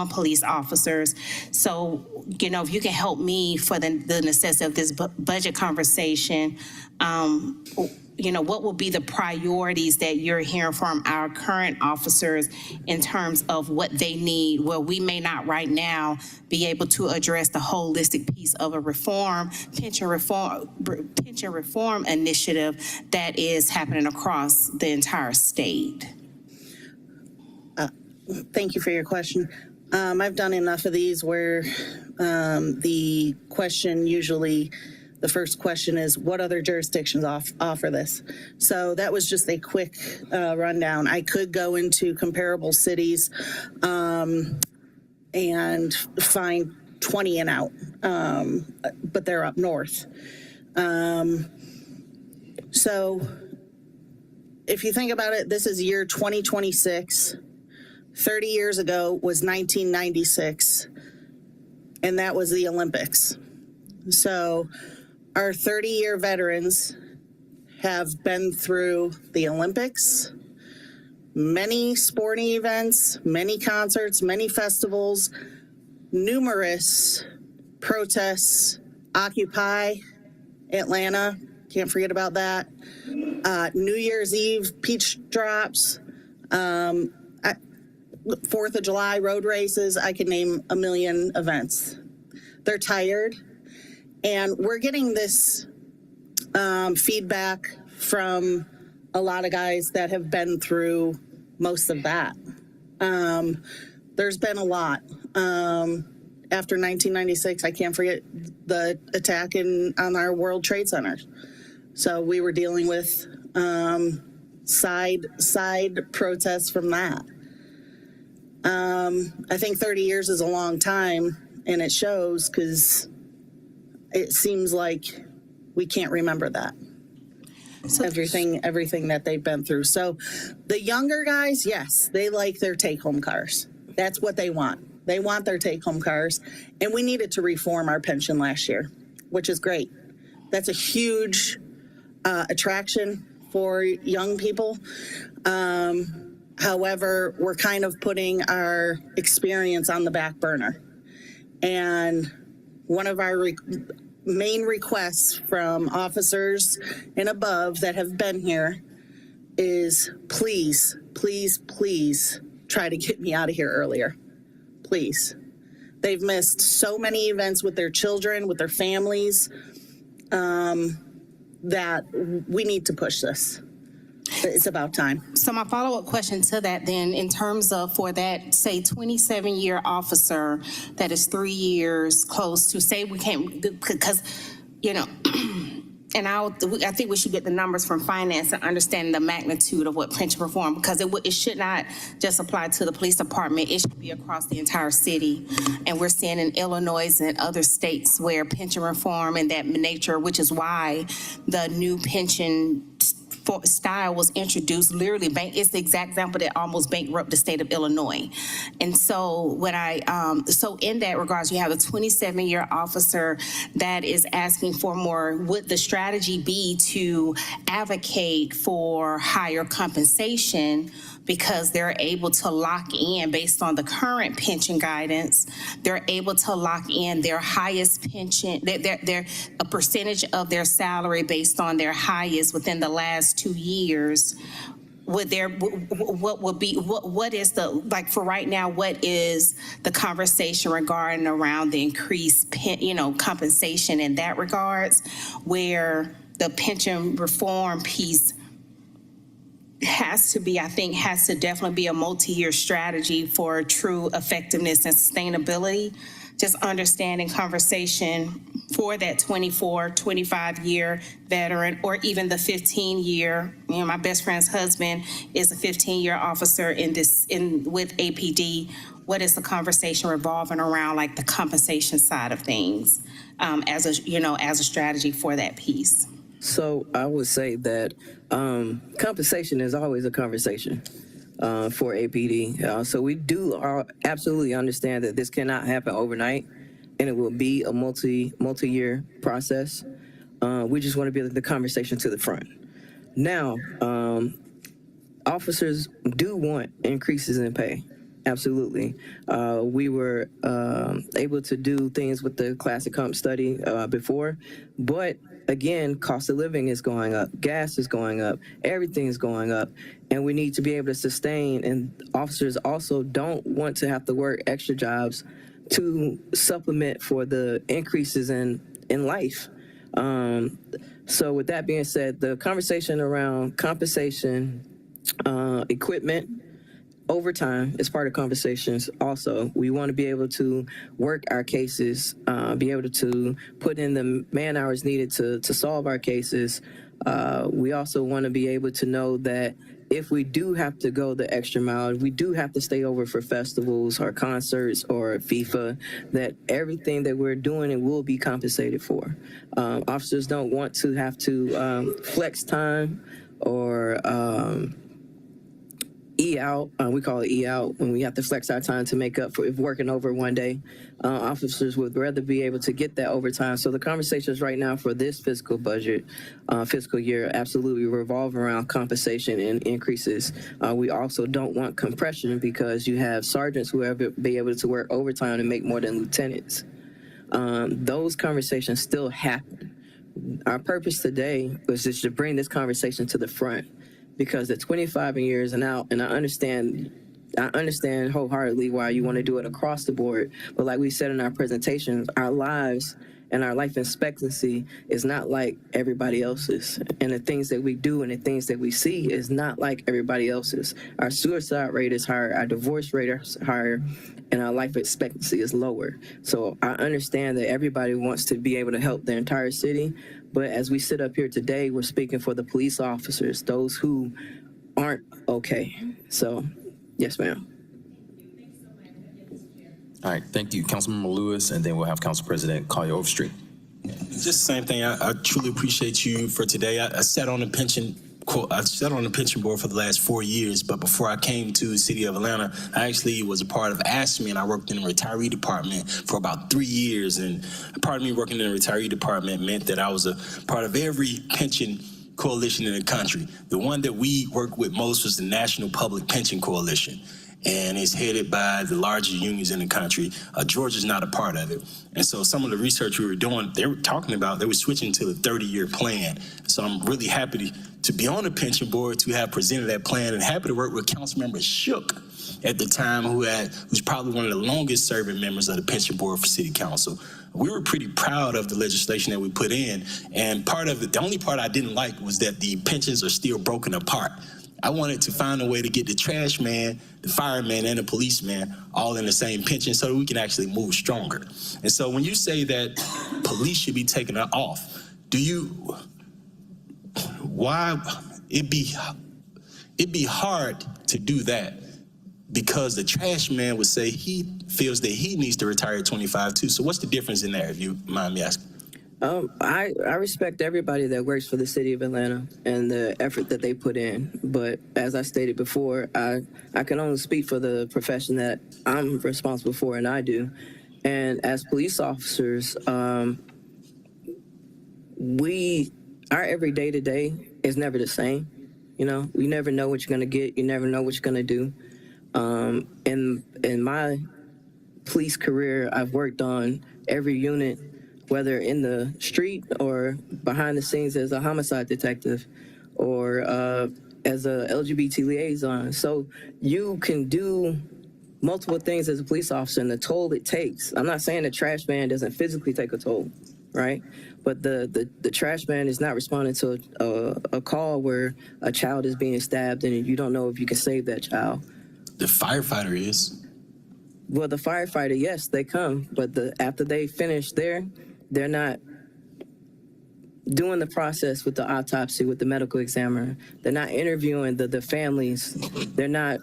police officers. So if you can help me for the necessity of this budget conversation. What will be the priorities that you're hearing from our current officers in terms of what they need, where we may not right now be able to address the holistic piece of a pension reform initiative that is happening across the entire state? Thank you for your question. I've done enough of these where the first question is, what other jurisdictions offer this? So that was just a quick rundown. I could go into comparable cities and find 20 and out, but they're up north. So if you think about it, this is year 2026. 30 years ago was 1996, and that was the Olympics. So our 30-year veterans have been through the Olympics, many sporting events, many concerts, many festivals, numerous protests, Occupy Atlanta, can't forget about that, New Year's Eve peach drops, 4th of July road races. I could name a million events. They're tired. And we're getting this feedback from a lot of guys that have been through most of that. There's been a lot. After 1996, I can't forget the attack on our World Trade Centers. So we were dealing with side protests from that. I think 30 years is a long time, and it shows because it seems like we can't remember that. So everything that they've been through. So the younger guys, yes, they like their take-home cars. That's what they want. They want their take-home cars. And we needed to reform our pension last year, which is great. That's a huge attraction for young people. However, we're kind of putting our experience on the back burner. And one of our main requests from officers and above that have been here is please, please, please try to get me out of here earlier. Please. They've missed so many events with their children, with their families, that we need to push this. It's about time. So my follow-up question to that then, in terms of for that, say, 27-year officer that is 3 years close to, say we can't, because, and I think we should get the numbers from finance and understand the magnitude of what pension reform, because it should not just apply to the police department. It should be across the entire city. And we're seeing in Illinois and other states where pension reform and that nature, which is why the new pension style was introduced, literally it's the exact example that almost bankrupted the state of Illinois. And so so in that regards, you have a 27-year officer that is asking for more. Would the strategy be to advocate for higher compensation? because they're able to lock in based on the current pension guidance. They're able to lock in their highest pension, their a percentage of their salary based on their highest within the last 2 years. What is the, like for right now, what is the conversation regarding around the increased compensation in that regards, where the pension reform piece has to definitely be a multi-year strategy for true effectiveness and sustainability. Just understanding conversation for that 24, 25-year veteran, or even the 15-year. My best friend's husband is a 15-year officer with APD. What is the conversation revolving around, like the compensation side of things, as a strategy for that piece? So I would say that compensation is always a conversation for APD. So we do absolutely understand that this cannot happen overnight, and it will be a multi-year process. We just want to be the conversation to the front. Now, officers do want increases in pay. Absolutely. We were able to do things with the classic comp study before, but again, cost of living is going up, gas is going up, everything is going up, and we need to be able to sustain, and officers also don't want to have to work extra jobs to supplement for the increases in life. So with that being said, the conversation around compensation, equipment, overtime is part of conversations. Also, we want to be able to work our cases, be able to put in the man hours needed to solve our cases. We also want to be able to know that if we do have to go the extra mile, we do have to stay over for festivals or concerts or FIFA, that everything that we're doing, it will be compensated for. Officers don't want to have to flex time or E-out, we call it E-out, when we have to flex our time to make up for if working over one day. Officers would rather be able to get that overtime. So the conversations right now for this fiscal budget, fiscal year, absolutely revolve around compensation and increases. We also don't want compression, because you have sergeants who will be able to work overtime and make more than lieutenants. Those conversations still happen. Our purpose today was just to bring this conversation to the front, because the 25 years and out, and I understand wholeheartedly why you want to do it across the board. But like we said in our presentations, our lives and our life expectancy is not like everybody else's. And the things that we do and the things that we see is not like everybody else's. Our suicide rate is higher, our divorce rate is higher, and our life expectancy is lower. So I understand that everybody wants to be able to help the entire city. But as we sit up here today, we're speaking for the police officers, those who aren't okay. So, yes, ma'am. All right, thank you, Councilmember Lewis, and then we'll have Council President Collier Overstreet. Just the same thing. I truly appreciate you for today. I sat on the pension board for the last 4 years, but before I came to the city of Atlanta, I actually was a part of ASME, and I worked in the retiree department for about 3 years. And part of me working in the retiree department meant that I was a part of every pension coalition in the country. The one that we worked with most was the National Public Pension Coalition, and it's headed by the largest unions in the country. Georgia's not a part of it. And so some of the research we were doing, they were talking about, they were switching to the 30-year plan. So I'm really happy to be on the pension board, to have presented that plan, and happy to work with Councilmember Shook at the time, who's probably one of the longest serving members of the pension board for city council. We were pretty proud of the legislation that we put in, and part of it, the only part I didn't like was that the pensions are still broken apart. I wanted to find a way to get the trash man, the fireman, and the policeman all in the same pension so that we can actually move stronger. And so when you say that police should be taken off, why it'd be hard to do that, because the trash man would say he feels that he needs to retire at 25 too. So what's the difference in there, if you mind me asking? I respect everybody that works for the city of Atlanta and the effort that they put in. But as I stated before, I can only speak for the profession that I'm responsible for, and I do. And as police officers, our every day to day is never the same. You know, you never know what you're going to get. You never know what you're going to do. In my police career, I've worked on every unit, whether in the street or behind the scenes as a homicide detective or as a LGBT liaison. So you can do multiple things as a police officer, and the toll it takes. I'm not saying the trash man doesn't physically take a toll, right? But the trash man is not responding to a call where a child is being stabbed and you don't know if you can save that child. The firefighter is. Well, the firefighter, yes, they come, but after they finish there, they're not doing the process with the autopsy with the medical examiner. They're not interviewing the families. They're not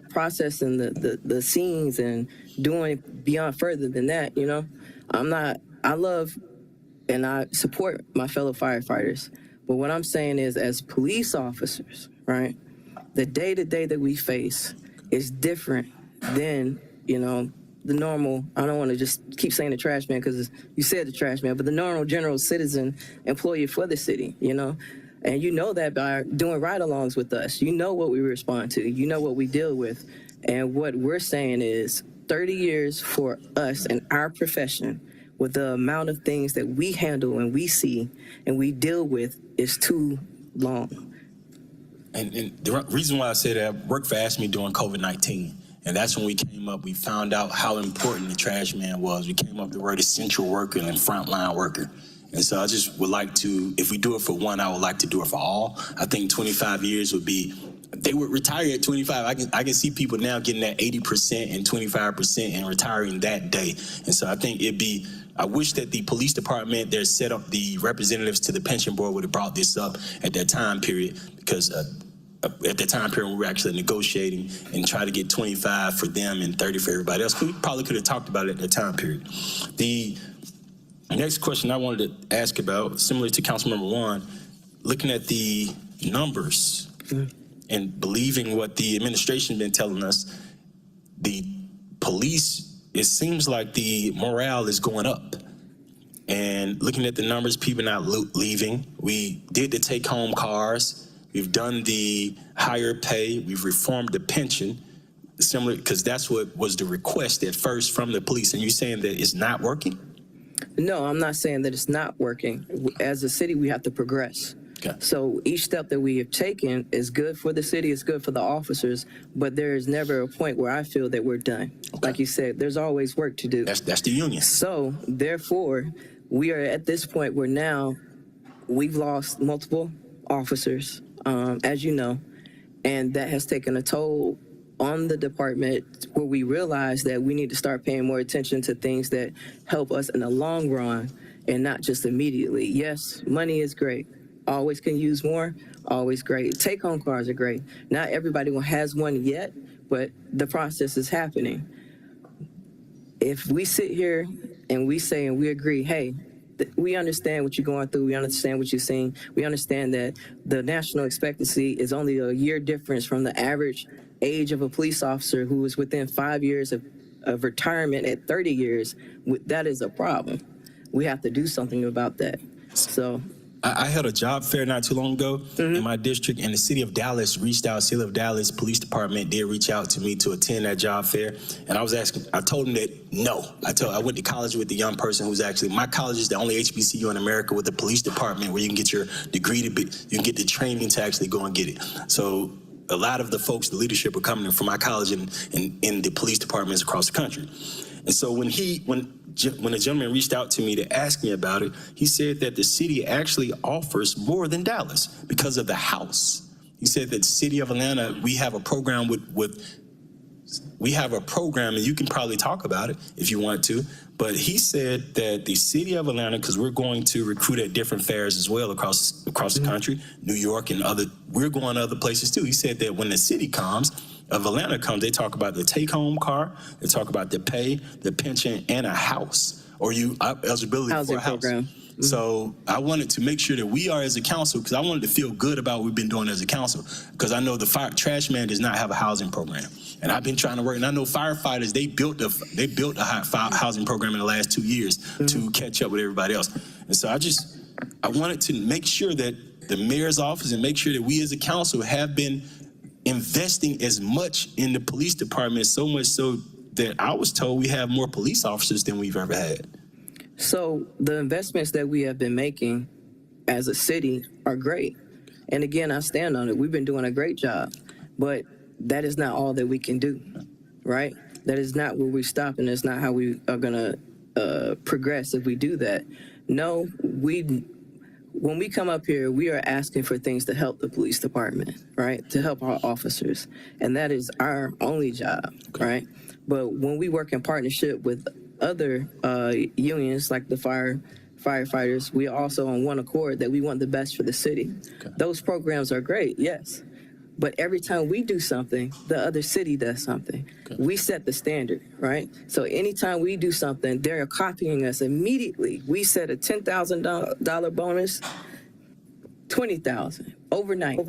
processing the scenes and doing beyond further than that. You know, I love and I support my fellow firefighters, but what I'm saying is, as police officers, right, the day-to-day that we face is different than, you know, the normal, I don't want to just keep saying the trash man because you said the trash man, but the normal general citizen employee for the city, you know? And you know that by doing ride-alongs with us. You know what we respond to. You know what we deal with. And what we're saying is 30 years for us in our profession with the amount of things that we handle and we see and we deal with is too long. And the reason why I say that, I worked for AFSCME during COVID-19. And that's when we came up, we found out how important the trash man was. We came up with the word essential worker and frontline worker. And so I just would like to, if we do it for one, I would like to do it for all. I think 25 years would be, they would retire at 25. I can see people now getting that 80% and 25% and retiring that day. And so I think I wish that the police department, their set up the representatives to the pension board would have brought this up at that time period, because at the time period we were actually negotiating and try to get 25 for them and 30 for everybody else. We probably could have talked about it at that time period. The next question I wanted to ask about, similar to Councilmember Juan, looking at the numbers and believing what the administration has been telling us, the police, it seems like the morale is going up. And looking at the numbers, people not leaving. We did the take-home cars. We've done the higher pay. We've reformed the pension, similar, because that's what was the request at first from the police. And you're saying that it's not working? No, I'm not saying that it's not working. As a city, we have to progress. Okay. So each step that we have taken is good for the city, it's good for the officers, but there is never a point where I feel that we're done. Okay. Like you said, there's always work to do. That's the union. So therefore, we are at this point where now we've lost multiple officers, as you know, and that has taken a toll on the department, where we realize that we need to start paying more attention to things that help us in the long run and not just immediately. Yes, money is great. Always can use more, always great. Take-home cars are great. Not everybody has one yet, but the process is happening. If we sit here and we say and we agree, hey, we understand what you're going through, we understand what you're seeing, we understand that the national expectancy is only a year difference from the average age of a police officer who is within 5 years of retirement at 30 years, that is a problem. We have to do something about that. So I had a job fair not too long ago in my district, and the city of Dallas reached out. City of Dallas Police Department did reach out to me to attend that job fair, and I told them that no. I went to college with the young person who's actually, my college is the only HBCU in America with a police department where you can get your degree you can get the training to actually go and get it. So a lot of the folks, the leadership, are coming from my college and in the police departments across the country. And so when a gentleman reached out to me to ask me about it, he said that the city actually offers more than Dallas because of the house. He said that the city of Atlanta, we have a program and you can probably talk about it if you want to, but he said that the city of Atlanta, because we're going to recruit at different fairs as well across the country, New York and we're going to other places too. He said that when the city of Atlanta comes, they talk about the take-home car, they talk about the pay, the pension, and a house, or eligibility housing for a house. Program. So I wanted to make sure that we are as a council, because I wanted to feel good about what we've been doing as a council, because I know the trash man does not have a housing program. And I've been trying to work, and I know firefighters, they built a housing program in the last 2 years to catch up with everybody else. And so I wanted to make sure that the mayor's office and make sure that we as a council have been investing as much in the police department, so much so that I was told we have more police officers than we've ever had. So the investments that we have been making as a city are great. And again, I stand on it. We've been doing a great job, but that is not all that we can do, right? That is not where we stop, and that's not how we are gonna progress if we do that. No, when we come up here, we are asking for things to help the police department, right? To help our officers. And that is our only job, right? But when we work in partnership with other unions like the firefighters, we are also on one accord that we want the best for the city. Okay. Those programs are great, yes. But every time we do something, the other city does something. Okay. We set the standard, right? So anytime we do something, they're copying us immediately. We set a $10,000 bonus, $20,000 overnight,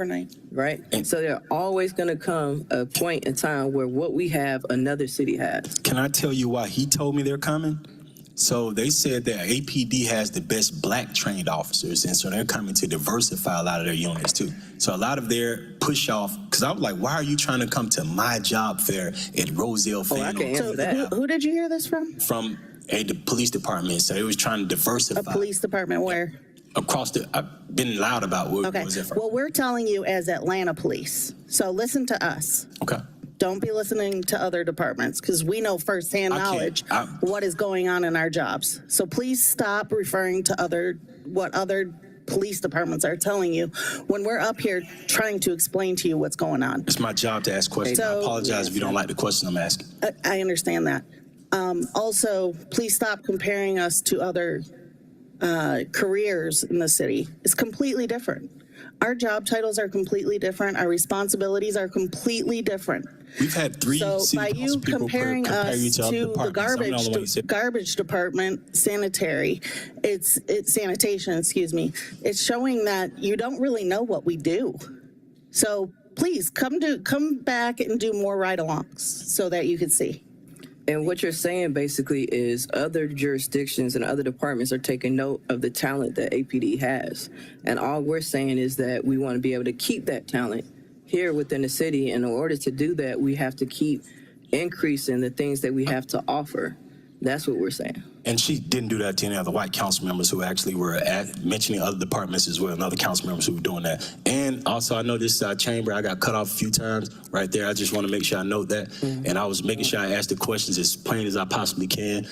right? And so there always going to come a point in time where what we have, another city has. Can I tell you why he told me they're coming? So they said that APD has the best black trained officers, and so they're coming to diversify a lot of their units too. So a lot of their push off, because I was like, why are you trying to come to my job fair at Roselle Fair? I can answer that. Who did you hear this from? From the police department. So they was trying to diversify. A police department where? Across I've been loud about where was it from. Well, we're telling you as Atlanta police. So listen to us. Okay. Don't be listening to other departments because we know firsthand knowledge what is going on in our jobs. So please stop referring to what other police departments are telling you when we're up here trying to explain to you what's going on. It's my job to ask questions. I apologize if you don't like the question I'm asking. I understand that. Also, please stop comparing us to other careers in the city. It's completely different. Our job titles are completely different. Our responsibilities are completely different. We've had three so city by you people comparing us to the garbage department, sanitation, excuse me, it's showing that you don't really know what we do. So please come back and do more ride-alongs so that you can see. And what you're saying basically is other jurisdictions and other departments are taking note of the talent that APD has. And all we're saying is that we want to be able to keep that talent here within the city. And in order to do that, we have to keep increasing the things that we have to offer. That's what we're saying. And she didn't do that to any other white council members who actually were mentioning other departments as well, and other council members who were doing that. And also, I know this chamber, I got cut off a few times right there. I just want to make sure I note that. Mm-hmm. And I was making sure I asked the questions as plain as I possibly can.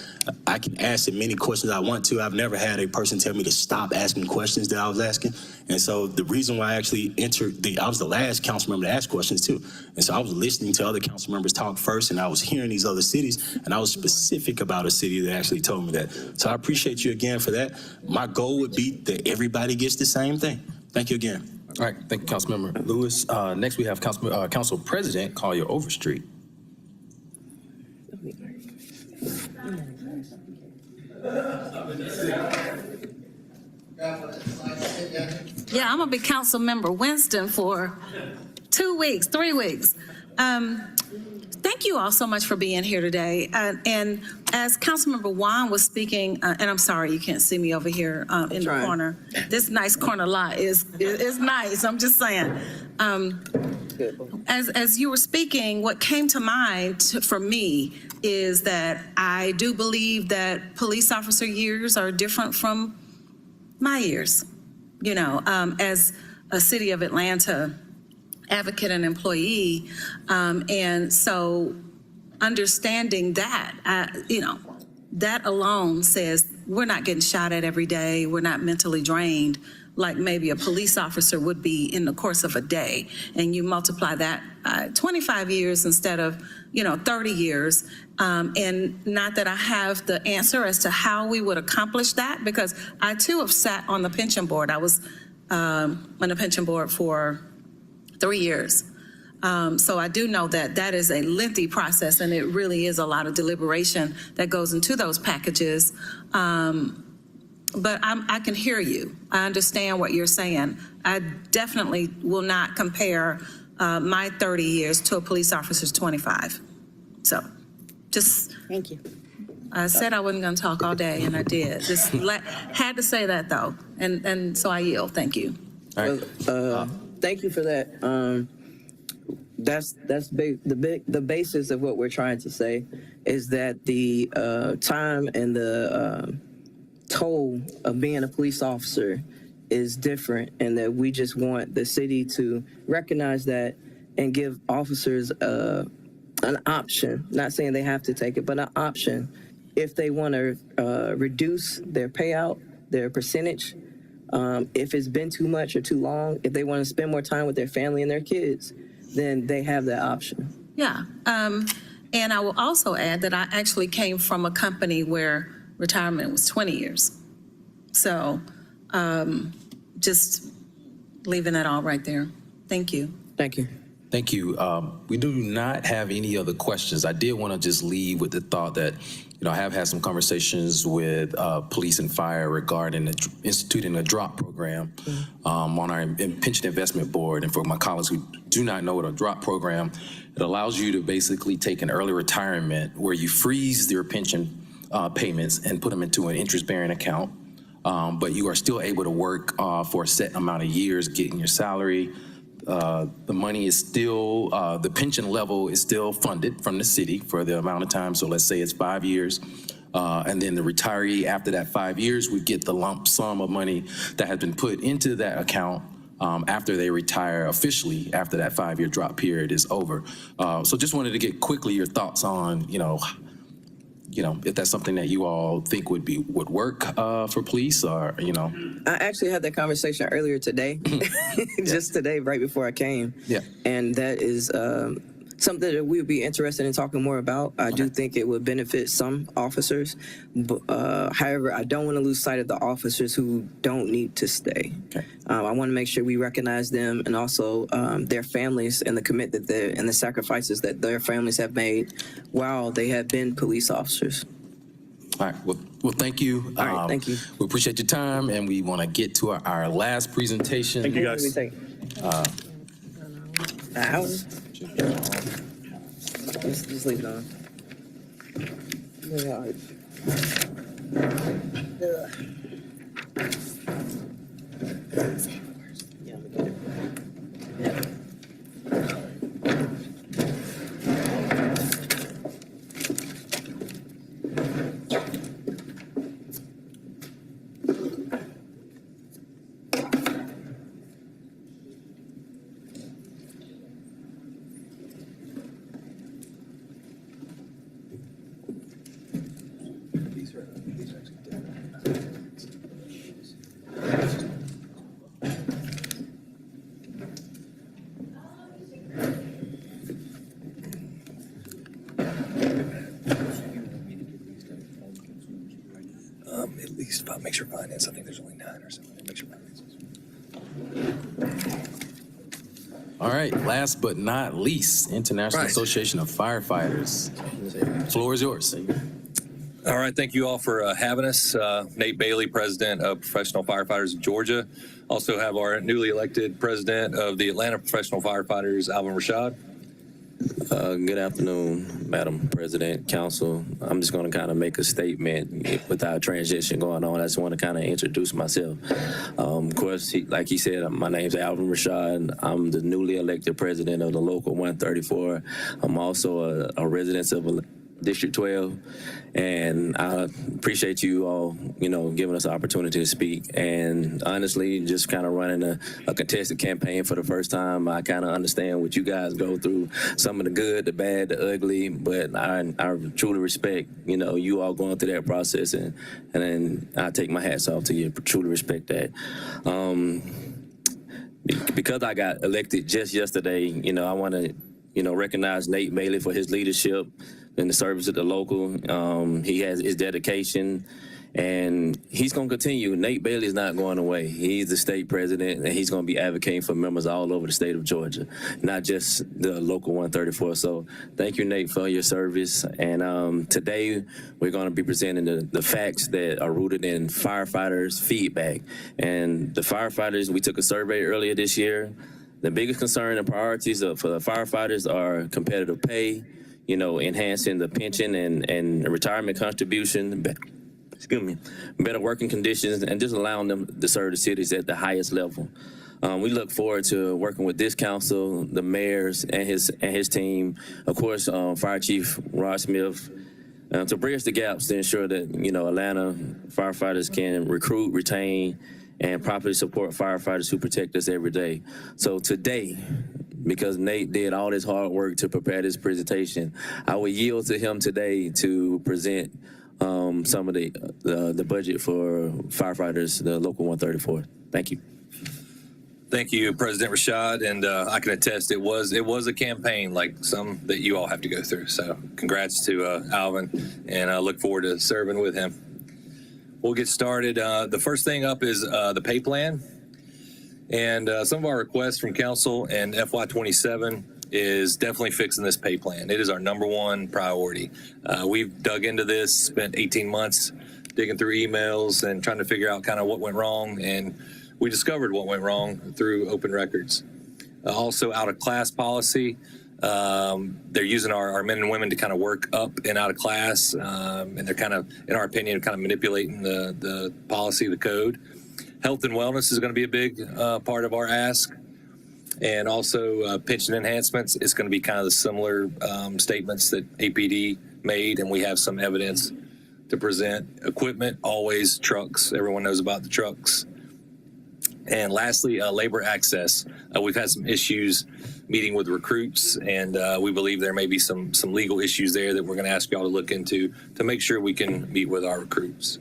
I can ask as many questions I want to. I've never had a person tell me to stop asking questions that I was asking. And so the reason why I actually I was the last council member to ask questions too. And so I was listening to other council members talk first, and I was hearing these other cities, and I was specific about a city that actually told me that. So I appreciate you again for that. My goal would be that everybody gets the same thing. Thank you again. All right, thank you, Councilmember Lewis. Next, we have Council President Collier Overstreet. Yeah, I'm gonna be Council Member Winston for 2 weeks, 3 weeks. Thank you all so much for being here today. And as Councilmember Juan was speaking, and I'm sorry you can't see me over here in the corner. This nice corner lot is nice. I'm just saying. As you were speaking, what came to mind for me is that I do believe that police officer years are different from my years. You know, as a City of Atlanta advocate and employee, and so understanding that, that alone says we're not getting shot at every day, we're not mentally drained like maybe a police officer would be in the course of a day, and you multiply that 25 years instead of 30 years, and not that I have the answer as to how we would accomplish that, because I too have sat on the pension board. I was on the pension board for 3 years. So I do know that that is a lengthy process, and it really is a lot of deliberation that goes into those packages. But I can hear you. I understand what you're saying. I definitely will not compare my 30 years to a police officer's 25. So just. Thank you. I said I wasn't going to talk all day, and I did. Just had to say that, though. And so I yield. Thank you. Thank you for that. That's the basis of what we're trying to say is that the time and the toll of being a police officer is different, and that we just want the city to recognize that and give officers an option. Not saying they have to take it, but an option if they want to reduce their payout, their percentage. If it's been too much or too long, if they want to spend more time with their family and their kids, then they have that option. Yeah. And I will also add that I actually came from a company where retirement was 20 years. So just leaving that all right there. Thank you. Thank you. Thank you. We do not have any other questions. I did want to just leave with the thought that, I have had some conversations with police and fire regarding instituting a drop program on our pension investment board. And for my colleagues who do not know what a drop program, it allows you to basically take an early retirement where you freeze your pension payments and put them into an interest-bearing account. But you are still able to work for a set amount of years, getting your salary. The money is still, the pension level is still funded from the city for the amount of time. So let's say it's 5 years. And then the retiree after that 5 years would get the lump sum of money that has been put into that account after they retire officially after that 5-year drop period is over. So just wanted to get quickly your thoughts on, if that's something that you all think would work for police, or I actually had that conversation earlier today, just today, right before I came. Yeah. And that is something that we would be interested in talking more about. I do think it would benefit some officers. But, however, I don't want to lose sight of the officers who don't need to stay. Okay. I want to make sure we recognize them and also their families and the commitment and the sacrifices that their families have made while they have been police officers. All right. Well, thank you. All right, thank you. We appreciate your time, and we want to get to our last presentation. Thank you, guys. Just leave it on. At least make sure finance. I think there's only 9 or something. Make sure finance. All right. Last but not least, International Association of Firefighters. Floor is yours. All right, thank you all for having us. Nate Bailey, President of Professional Firefighters of Georgia. Also have our newly elected President of the Atlanta Professional Firefighters, Alvin Rashad. Good afternoon, Madam President, Council. I'm just going to kind of make a statement with our transition going on. I just want to kind of introduce myself. Of course, like he said, my name's Alvin Rashad. I'm the newly elected president of the Local 134. I'm also a resident of District 12, and I appreciate you all, giving us the opportunity to speak. And honestly, just kind of running a contested campaign for the first time, I kind of understand what you guys go through, some of the good, the bad, the ugly, but I truly respect, you all going through that process, and then I take my hats off to you, truly respect that. Because I got elected just yesterday, I want to, recognize Nate Bailey for his leadership in the service of the local. He has his dedication, and he's going to continue. Nate Bailey is not going away. He's the state president, and he's going to be advocating for members all over the state of Georgia, not just the Local 134. So thank you, Nate, for your service. And today we're going to be presenting the facts that are rooted in firefighters' feedback. And the firefighters, we took a survey earlier this year. The biggest concern and priorities for the firefighters are competitive pay, enhancing the pension and retirement contribution, better working conditions, and just allowing them to serve the cities at the highest level. We look forward to working with this council, the mayors and his team, of course, Fire Chief Rod Smith, to bridge the gaps to ensure that, you know, Atlanta firefighters can recruit, retain, and properly support firefighters who protect us every day. So today, because Nate did all this hard work to prepare this presentation, I will yield to him today to present some of the budget for firefighters, the local 134. Thank you. Thank you, President Rashad, and I can attest it was a campaign like some that you all have to go through. So congrats to Alvin, and I look forward to serving with him. We'll get started. The first thing up is the pay plan, and some of our requests from council and FY27 is definitely fixing this pay plan. It is our #1 priority. We've dug into this, spent 18 months digging through emails and trying to figure out kind of what went wrong, and we discovered what went wrong through open records. Also, out of class policy, they're using our men and women to kind of work up and out of class, and they're kind of, in our opinion, kind of manipulating the policy, the code. Health and wellness is going to be a big part of our ask. And also pension enhancements is going to be kind of the similar statements that APD made, and we have some evidence to present. Equipment, always trucks. Everyone knows about the trucks. And lastly, labor access. We've had some issues meeting with recruits, and we believe there may be some legal issues there that we're going to ask y'all to look into to make sure we can meet with our recruits.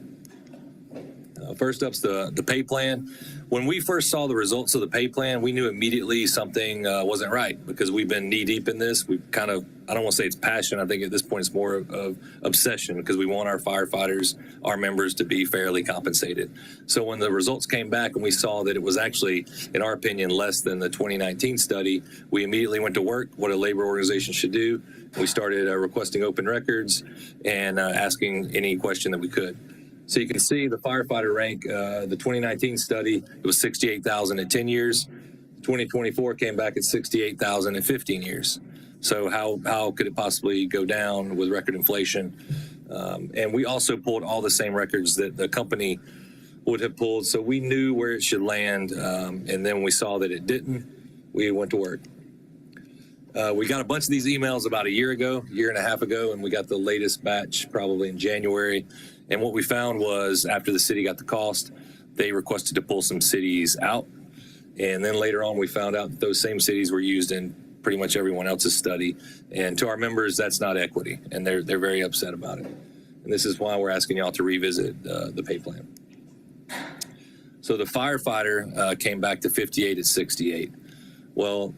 First up's the pay plan. When we first saw the results of the pay plan, we knew immediately something wasn't right, because we've been knee deep in this. We've kind of, I don't want to say it's passion. I think at this point it's more of obsession, because we want our firefighters, our members, to be fairly compensated. So when the results came back and we saw that it was actually, in our opinion, less than the 2019 study, we immediately went to work, what a labor organization should do. We started requesting open records and asking any question that we could. So you can see the firefighter rank, the 2019 study, it was 68,000 at 10 years. 2024 came back at 68,000 at 15 years. So how could it possibly go down with record inflation? And we also pulled all the same records that the company would have pulled. So we knew where it should land. And then when we saw that it didn't, we went to work. We got a bunch of these emails about a year and a half ago, and we got the latest batch probably in January. And what we found was, after the city got the cost, they requested to pull some cities out. And then later on, we found out that those same cities were used in pretty much everyone else's study. And to our members, that's not equity, and they're very upset about it. And this is why we're asking y'all to revisit the pay plan. So the firefighter came back to 58 at 68. Well,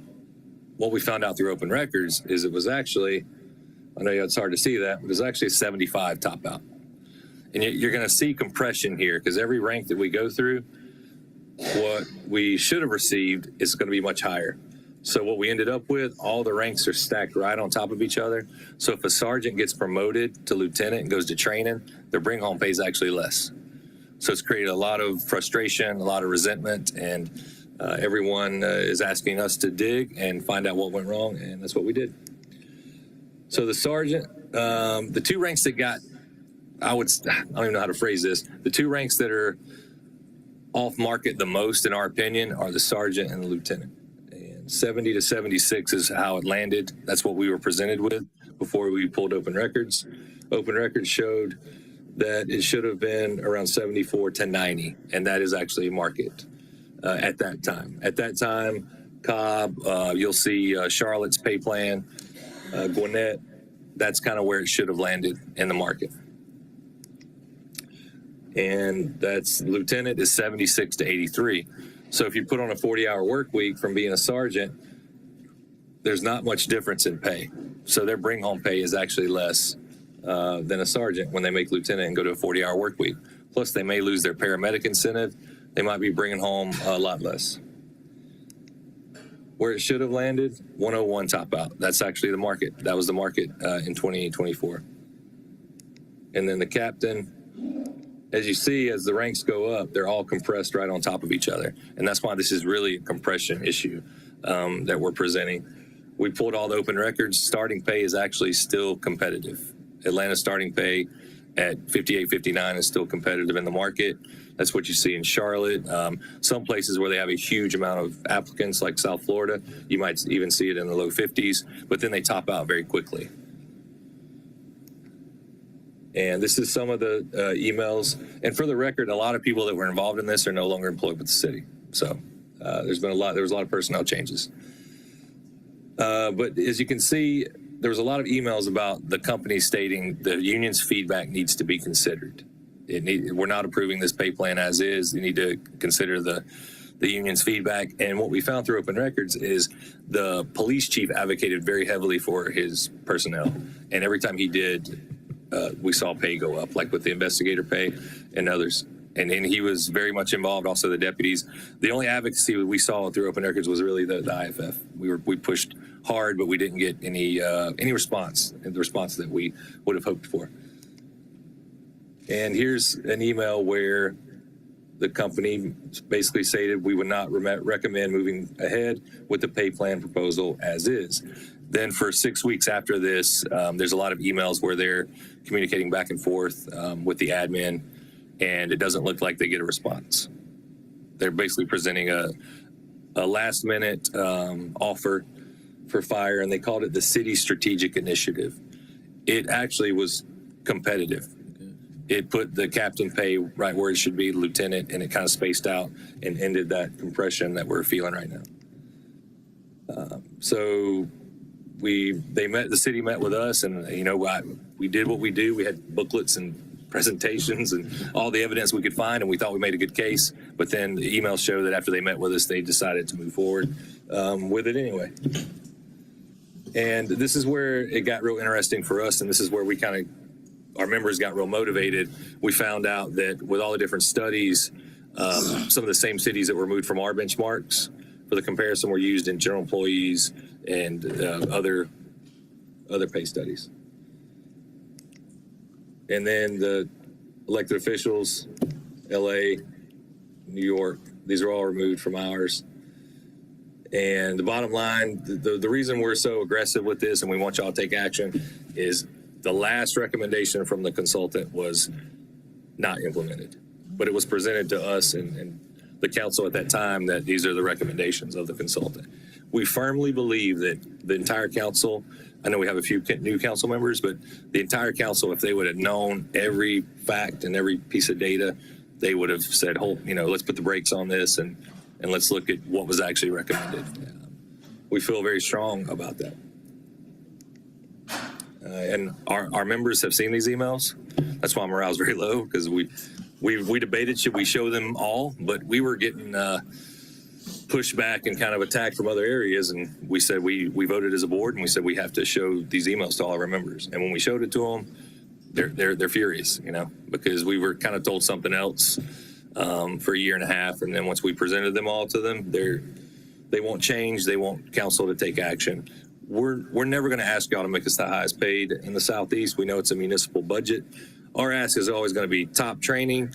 what we found out through open records is it was actually, I know it's hard to see that, but it was actually a 75 top out. And you're going to see compression here, because every rank that we go through, what we should have received is going to be much higher. So what we ended up with, all the ranks are stacked right on top of each other. So if a sergeant gets promoted to lieutenant and goes to training, their bring home pay is actually less. So it's created a lot of frustration, a lot of resentment, and everyone is asking us to dig and find out what went wrong, and that's what we did. So the sergeant, the two ranks that got, I don't even know how to phrase this. The two ranks that are off market the most, in our opinion, are the sergeant and the lieutenant. And 70 to 76 is how it landed. That's what we were presented with before we pulled open records. Open records showed that it should have been around 74 to 90, and that is actually market at that time. At that time, Cobb, you'll see Charlotte's pay plan, Gwinnett, that's kind of where it should have landed in the market. And that's lieutenant is 76 to 83. So if you put on a 40-hour work week from being a sergeant, there's not much difference in pay. So their bring home pay is actually less than a sergeant when they make lieutenant and go to a 40-hour work week. Plus they may lose their paramedic incentive. They might be bringing home a lot less. Where it should have landed, 101 top out. That's actually the market. That was the market in 2024. And then the captain, as you see, as the ranks go up, they're all compressed right on top of each other. And that's why this is really a compression issue that we're presenting. We pulled all the open records. Starting pay is actually still competitive. Atlanta's starting pay at 58, 59 is still competitive in the market. That's what you see in Charlotte. Some places where they have a huge amount of applicants, like South Florida, you might even see it in the low 50s, but then they top out very quickly. And this is some of the emails. And for the record, a lot of people that were involved in this are no longer employed with the city. So there was a lot of personnel changes. But as you can see, there was a lot of emails about the company stating the union's feedback needs to be considered. We're not approving this pay plan as is. You need to consider the union's feedback. And what we found through open records is the police chief advocated very heavily for his personnel. And every time he did, we saw pay go up, like with the investigator pay and others. And he was very much involved, also the deputies. The only advocacy we saw through open records was really the IFF. We pushed hard, but we didn't get any response, the response that we would have hoped for. And here's an email where the company basically stated we would not recommend moving ahead with the pay plan proposal as is. Then for 6 weeks after this, there's a lot of emails where they're communicating back and forth with the admin, and it doesn't look like they get a response. They're basically presenting a last minute offer for fire, and they called it the City Strategic Initiative. It actually was competitive. It put the captain pay right where it should be, lieutenant, and it kind of spaced out and ended that compression that we're feeling right now. So the city met with us, and we did what we do. We had booklets and presentations and all the evidence we could find, and we thought we made a good case. But then the emails show that after they met with us, they decided to move forward with it anyway. And this is where it got real interesting for us, and this is where our members got real motivated. We found out that with all the different studies, some of the same cities that were moved from our benchmarks for the comparison were used in general employees and other pay studies. And then the elected officials, LA, New York, these are all removed from ours. And the bottom line, the reason we're so aggressive with this and we want y'all to take action is the last recommendation from the consultant was not implemented, but it was presented to us and the council at that time that these are the recommendations of the consultant. We firmly believe that the entire council, I know we have a few new council members, but the entire council, if they would have known every fact and every piece of data, they would have said, let's put the brakes on this and let's look at what was actually recommended. We feel very strong about that. And our members have seen these emails. That's why morale is very low, because we debated, should we show them all? But we were getting pushed back and kind of attacked from other areas. And we said, we voted as a board, and we said we have to show these emails to all of our members. And when we showed it to them, they're furious, because we were kind of told something else for a year and a half. And then once we presented them all to them, they won't change. They want council to take action. We're never going to ask y'all to make us the highest paid in the Southeast. We know it's a municipal budget. Our ask is always going to be top training,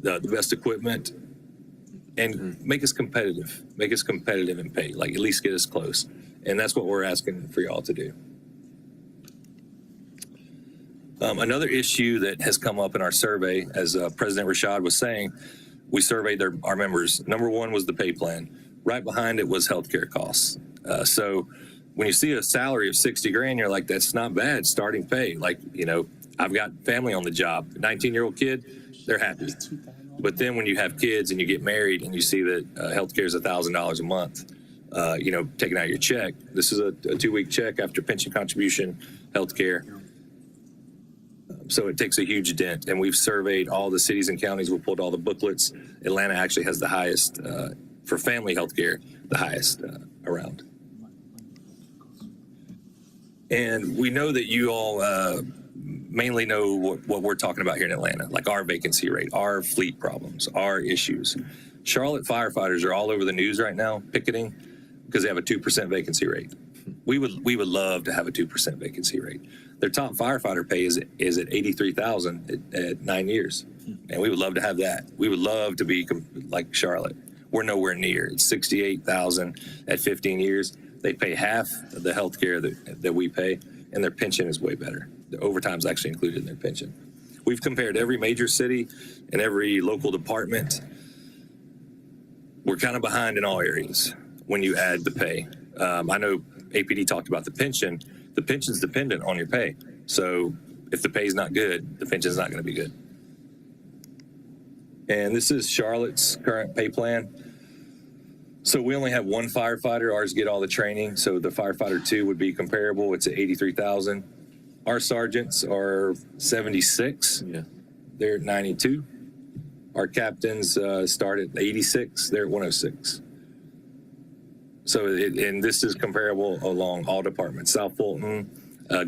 the best equipment, and make us competitive. Make us competitive in pay, like at least get us close. And that's what we're asking for y'all to do. Another issue that has come up in our survey, as President Rashad was saying, we surveyed our members. Number one was the pay plan. Right behind it was healthcare costs. So when you see a salary of $60,000, you're like, that's not bad starting pay. Like, I've got family on the job, 19-year-old kid, they're happy. But then when you have kids and you get married and you see that healthcare is $1,000 a month, taking out your check, this is a 2-week check after pension contribution, healthcare. So it takes a huge dent. And we've surveyed all the cities and counties. We pulled all the booklets. Atlanta actually has the highest, for family healthcare, the highest around. And we know that you all mainly know what we're talking about here in Atlanta, like our vacancy rate, our fleet problems, our issues. Charlotte firefighters are all over the news right now picketing because they have a 2% vacancy rate. We would love to have a 2% vacancy rate. Their top firefighter pay is at $83,000 at 9 years, and we would love to have that. We would love to be like Charlotte. We're nowhere near. It's $68,000 at 15 years. They pay half of the health care that we pay, and their pension is way better. The overtime is actually included in their pension. we've compared every major city and every local department. We're kind of behind in all areas when you add the pay. I know APD talked about the pension. The pension's dependent on your pay. So if the pay's not good, the pension's not going to be good. And this is Charlotte's current pay plan. So we only have one firefighter. Ours get all the training. So the firefighter 2 would be comparable. It's at $83,000. Our sergeants are 76. Yeah. They're at 92. Our captains start at 86. They're at 106. So, and this is comparable along all departments. South Fulton,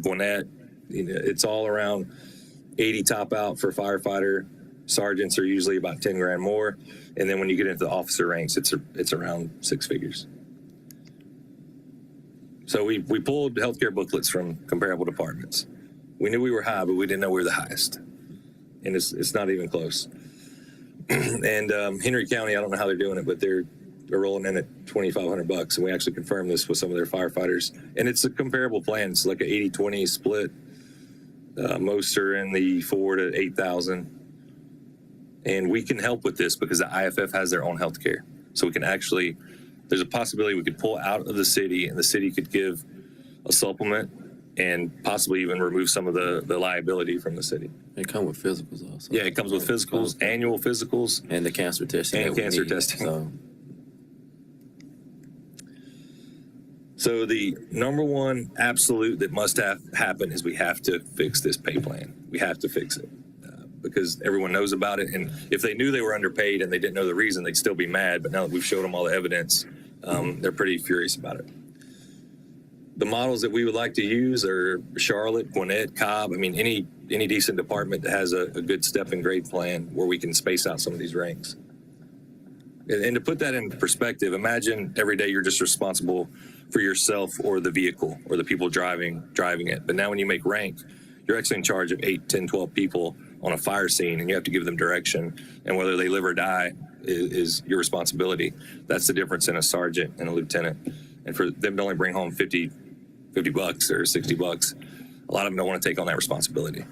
Gwinnett, it's all around 80 top out for firefighter. Sergeants are usually about 10 grand more. And then when you get into the officer ranks, it's around 6 figures. So we pulled healthcare booklets from comparable departments. We knew we were high, but we didn't know we were the highest. And it's not even close. And Henry County, I don't know how they're doing it, but they're rolling in at $2,500. And we actually confirmed this with some of their firefighters. And it's a comparable plan. It's like an 80-20 split. Most are in the 4,000 to 8,000. And we can help with this because the IFF has their own health care. So we can actually, there's a possibility we could pull out of the city and the city could give a supplement and possibly even remove some of the liability from the city. It comes with physicals also. Yeah, it comes with physicals, annual physicals. And the cancer testing. And cancer testing. So the number one absolute that must happen is we have to fix this pay plan. We have to fix it. Because everyone knows about it. And if they knew they were underpaid and they didn't know the reason, they'd still be mad. But now that we've showed them all the evidence, they're pretty furious about it. The models that we would like to use are Charlotte, Gwinnett, Cobb. I mean, any decent department that has a good step and grade plan where we can space out some of these ranks. And to put that in perspective, imagine every day you're just responsible for yourself or the vehicle or the people driving it. But now when you make rank, you're actually in charge of 8, 10, 12 people on a fire scene, and you have to give them direction, and whether they live or die is your responsibility. That's the difference in a sergeant and a lieutenant. And for them to only bring home $50 or $60, a lot of them don't want to take on that responsibility.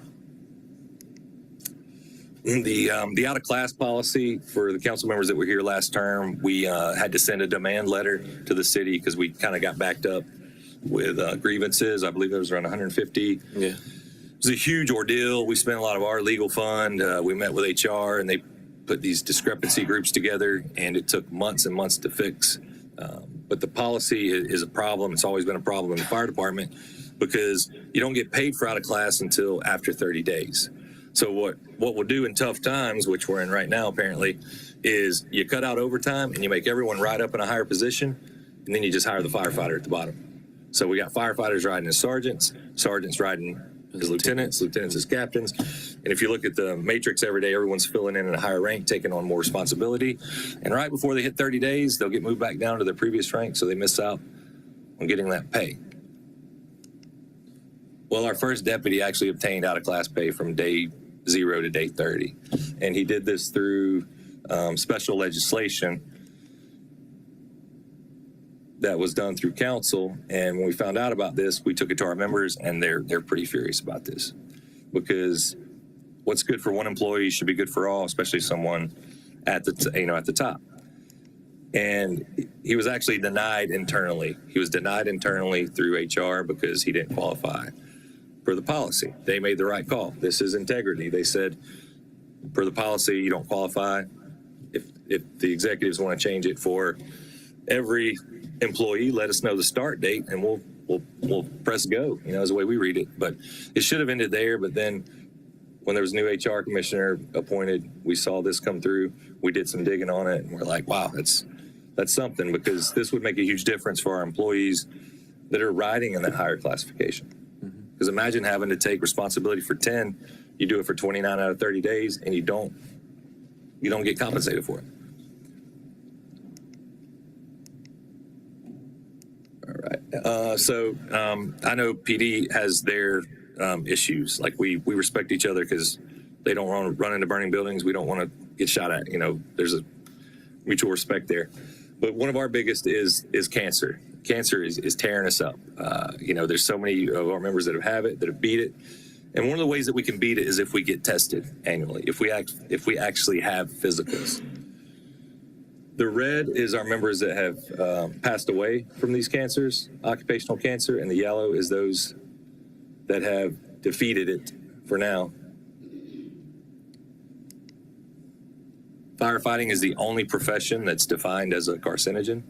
The out of class policy for the council members that were here last term, we had to send a demand letter to the city because we kind of got backed up with grievances. I believe there was around 150. Yeah. It was a huge ordeal. We spent a lot of our legal fund. We met with HR, and they put these discrepancy groups together, and it took months and months to fix. But the policy is a problem. It's always been a problem in the fire department because you don't get paid for out of class until after 30 days. So what we'll do in tough times, which we're in right now apparently, is you cut out overtime and you make everyone ride up in a higher position, and then you just hire the firefighter at the bottom. So we got firefighters riding as sergeants, sergeants riding as lieutenants, lieutenants as captains. And if you look at the matrix every day, everyone's filling in a higher rank, taking on more responsibility. And right before they hit 30 days, they'll get moved back down to their previous rank, so they miss out on getting that pay. Well, our first deputy actually obtained out of class pay from day 0 to day 30. And he did this through special legislation that was done through council. And when we found out about this, we took it to our members, and they're pretty furious about this because what's good for one employee should be good for all, especially someone at the top. And he was actually denied internally. He was denied internally through HR because he didn't qualify for the policy. They made the right call. This is integrity. They said, per the policy, you don't qualify. If the executives want to change it for every employee, let us know the start date, and we'll press go. Is the way we read it. But it should have ended there. But then, when there was a new HR commissioner appointed, we saw this come through. We did some digging on it, and we're like, wow, that's something, because this would make a huge difference for our employees that are riding in that higher classification. Because imagine having to take responsibility for 10, you do it for 29 out of 30 days, and you don't get compensated for it. All right. So I know PD has their issues. Like we respect each other because they don't want to run into burning buildings. We don't want to get shot at. There's a mutual respect there. But one of our biggest is cancer. Cancer is tearing us up. There's so many of our members that have it, that have beat it. And one of the ways that we can beat it is if we get tested annually, if we actually have physicals. The red is our members that have passed away from these cancers, occupational cancer, and the yellow is those that have defeated it for now. Firefighting is the only profession that's defined as a carcinogen.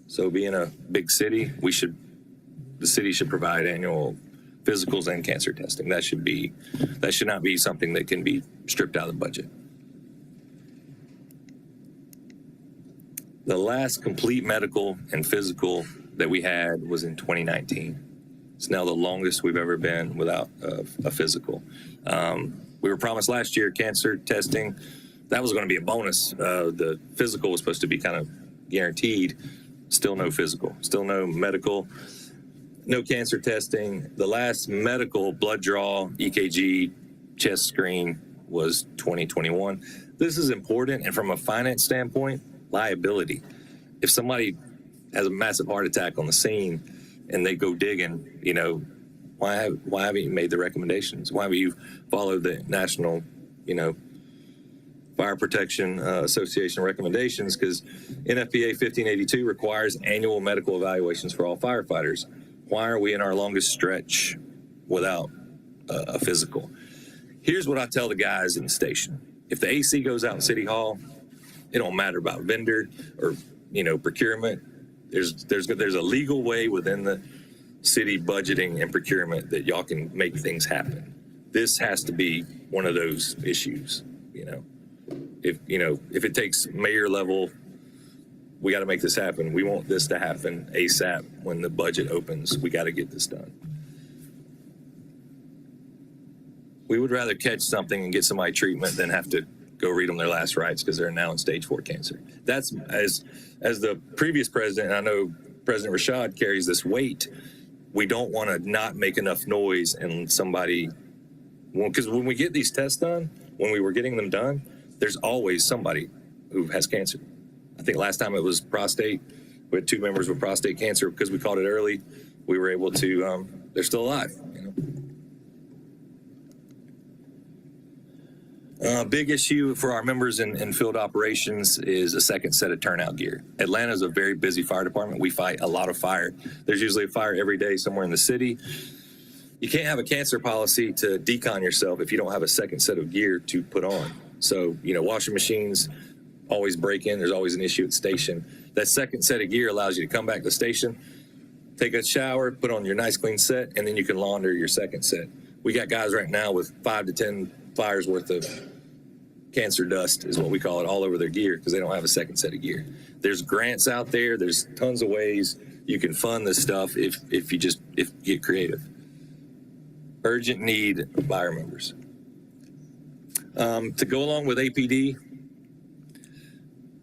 So being a big city, the city should provide annual physicals and cancer testing. That should not be something that can be stripped out of the budget. The last complete medical and physical that we had was in 2019. It's now the longest we've ever been without a physical. We were promised last year cancer testing. That was going to be a bonus. The physical was supposed to be kind of guaranteed. Still no physical, still no medical, no cancer testing. The last medical blood draw, EKG, chest screen was 2021. This is important. And from a finance standpoint, liability. If somebody has a massive heart attack on the scene and they go digging, why haven't you made the recommendations? Why haven't you followed the National, Fire Protection Association recommendations? Because NFPA 1582 requires annual medical evaluations for all firefighters. Why are we in our longest stretch without a physical? Here's what I tell the guys in the station. If the AC goes out in City Hall, it don't matter about vendor or, procurement. There's a legal way within the city budgeting and procurement that y'all can make things happen. This has to be one of those issues, If it takes mayor level, we got to make this happen. We want this to happen ASAP when the budget opens. We got to get this done. We would rather catch something and get somebody treatment than have to go read them their last rites because they're now in stage 4 cancer. That's as the previous president, and I know President Rashad carries this weight. We don't want to not make enough noise and somebody, because when we get these tests done, when we were getting them done, there's always somebody who has cancer. I think last time it was prostate. We had 2 members with prostate cancer because we caught it early. We were able to, they're still alive. Big issue for our members in field operations is a second set of turnout gear. Atlanta is a very busy fire department. We fight a lot of fire. There's usually a fire every day somewhere in the city. You can't have a cancer policy to decon yourself if you don't have a second set of gear to put on. So, washing machines always break in. There's always an issue at the station. That second set of gear allows you to come back to the station, take a shower, put on your nice clean set, and then you can launder your second set. We got guys right now with 5 to 10 fires worth of cancer dust is what we call it all over their gear because they don't have a second set of gear. There's grants out there. There's tons of ways you can fund this stuff if you get creative. Urgent need by our members. To go along with APD,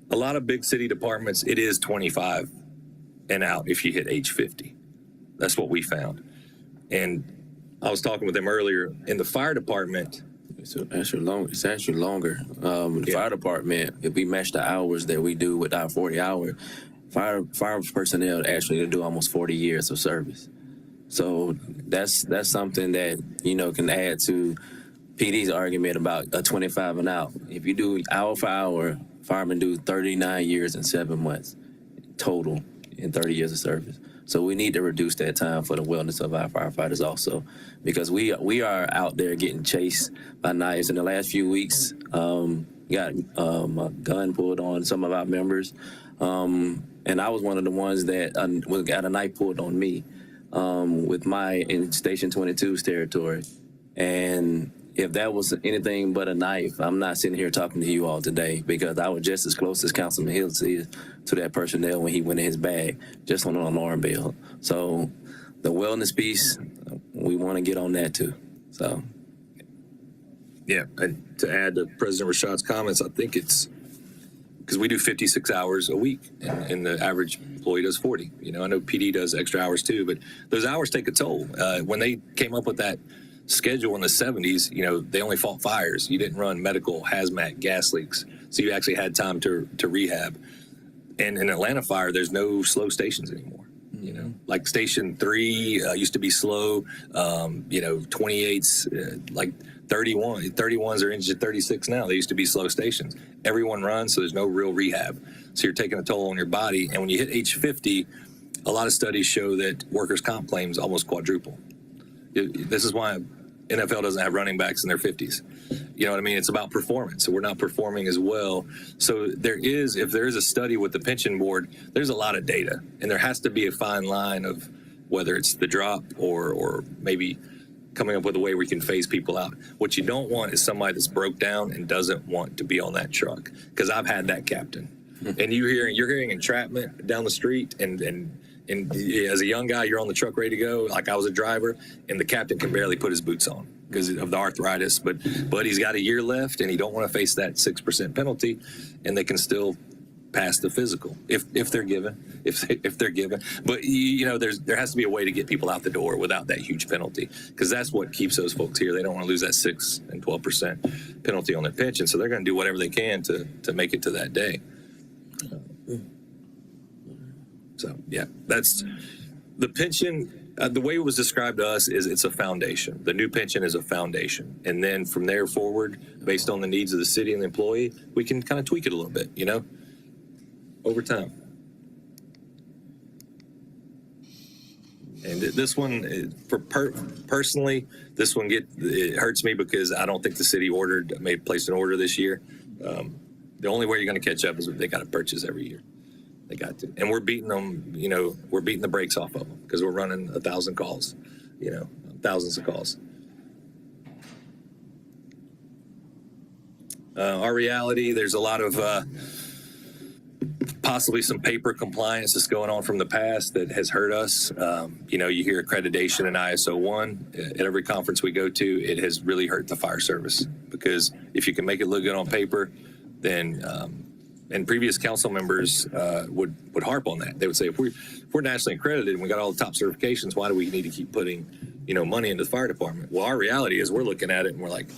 a lot of big city departments, it is 25 and out if you hit age 50. That's what we found. And I was talking with them earlier. In the fire department, it's actually longer. The fire department, if we match the hours that we do with our 40-hour, fire personnel actually do almost 40 years of service. So that's something that, can add to PD's argument about a 25 and out. If you do hour for hour, firemen do 39 years and 7 months total in 30 years of service. So we need to reduce that time for the wellness of our firefighters also, because we are out there getting chased by knives. In the last few weeks, got a gun pulled on some of our members, and I was one of the ones that got a knife pulled on me with in Station 22's territory. And if that was anything but a knife, I'm not sitting here talking to you all today, because I was just as close as Councilman Hill is to that personnel when he went in his bag, just on an alarm bell. So the wellness piece, we want to get on that too. So. Yeah, and to add to President Rashad's comments, I think it's because we do 56 hours a week and the average employee does 40. I know PD does extra hours too, but those hours take a toll. When they came up with that schedule in the 70s, they only fought fires. You didn't run medical, hazmat, gas leaks. So you actually had time to rehab. And in Atlanta fire, there's no slow stations anymore. You know, like Station 3 used to be slow. 28s, like 31s are engine 36 now. They used to be slow stations. Everyone runs, so there's no real rehab. So you're taking a toll on your body. And when you hit age 50, a lot of studies show that workers' comp claims almost quadruple. This is why NFL doesn't have running backs in their 50s. You know what I mean? It's about performance. So we're not performing as well. So if there is a study with the pension board, there's a lot of data, and there has to be a fine line of whether it's the drop or maybe coming up with a way where you can phase people out. What you don't want is somebody that's broke down and doesn't want to be on that truck, because I've had that captain. And you're hearing entrapment down the street, and as a young guy, you're on the truck ready to go. Like I was a driver, and the captain can barely put his boots on because of the arthritis. But he's got a year left, and he don't want to face that 6% penalty, and they can still pass the physical if they're given. But there has to be a way to get people out the door without that huge penalty, because that's what keeps those folks here. They don't want to lose that 6 and 12% penalty on their pension, so they're going to do whatever they can to make it to that day. So yeah, that's the pension. The way it was described to us is it's a foundation. The new pension is a foundation, and then from there forward, based on the needs of the city and the employee, we can kind of tweak it a little bit, over time. And this one, personally, this one it hurts me because I don't think the city placed an order this year. The only way you're going to catch up is if they got to purchase every year. They got to, and we're beating them. We're beating the brakes off of them because we're running 1,000 calls. Thousands of calls. Our reality, there's a lot of possibly some paper compliance that's going on from the past that has hurt us. You hear accreditation and ISO 1 at every conference we go to. It has really hurt the fire service, because if you can make it look good on paper, then and previous council members would harp on that. They would say, if we're nationally accredited and we got all the top certifications, why do we need to keep putting money into the fire department? Well, our reality is we're looking at it and we're like,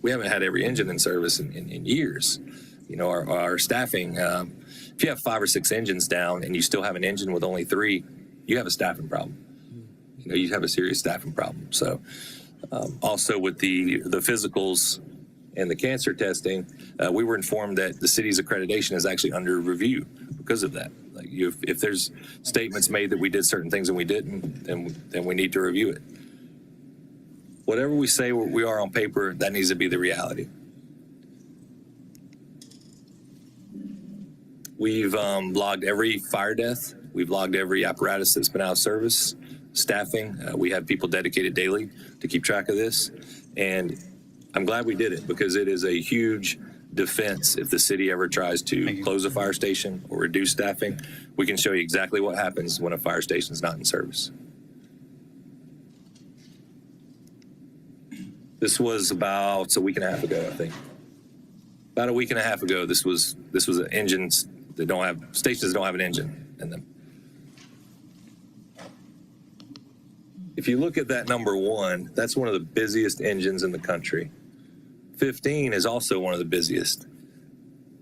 we haven't had every engine in service in years. Our staffing, if you have 5 or 6 engines down and you still have an engine with only 3, you have a staffing problem. You have a serious staffing problem. So also with the physicals and the cancer testing, we were informed that the city's accreditation is actually under review because of that. Like if there's statements made that we did certain things and we didn't, then we need to review it. Whatever we say we are on paper, that needs to be the reality. We've logged every fire death. We've logged every apparatus that's been out of service. Staffing, we have people dedicated daily to keep track of this. And I'm glad we did it, because it is a huge defense if the city ever tries to close a fire station or reduce staffing. We can show you exactly what happens when a fire station is not in service. This was about a week and a half ago, I think. About a week and a half ago, this was engines that don't have, stations that don't have an engine in them. If you look at that number 1, that's one of the busiest engines in the country. 15 is also one of the busiest.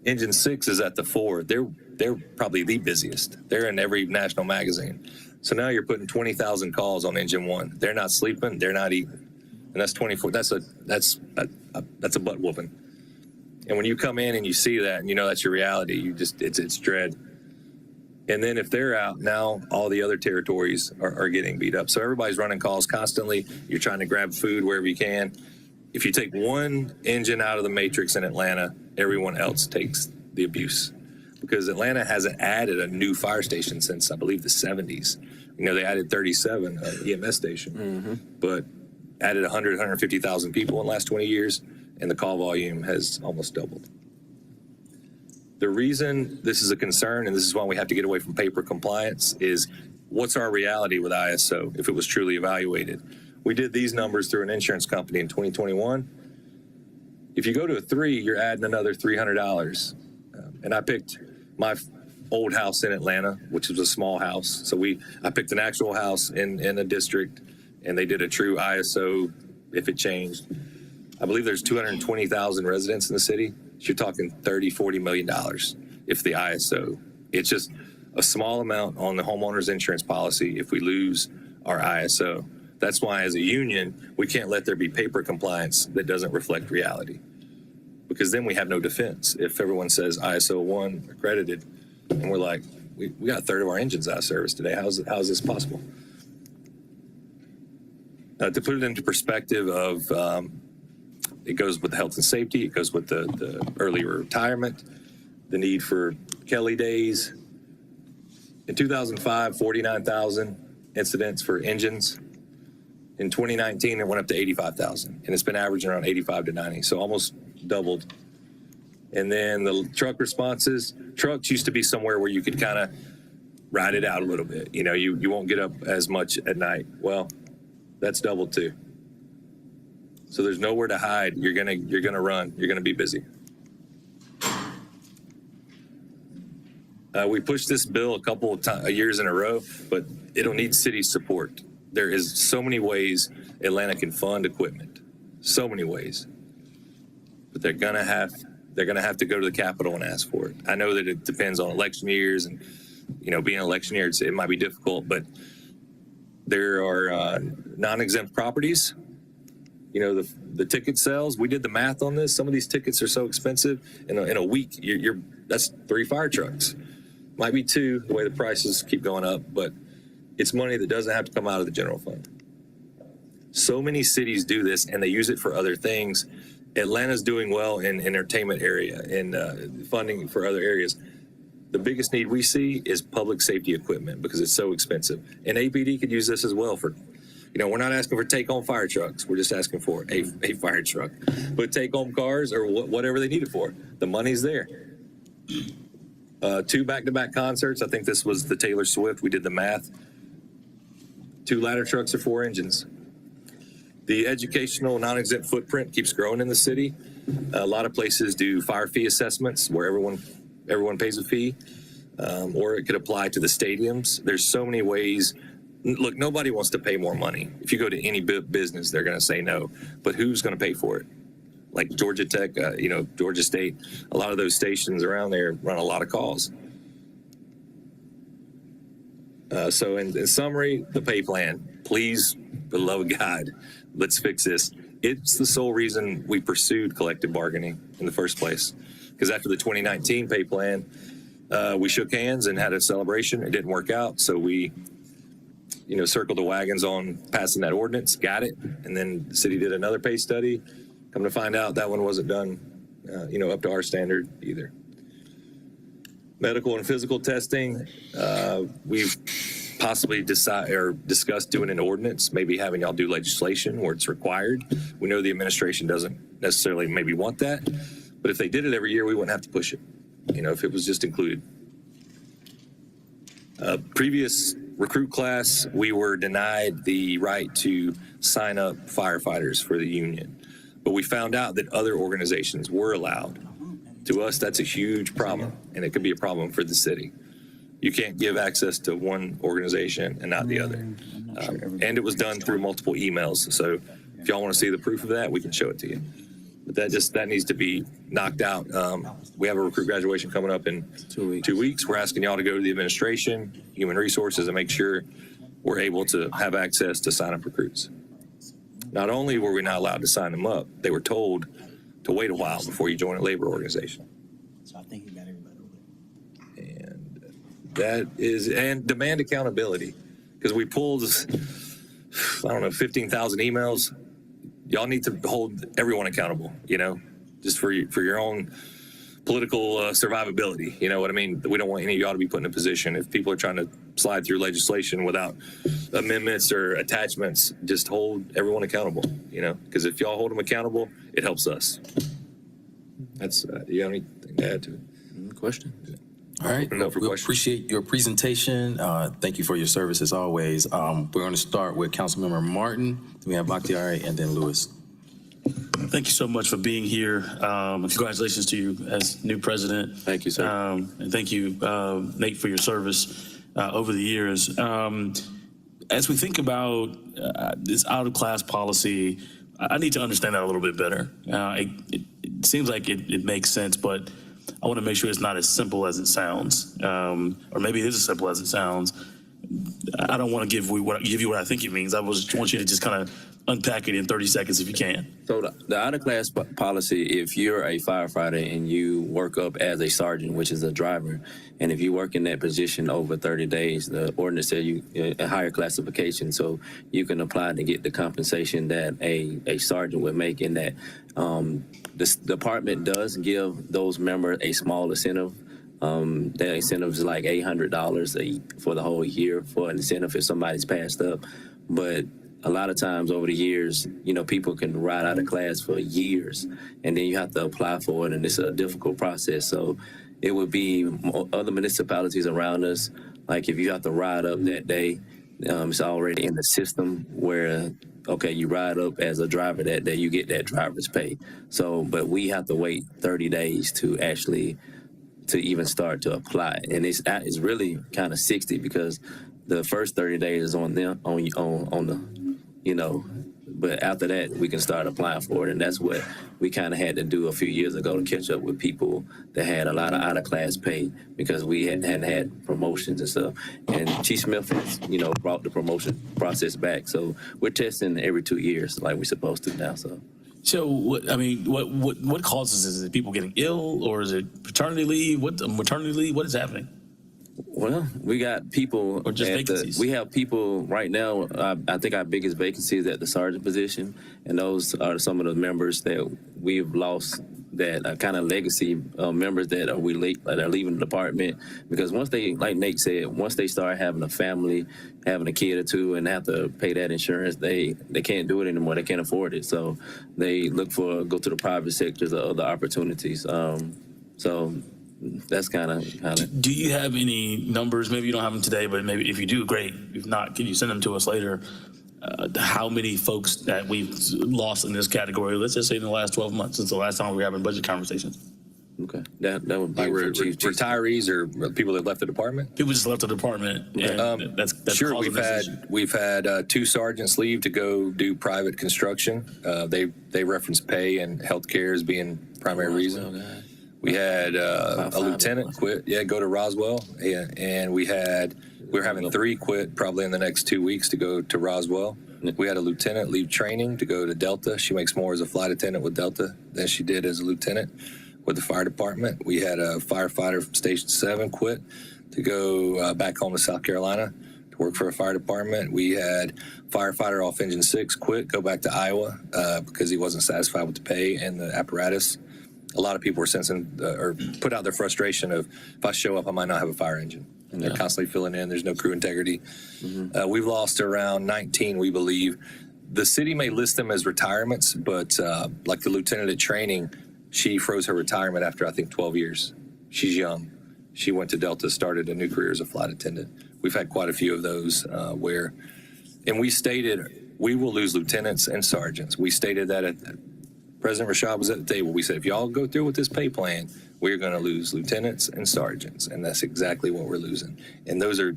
Engine 6 is at the 4. They're probably the busiest. They're in every national magazine. So now you're putting 20,000 calls on engine 1. They're not sleeping. They're not eating. And that's 24. That's a butt whooping. And when you come in and you see that, and that's your reality, it's dread. And then if they're out, now all the other territories are getting beat up. So everybody's running calls constantly. You're trying to grab food wherever you can. If you take one engine out of the matrix in Atlanta, everyone else takes the abuse, because Atlanta hasn't added a new fire station since, I believe, the 70s. They added 37 EMS station, but added 100, 150,000 people in the last 20 years, and the call volume has almost doubled. The reason this is a concern, and this is why we have to get away from paper compliance, is what's our reality with ISO if it was truly evaluated? We did these numbers through an insurance company in 2021. If you go to a 3, you're adding another $300. And I picked my old house in Atlanta, which was a small house. So I picked an actual house in a district, and they did a true ISO if it changed. I believe there's 220,000 residents in the city. So you're talking $30, $40 million if the ISO. It's just a small amount on the homeowner's insurance policy if we lose our ISO. That's why as a union, we can't let there be paper compliance that doesn't reflect reality. Because then we have no defense. If everyone says ISO 1 accredited, and we're like, we got a third of our engines out of service today. How is this possible? To put it into perspective of, it goes with the health and safety, it goes with the early retirement, the need for Kelly days. In 2005, 49,000 incidents for engines. In 2019, it went up to 85,000, and it's been averaging around 85 to 90, so almost doubled. And then the truck responses, trucks used to be somewhere where you could kind of ride it out a little bit. You know, you won't get up as much at night. Well, that's doubled too. So there's nowhere to hide. You're gonna run. You're gonna be busy. We pushed this bill a couple of years in a row, but it'll need city support. There is so many ways Atlanta can fund equipment, so many ways, but they're gonna have to go to the Capitol and ask for it. I know that it depends on election years, and being an election year, it might be difficult, but there are non-exempt properties. The ticket sales. We did the math on this. Some of these tickets are so expensive. In a week, that's 3 fire trucks. Might be 2, the way the prices keep going up, but it's money that doesn't have to come out of the general fund. So many cities do this, and they use it for other things. Atlanta's doing well in entertainment area and funding for other areas. The biggest need we see is public safety equipment because it's so expensive. And APD could use this as well for, we're not asking for take-home fire trucks. We're just asking for a fire truck. But take-home cars or whatever they need it for. The money's there. 2 back-to-back concerts. I think this was the Taylor Swift. We did the math. 2 ladder trucks or 4 engines. The educational non-exempt footprint keeps growing in the city. A lot of places do fire fee assessments where everyone pays a fee, or it could apply to the stadiums. There's so many ways. Look, nobody wants to pay more money. If you go to any business, they're going to say no. But who's going to pay for it? Like Georgia Tech, Georgia State, a lot of those stations around there run a lot of calls. So in summary, the pay plan, please, for the love of God, let's fix this. It's the sole reason we pursued collective bargaining in the first place. Because after the 2019 pay plan, we shook hands and had a celebration. It didn't work out, so we, circled the wagons on passing that ordinance, got it, and then the city did another pay study. Come to find out, that one wasn't done, up to our standard either. Medical and physical testing, we've possibly discussed doing an ordinance, maybe having y'all do legislation where it's required. We know the administration doesn't necessarily maybe want that, but if they did it every year, we wouldn't have to push it, if it was just included. Previous recruit class, we were denied the right to sign up firefighters for the union, but we found out that other organizations were allowed. To us, that's a huge problem, and it could be a problem for the city. You can't give access to one organization and not the other. And it was done through multiple emails. So if y'all want to see the proof of that, we can show it to you. But that needs to be knocked out. We have a recruit graduation coming up in 2 weeks. We're asking y'all to go to the administration, human resources, and make sure we're able to have access to sign up recruits. Not only were we not allowed to sign them up, they were told to wait a while before you join a labor organization. So I think you got everybody. And demand accountability, because we pulled, 15,000 emails. Y'all need to hold everyone accountable, just for your own political survivability. You know what I mean? We don't want any of y'all to be put in a position if people are trying to slide through legislation without amendments or attachments. Just hold everyone accountable, because if y'all hold them accountable, it helps us. That's, you have anything to add to it? Question? All right. We appreciate your presentation. Thank you for your service as always. We're going to start with Councilmember Martin. Then we have Bakhtiari and then Lewis. Thank you so much for being here. Congratulations to you as new president. Thank you, sir. And thank you, Nate, for your service over the years. As we think about this out-of-class policy, I need to understand that a little bit better. It seems like it makes sense, but I want to make sure it's not as simple as it sounds, or maybe it is as simple as it sounds. I don't want to give you what I think it means. I want you to just kind of unpack it in 30 seconds if you can. So the out-of-class policy, if you're a firefighter and you work up as a sergeant, which is a driver, and if you work in that position over 30 days, the ordinance says you a higher classification, so you can apply to get the compensation that a sergeant would make. In that, the department does give those members a small incentive. That incentive is like $800 for the whole year for an incentive if somebody's passed up, but a lot of times over the years, people can ride out of class for years, and then you have to apply for it, and it's a difficult process. So it would be other municipalities around us, like if you have to ride up that day, it's already in the system where, okay, you ride up as a driver that day, you get that driver's pay. So, but we have to wait 30 days to even start to apply. And it's really kind of 60 because the first 30 days is on them, on the, but after that, we can start applying for it. And that's what we kind of had to do a few years ago to catch up with people that had a lot of out-of-class pay because we hadn't had promotions and stuff. And Chief Smith has, brought the promotion process back. So we're testing every 2 years like we're supposed to now, So, what causes this? Is it people getting ill, or is it paternity leave? Maternity leave? What is happening? Well, we got people, or just vacancies. We have people right now. I think our biggest vacancy is at the sergeant position, and those are some of the members that we've lost. That are kind of legacy members that are leaving the department because once they, like Nate said, once they start having a family, having a kid or two, and have to pay that insurance, they can't do it anymore. They can't afford it, so they go to the private sectors or other opportunities. So that's kind of. Do you have any numbers? Maybe you don't have them today, but maybe if you do, great. If not, can you send them to us later? How many folks that we've lost in this category, let's just say in the last 12 months, since the last time we were having budget conversations? Okay, that would be retirees or people that left the department? People just left the department. And that's sure. We've had 2 sergeants leave to go do private construction. They reference pay and healthcare as being primary reason. We had a lieutenant quit. Yeah, go to Roswell. Yeah, and we're having 3 quit probably in the next 2 weeks to go to Roswell. We had a lieutenant leave training to go to Delta. She makes more as a flight attendant with Delta than she did as a lieutenant with the fire department. We had a firefighter from Station 7 quit to go back home to South Carolina to work for a fire department. We had firefighter off Engine 6 quit, go back to Iowa because he wasn't satisfied with the pay and the apparatus. A lot of people were sensing or put out their frustration of, if I show up, I might not have a fire engine. And they're constantly filling in. There's no crew integrity. We've lost around 19, we believe. The city may list them as retirements, but like the lieutenant at training, she froze her retirement after, I think, 12 years. She's young. She went to Delta, started a new career as a flight attendant. We've had quite a few of those and we stated we will lose lieutenants and sergeants. We stated that President Rashad was at the table. We said, if y'all go through with this pay plan, we're going to lose lieutenants and sergeants. And that's exactly what we're losing. And those are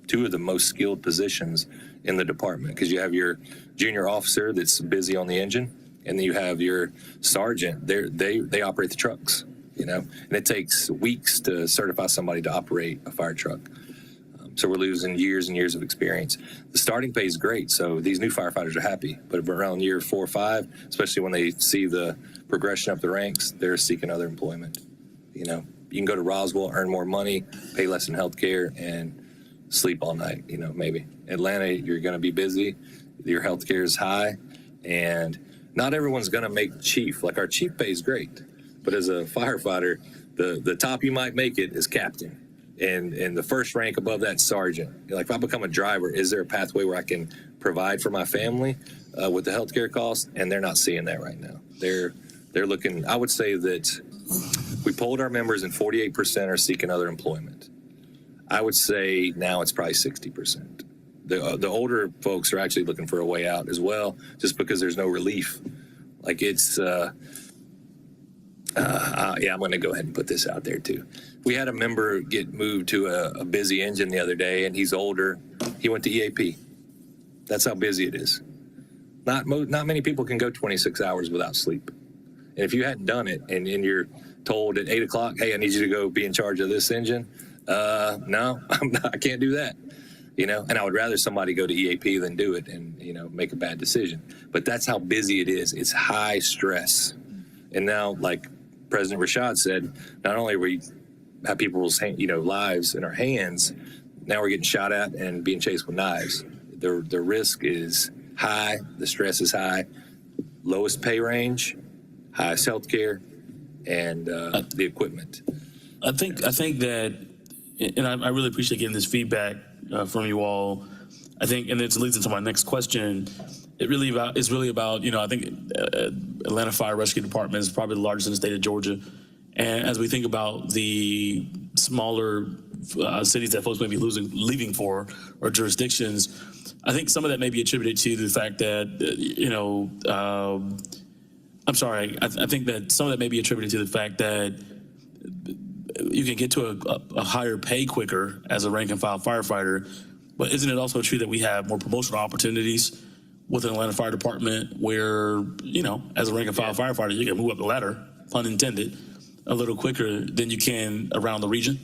2 of the most skilled positions in the department because you have your junior officer that's busy on the engine, and then you have your sergeant. They operate the trucks, and it takes weeks to certify somebody to operate a fire truck. So we're losing years and years of experience. The starting pay is great, so these new firefighters are happy. But around year 4 or 5, especially when they see the progression up the ranks, they're seeking other employment. You can go to Roswell, earn more money, pay less in health care, and sleep all night, maybe. Atlanta, you're going to be busy. Your health care is high, and not everyone's going to make chief. Like our chief pay is great, but as a firefighter, the top you might make it is captain. And the first rank above that sergeant. Like if I become a driver, is there a pathway where I can provide for my family with the healthcare costs? And they're not seeing that right now. They're looking. I would say that we polled our members, and 48% are seeking other employment. I would say now it's probably 60%. The older folks are actually looking for a way out as well, just because there's no relief. Like it's. I'm going to go ahead and put this out there too. We had a member get moved to a busy engine the other day, and he's older. He went to EAP. That's how busy it is. Not many people can go 26 hours without sleep. And if you hadn't done it and you're told at 8 o'clock, hey, I need you to go be in charge of this engine, no, I can't do that. And I would rather somebody go to EAP than do it and, make a bad decision. But that's how busy it is. It's high stress. And now, like President Rashad said, not only we have people's, lives in our hands, now we're getting shot at and being chased with knives. The risk is high. The stress is high. Lowest pay range, highest health care, and the equipment. I think that, and I really appreciate getting this feedback from you all. I think, and this leads into my next question. It's really about, I think Atlanta Fire Rescue Department is probably the largest in the state of Georgia. And as we think about the smaller cities that folks may be leaving for, or jurisdictions, I think some of that may be attributed to the fact that, I think that some of that may be attributed to the fact that you can get to a higher pay quicker as a rank and file firefighter. But isn't it also true that we have more promotional opportunities within Atlanta Fire Department where, as a rank and file firefighter, you can move up the ladder, pun intended, a little quicker than you can around the region?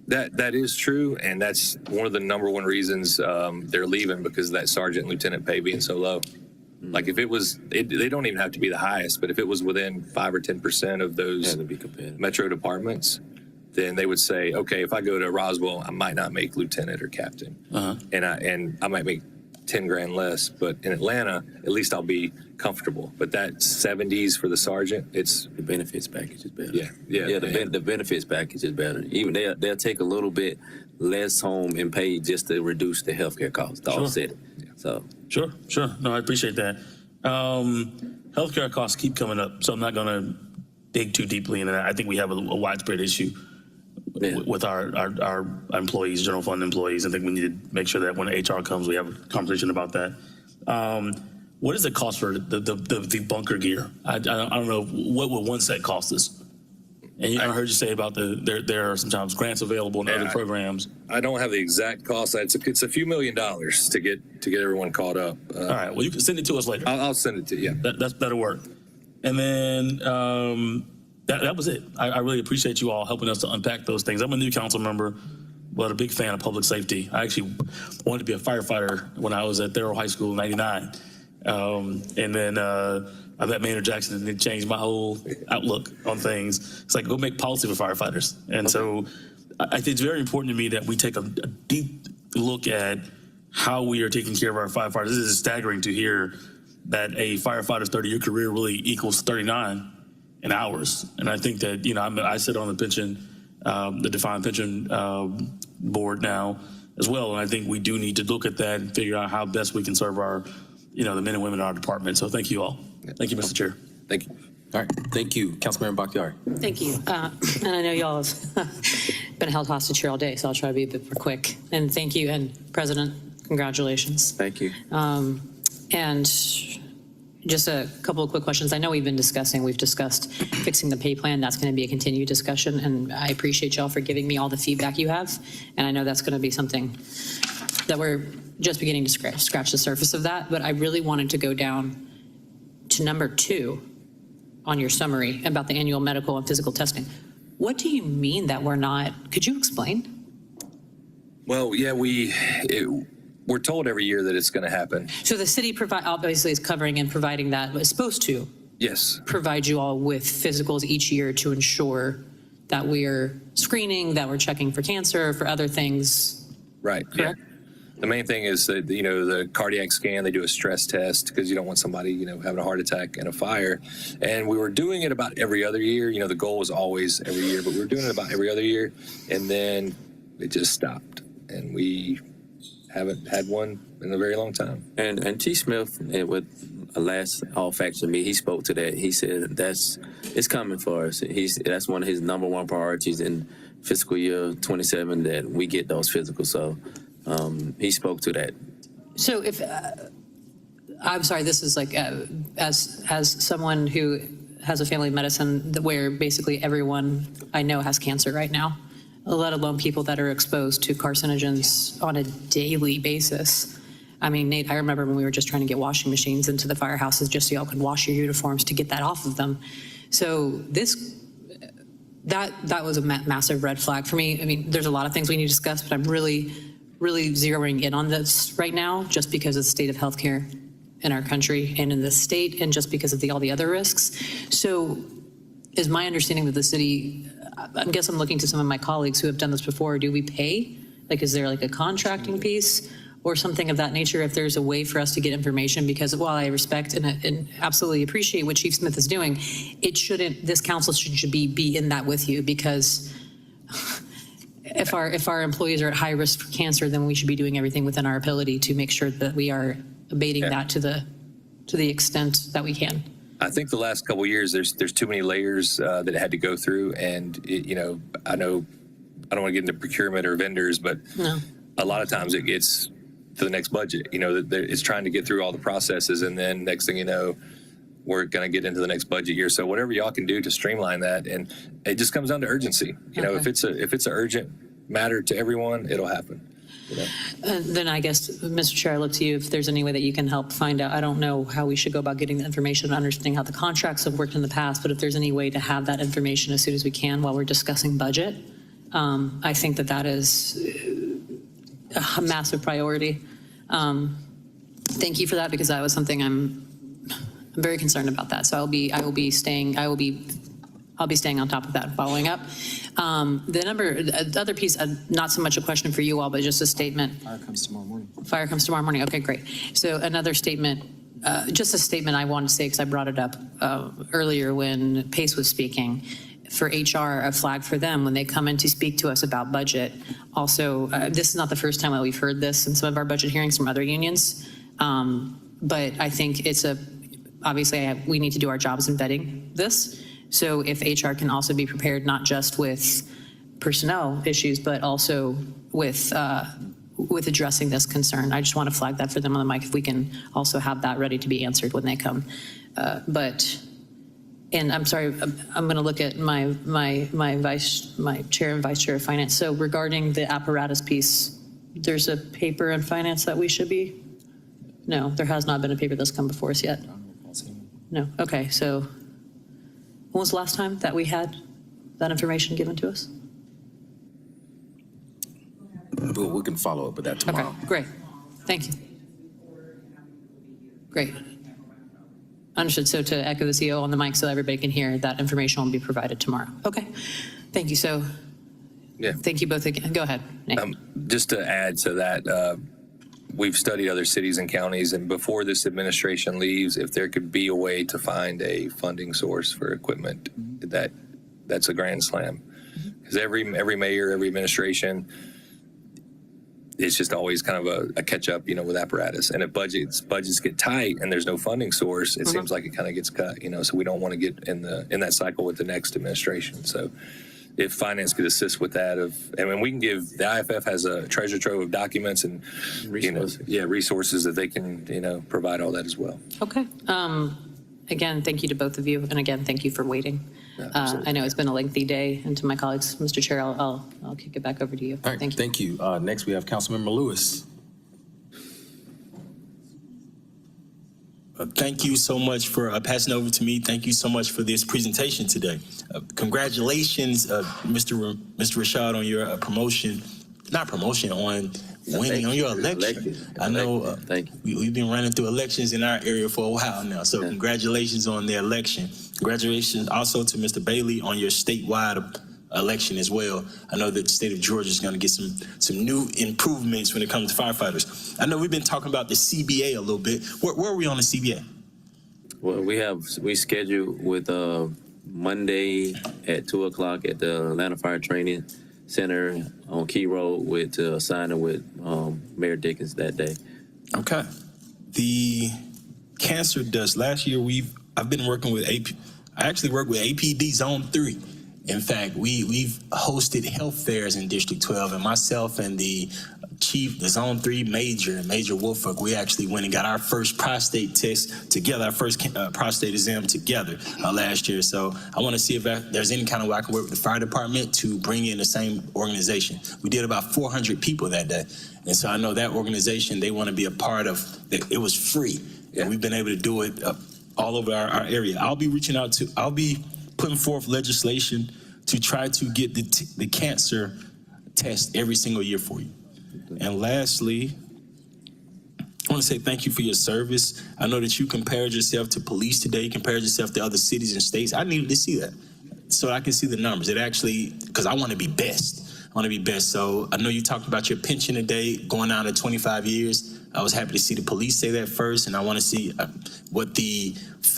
That is true, and that's one of the number one reasons they're leaving, because of that sergeant and lieutenant pay being so low. Like if it was, they don't even have to be the highest, but if it was within 5 or 10% of those metro departments, then they would say, okay, if I go to Roswell, I might not make lieutenant or captain, and I might make 10 grand less. But in Atlanta, at least I'll be comfortable. But that 70s for the sergeant, it's the benefits package is better. Yeah. The benefits package is better. Even they'll take a little bit less home and pay just to reduce the healthcare costs to offset it. So Sure. No, I appreciate that. Healthcare costs keep coming up, so I'm not going to dig too deeply into that. I think we have a widespread issue with our employees, general fund employees. I think we need to make sure that when HR comes, we have a conversation about that. What is the cost for the bunker gear? I don't know, what would one set cost us? And I heard you say about there are sometimes grants available in other programs. I don't have the exact cost. It's a few $1 million to get everyone caught up. All right. Well, you can send it to us later. I'll send it to you. That'll work. And then that was it. I really appreciate you all helping us to unpack those things. I'm a new council member, but a big fan of public safety. I actually wanted to be a firefighter when I was at Thurl High School in '99. And then I met Maynard Jackson, and it changed my whole outlook on things. It's like, go make policy for firefighters. And so I think it's very important to me that we take a deep look at how we are taking care of our firefighters. This is staggering to hear that a firefighter's 30-year career really equals 39 in hours. And I think that, I sit on the pension, the defined pension board now as well. And I think we do need to look at that and figure out how best we can serve our, the men and women in our department. So thank you all. Thank you, Mr. Chair. Thank you. All right. Thank you, Councilmember Bakhtiari. Thank you. And I know y'all have been held hostage here all day, so I'll try to be a bit more quick. And thank you, and President, congratulations. Thank you. And just a couple of quick questions. I know we've discussed fixing the pay plan. That's going to be a continued discussion, and I appreciate y'all for giving me all the feedback you have. And I know that's going to be something that we're just beginning to scratch the surface of that. But I really wanted to go down to number 2 on your summary about the annual medical and physical testing. What do you mean that we're not? Could you explain? Well, yeah, we're told every year that it's going to happen. So the city obviously is covering and providing that, is supposed to. Yes. Provide you all with physicals each year to ensure that we're screening, that we're checking for cancer, for other things. Right. Correct? Yeah. The main thing is that, the cardiac scan, they do a stress test because you don't want somebody, having a heart attack and a fire. And we were doing it about every other year. The goal was always every year, but we were doing it about every other year. And then it just stopped. And we haven't had one in a very long time. And T. Smith, with a last all facts to me, he spoke to that. He said it's coming for us. That's one of his number one priorities in fiscal year 27, that we get those physicals. So he spoke to that. So if I'm sorry, this is like as someone who has a family of medicine where basically everyone I know has cancer right now, let alone people that are exposed to carcinogens on a daily basis. I mean, Nate, I remember when we were just trying to get washing machines into the firehouses just so y'all could wash your uniforms to get that off of them. So that was a massive red flag for me. I mean, there's a lot of things we need to discuss, but I'm really zeroing in on this right now, just because of the state of healthcare in our country and in this state, and just because of all the other risks. So is my understanding that the city, I guess I'm looking to some of my colleagues who have done this before, do we pay? Like, is there like a contracting piece or something of that nature, if there's a way for us to get information? Because while I respect and absolutely appreciate what Chief Smith is doing, it shouldn't, this council should be in that with you, because if our employees are at high risk for cancer, then we should be doing everything within our ability to make sure that we are abating that to the extent that we can. I think the last couple of years, there's too many layers that it had to go through, and I don't want to get into procurement or vendors, but a lot of times it gets to the next budget. It's trying to get through all the processes, and then next thing you know, we're going to get into the next budget year. So whatever y'all can do to streamline that, and it just comes down to urgency. If it's an urgent matter to everyone, it'll happen. Then I guess, Mr. Chair, I look to you if there's any way that you can help find out. I don't know how we should go about getting the information and understanding how the contracts have worked in the past, but if there's any way to have that information as soon as we can while we're discussing budget, I think that is a massive priority. Thank you for that, because that was something I'm very concerned about that. So I'll be staying on top of that and following up. The other piece, not so much a question for you all, but just a statement. Fire comes tomorrow morning. Fire comes tomorrow morning. Okay, great. So another statement, just a statement I wanted to say, because I brought it up earlier when Pace was speaking. For HR, a flag for them when they come in to speak to us about budget. Also, this is not the first time that we've heard this in some of our budget hearings from other unions, but I think obviously we need to do our jobs in vetting this. So if HR can also be prepared, not just with personnel issues, but also with addressing this concern. I just want to flag that for them on the mic, if we can also have that ready to be answered when they come. And I'm sorry, I'm going to look at my chair and vice chair of finance. So regarding the apparatus piece, there's a paper in finance that we should be? No, there has not been a paper that's come before us yet. No. Okay. So when was the last time that we had that information given to us? We can follow up with that tomorrow. Okay. Great. Thank you. Great. Understood. So to echo the CEO on the mic so everybody can hear, that information will be provided tomorrow. Okay. Thank you. So thank you both again. Go ahead, Nate. Just to add to that, we've studied other cities and counties, and before this administration leaves, if there could be a way to find a funding source for equipment, that's a grand slam. Because every mayor, every administration, it's just always kind of a catch up, with apparatus. And if budgets get tight and there's no funding source, it seems like it kind of gets cut, so we don't want to get in that cycle with the next administration. So if finance could assist with that, we can give, the IFF has a treasure trove of documents and resources that they can, provide all that as well. Okay. Again, thank you to both of you. And again, thank you for waiting. I know it's been a lengthy day, and to my colleagues, Mr. Chair, I'll kick it back over to you. All right, thank you. Next, we have Councilmember Lewis. Thank you so much for passing over to me. Thank you so much for this presentation today. Congratulations, Mr. Rashad, on your on winning on your election. I know we've been running through elections in our area for a while now, so congratulations on the election. Congratulations also to Mr. Bailey on your statewide election as well. I know that the state of Georgia is going to get some new improvements when it comes to firefighters. I know we've been talking about the CBA a little bit. Where are we on the CBA? Well, we scheduled with Monday at 2:00 at the Atlanta Fire Training Center on Key Road with signing with Mayor Dickens that day. Okay. The cancer dust. Last year I've been working with AP. I actually worked with APD Zone 3. In fact, we've hosted health fairs in District 12, and myself and the chief, the Zone 3 Major Wolford, we actually went and got our first prostate test together, our first prostate exam together last year. So I want to see if there's any kind of way I can work with the fire department to bring in the same organization. We did about 400 people that day. And so I know that organization, they want to be a part of it. It was free. And we've been able to do it all over our area. I'll be putting forth legislation to try to get the cancer test every single year for you. And lastly, I want to say thank you for your service. I know that you compared yourself to police today, you compared yourself to other cities and states. I needed to see that so I can see the numbers. It actually, because I want to be best. I want to be best. So I know you talked about your pension today going down to 25 years. I was happy to see the police say that first, and I want to see what the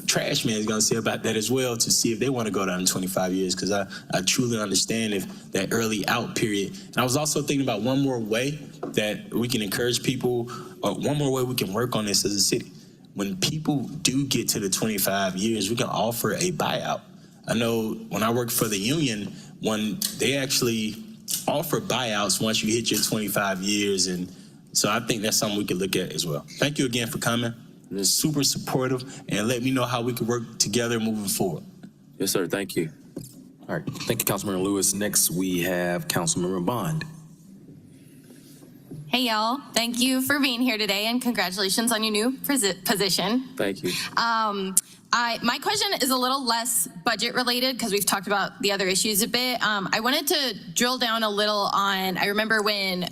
trash man is going to say about that as well, to see if they want to go down in 25 years, because I truly understand if that early out period. And I was also thinking about one more way that we can encourage people, or one more way we can work on this as a city. When people do get to the 25 years, we can offer a buyout. I know when I worked for the union, when they actually offer buyouts once you hit your 25 years, and so I think that's something we could look at as well. Thank you again for coming. You're super supportive, and let me know how we can work together moving forward. Yes, sir. Thank you. All right. Thank you, Councilmember Lewis. Next, we have Councilmember Bond. Hey, y'all. Thank you for being here today, and congratulations on your new position. Thank you. My question is a little less budget related because we've talked about the other issues a bit. I wanted to drill down a little on, I remember when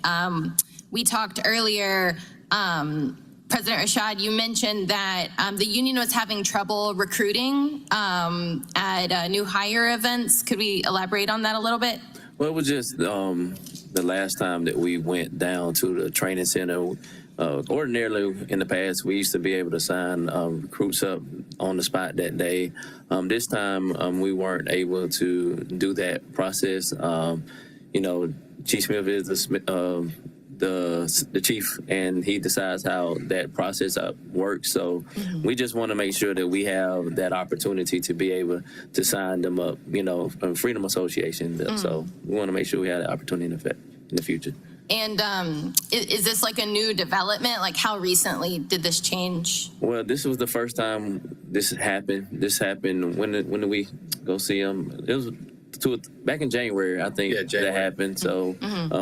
we talked earlier, President Rashad, you mentioned that the union was having trouble recruiting at new hire events. Could we elaborate on that a little bit? Well, it was just the last time that we went down to the training center. Ordinarily, in the past, we used to be able to sign recruits up on the spot that day. This time, we weren't able to do that process. You know, Chief Smith is the chief, and he decides how that process works. So we just want to make sure that we have that opportunity to be able to sign them up, you know, from Freedom Association. So we want to make sure we have that opportunity in the future. And is this like a new development? Like, how recently did this change? Well, this was the first time this happened. This happened, when did we go see him? It was back in January, I think, that happened. So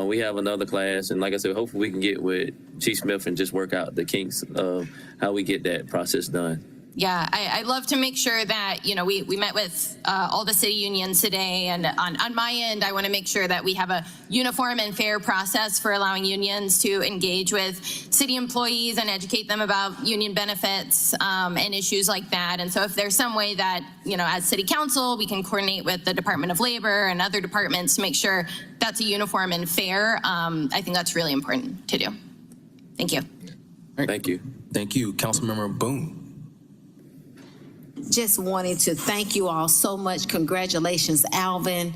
we have another class, and like I said, hopefully we can get with Chief Smith and just work out the kinks of how we get that process done. Yeah, I'd love to make sure that, you know, we met with all the city unions today, and on my end, I want to make sure that we have a uniform and fair process for allowing unions to engage with city employees and educate them about union benefits and issues like that. And so if there's some way that, you know, as city council, we can coordinate with the Department of Labor and other departments to make sure that's a uniform and fair, I think that's really important to do. Thank you. Right. Thank you. Thank you, Councilmember Boone. Just wanted to thank you all so much. Congratulations, Alvin.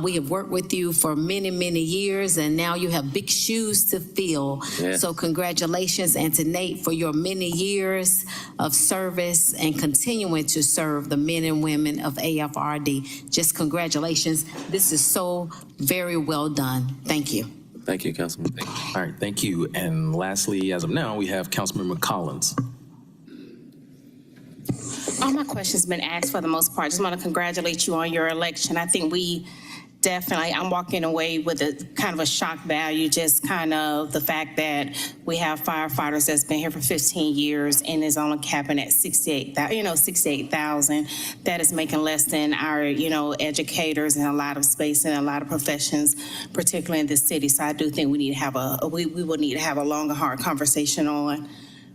We have worked with you for many, many years, and now you have big shoes to fill. Yeah. So congratulations, and to Nate for your many years of service and continuing to serve the men and women of AFRD. Just congratulations. This is so very well done. Thank you. Thank you, Councilman. All right, thank you. And lastly, as of now, we have Councilmember Collins. All my questions been asked for the most part. Just want to congratulate you on your election. I think we definitely, I'm walking away with a kind of a shock value, just kind of the fact that we have firefighters that's been here for 15 years and is only capping at 68,000. That is making less than our, you know, educators in a lot of space and a lot of professions, particularly in this city. So I do think we need to have we will need to have a longer, hard conversation on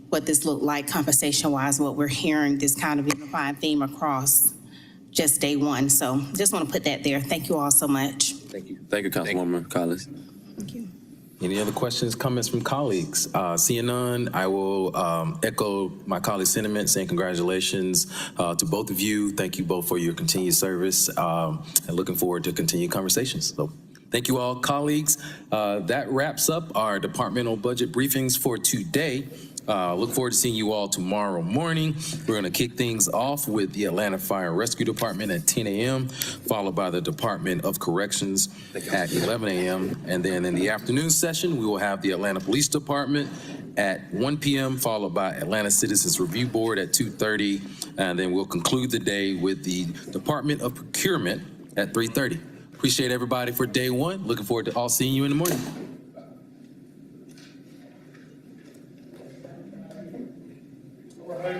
what this looked like compensation-wise, what we're hearing, this kind of unifying theme across just day one. So just want to put that there. Thank you all so much. Thank you. Thank you, Councilwoman Collins. Thank you. Any other questions, comments from colleagues? Seeing none, I will echo my colleague's sentiment, saying congratulations to both of you. Thank you both for your continued service, and looking forward to continued conversations. So thank you all, colleagues. That wraps up our departmental budget briefings for today. Look forward to seeing you all tomorrow morning. We're going to kick things off with the Atlanta Fire and Rescue Department at 10 a.m., followed by the Department of Corrections at 11 a.m. And then in the afternoon session, we will have the Atlanta Police Department at 1 p.m., followed by Atlanta Citizens Review Board at 2:30. And then we'll conclude the day with the Department of Procurement at 3:30. Appreciate everybody for day one. Looking forward to all seeing you in the morning. All right.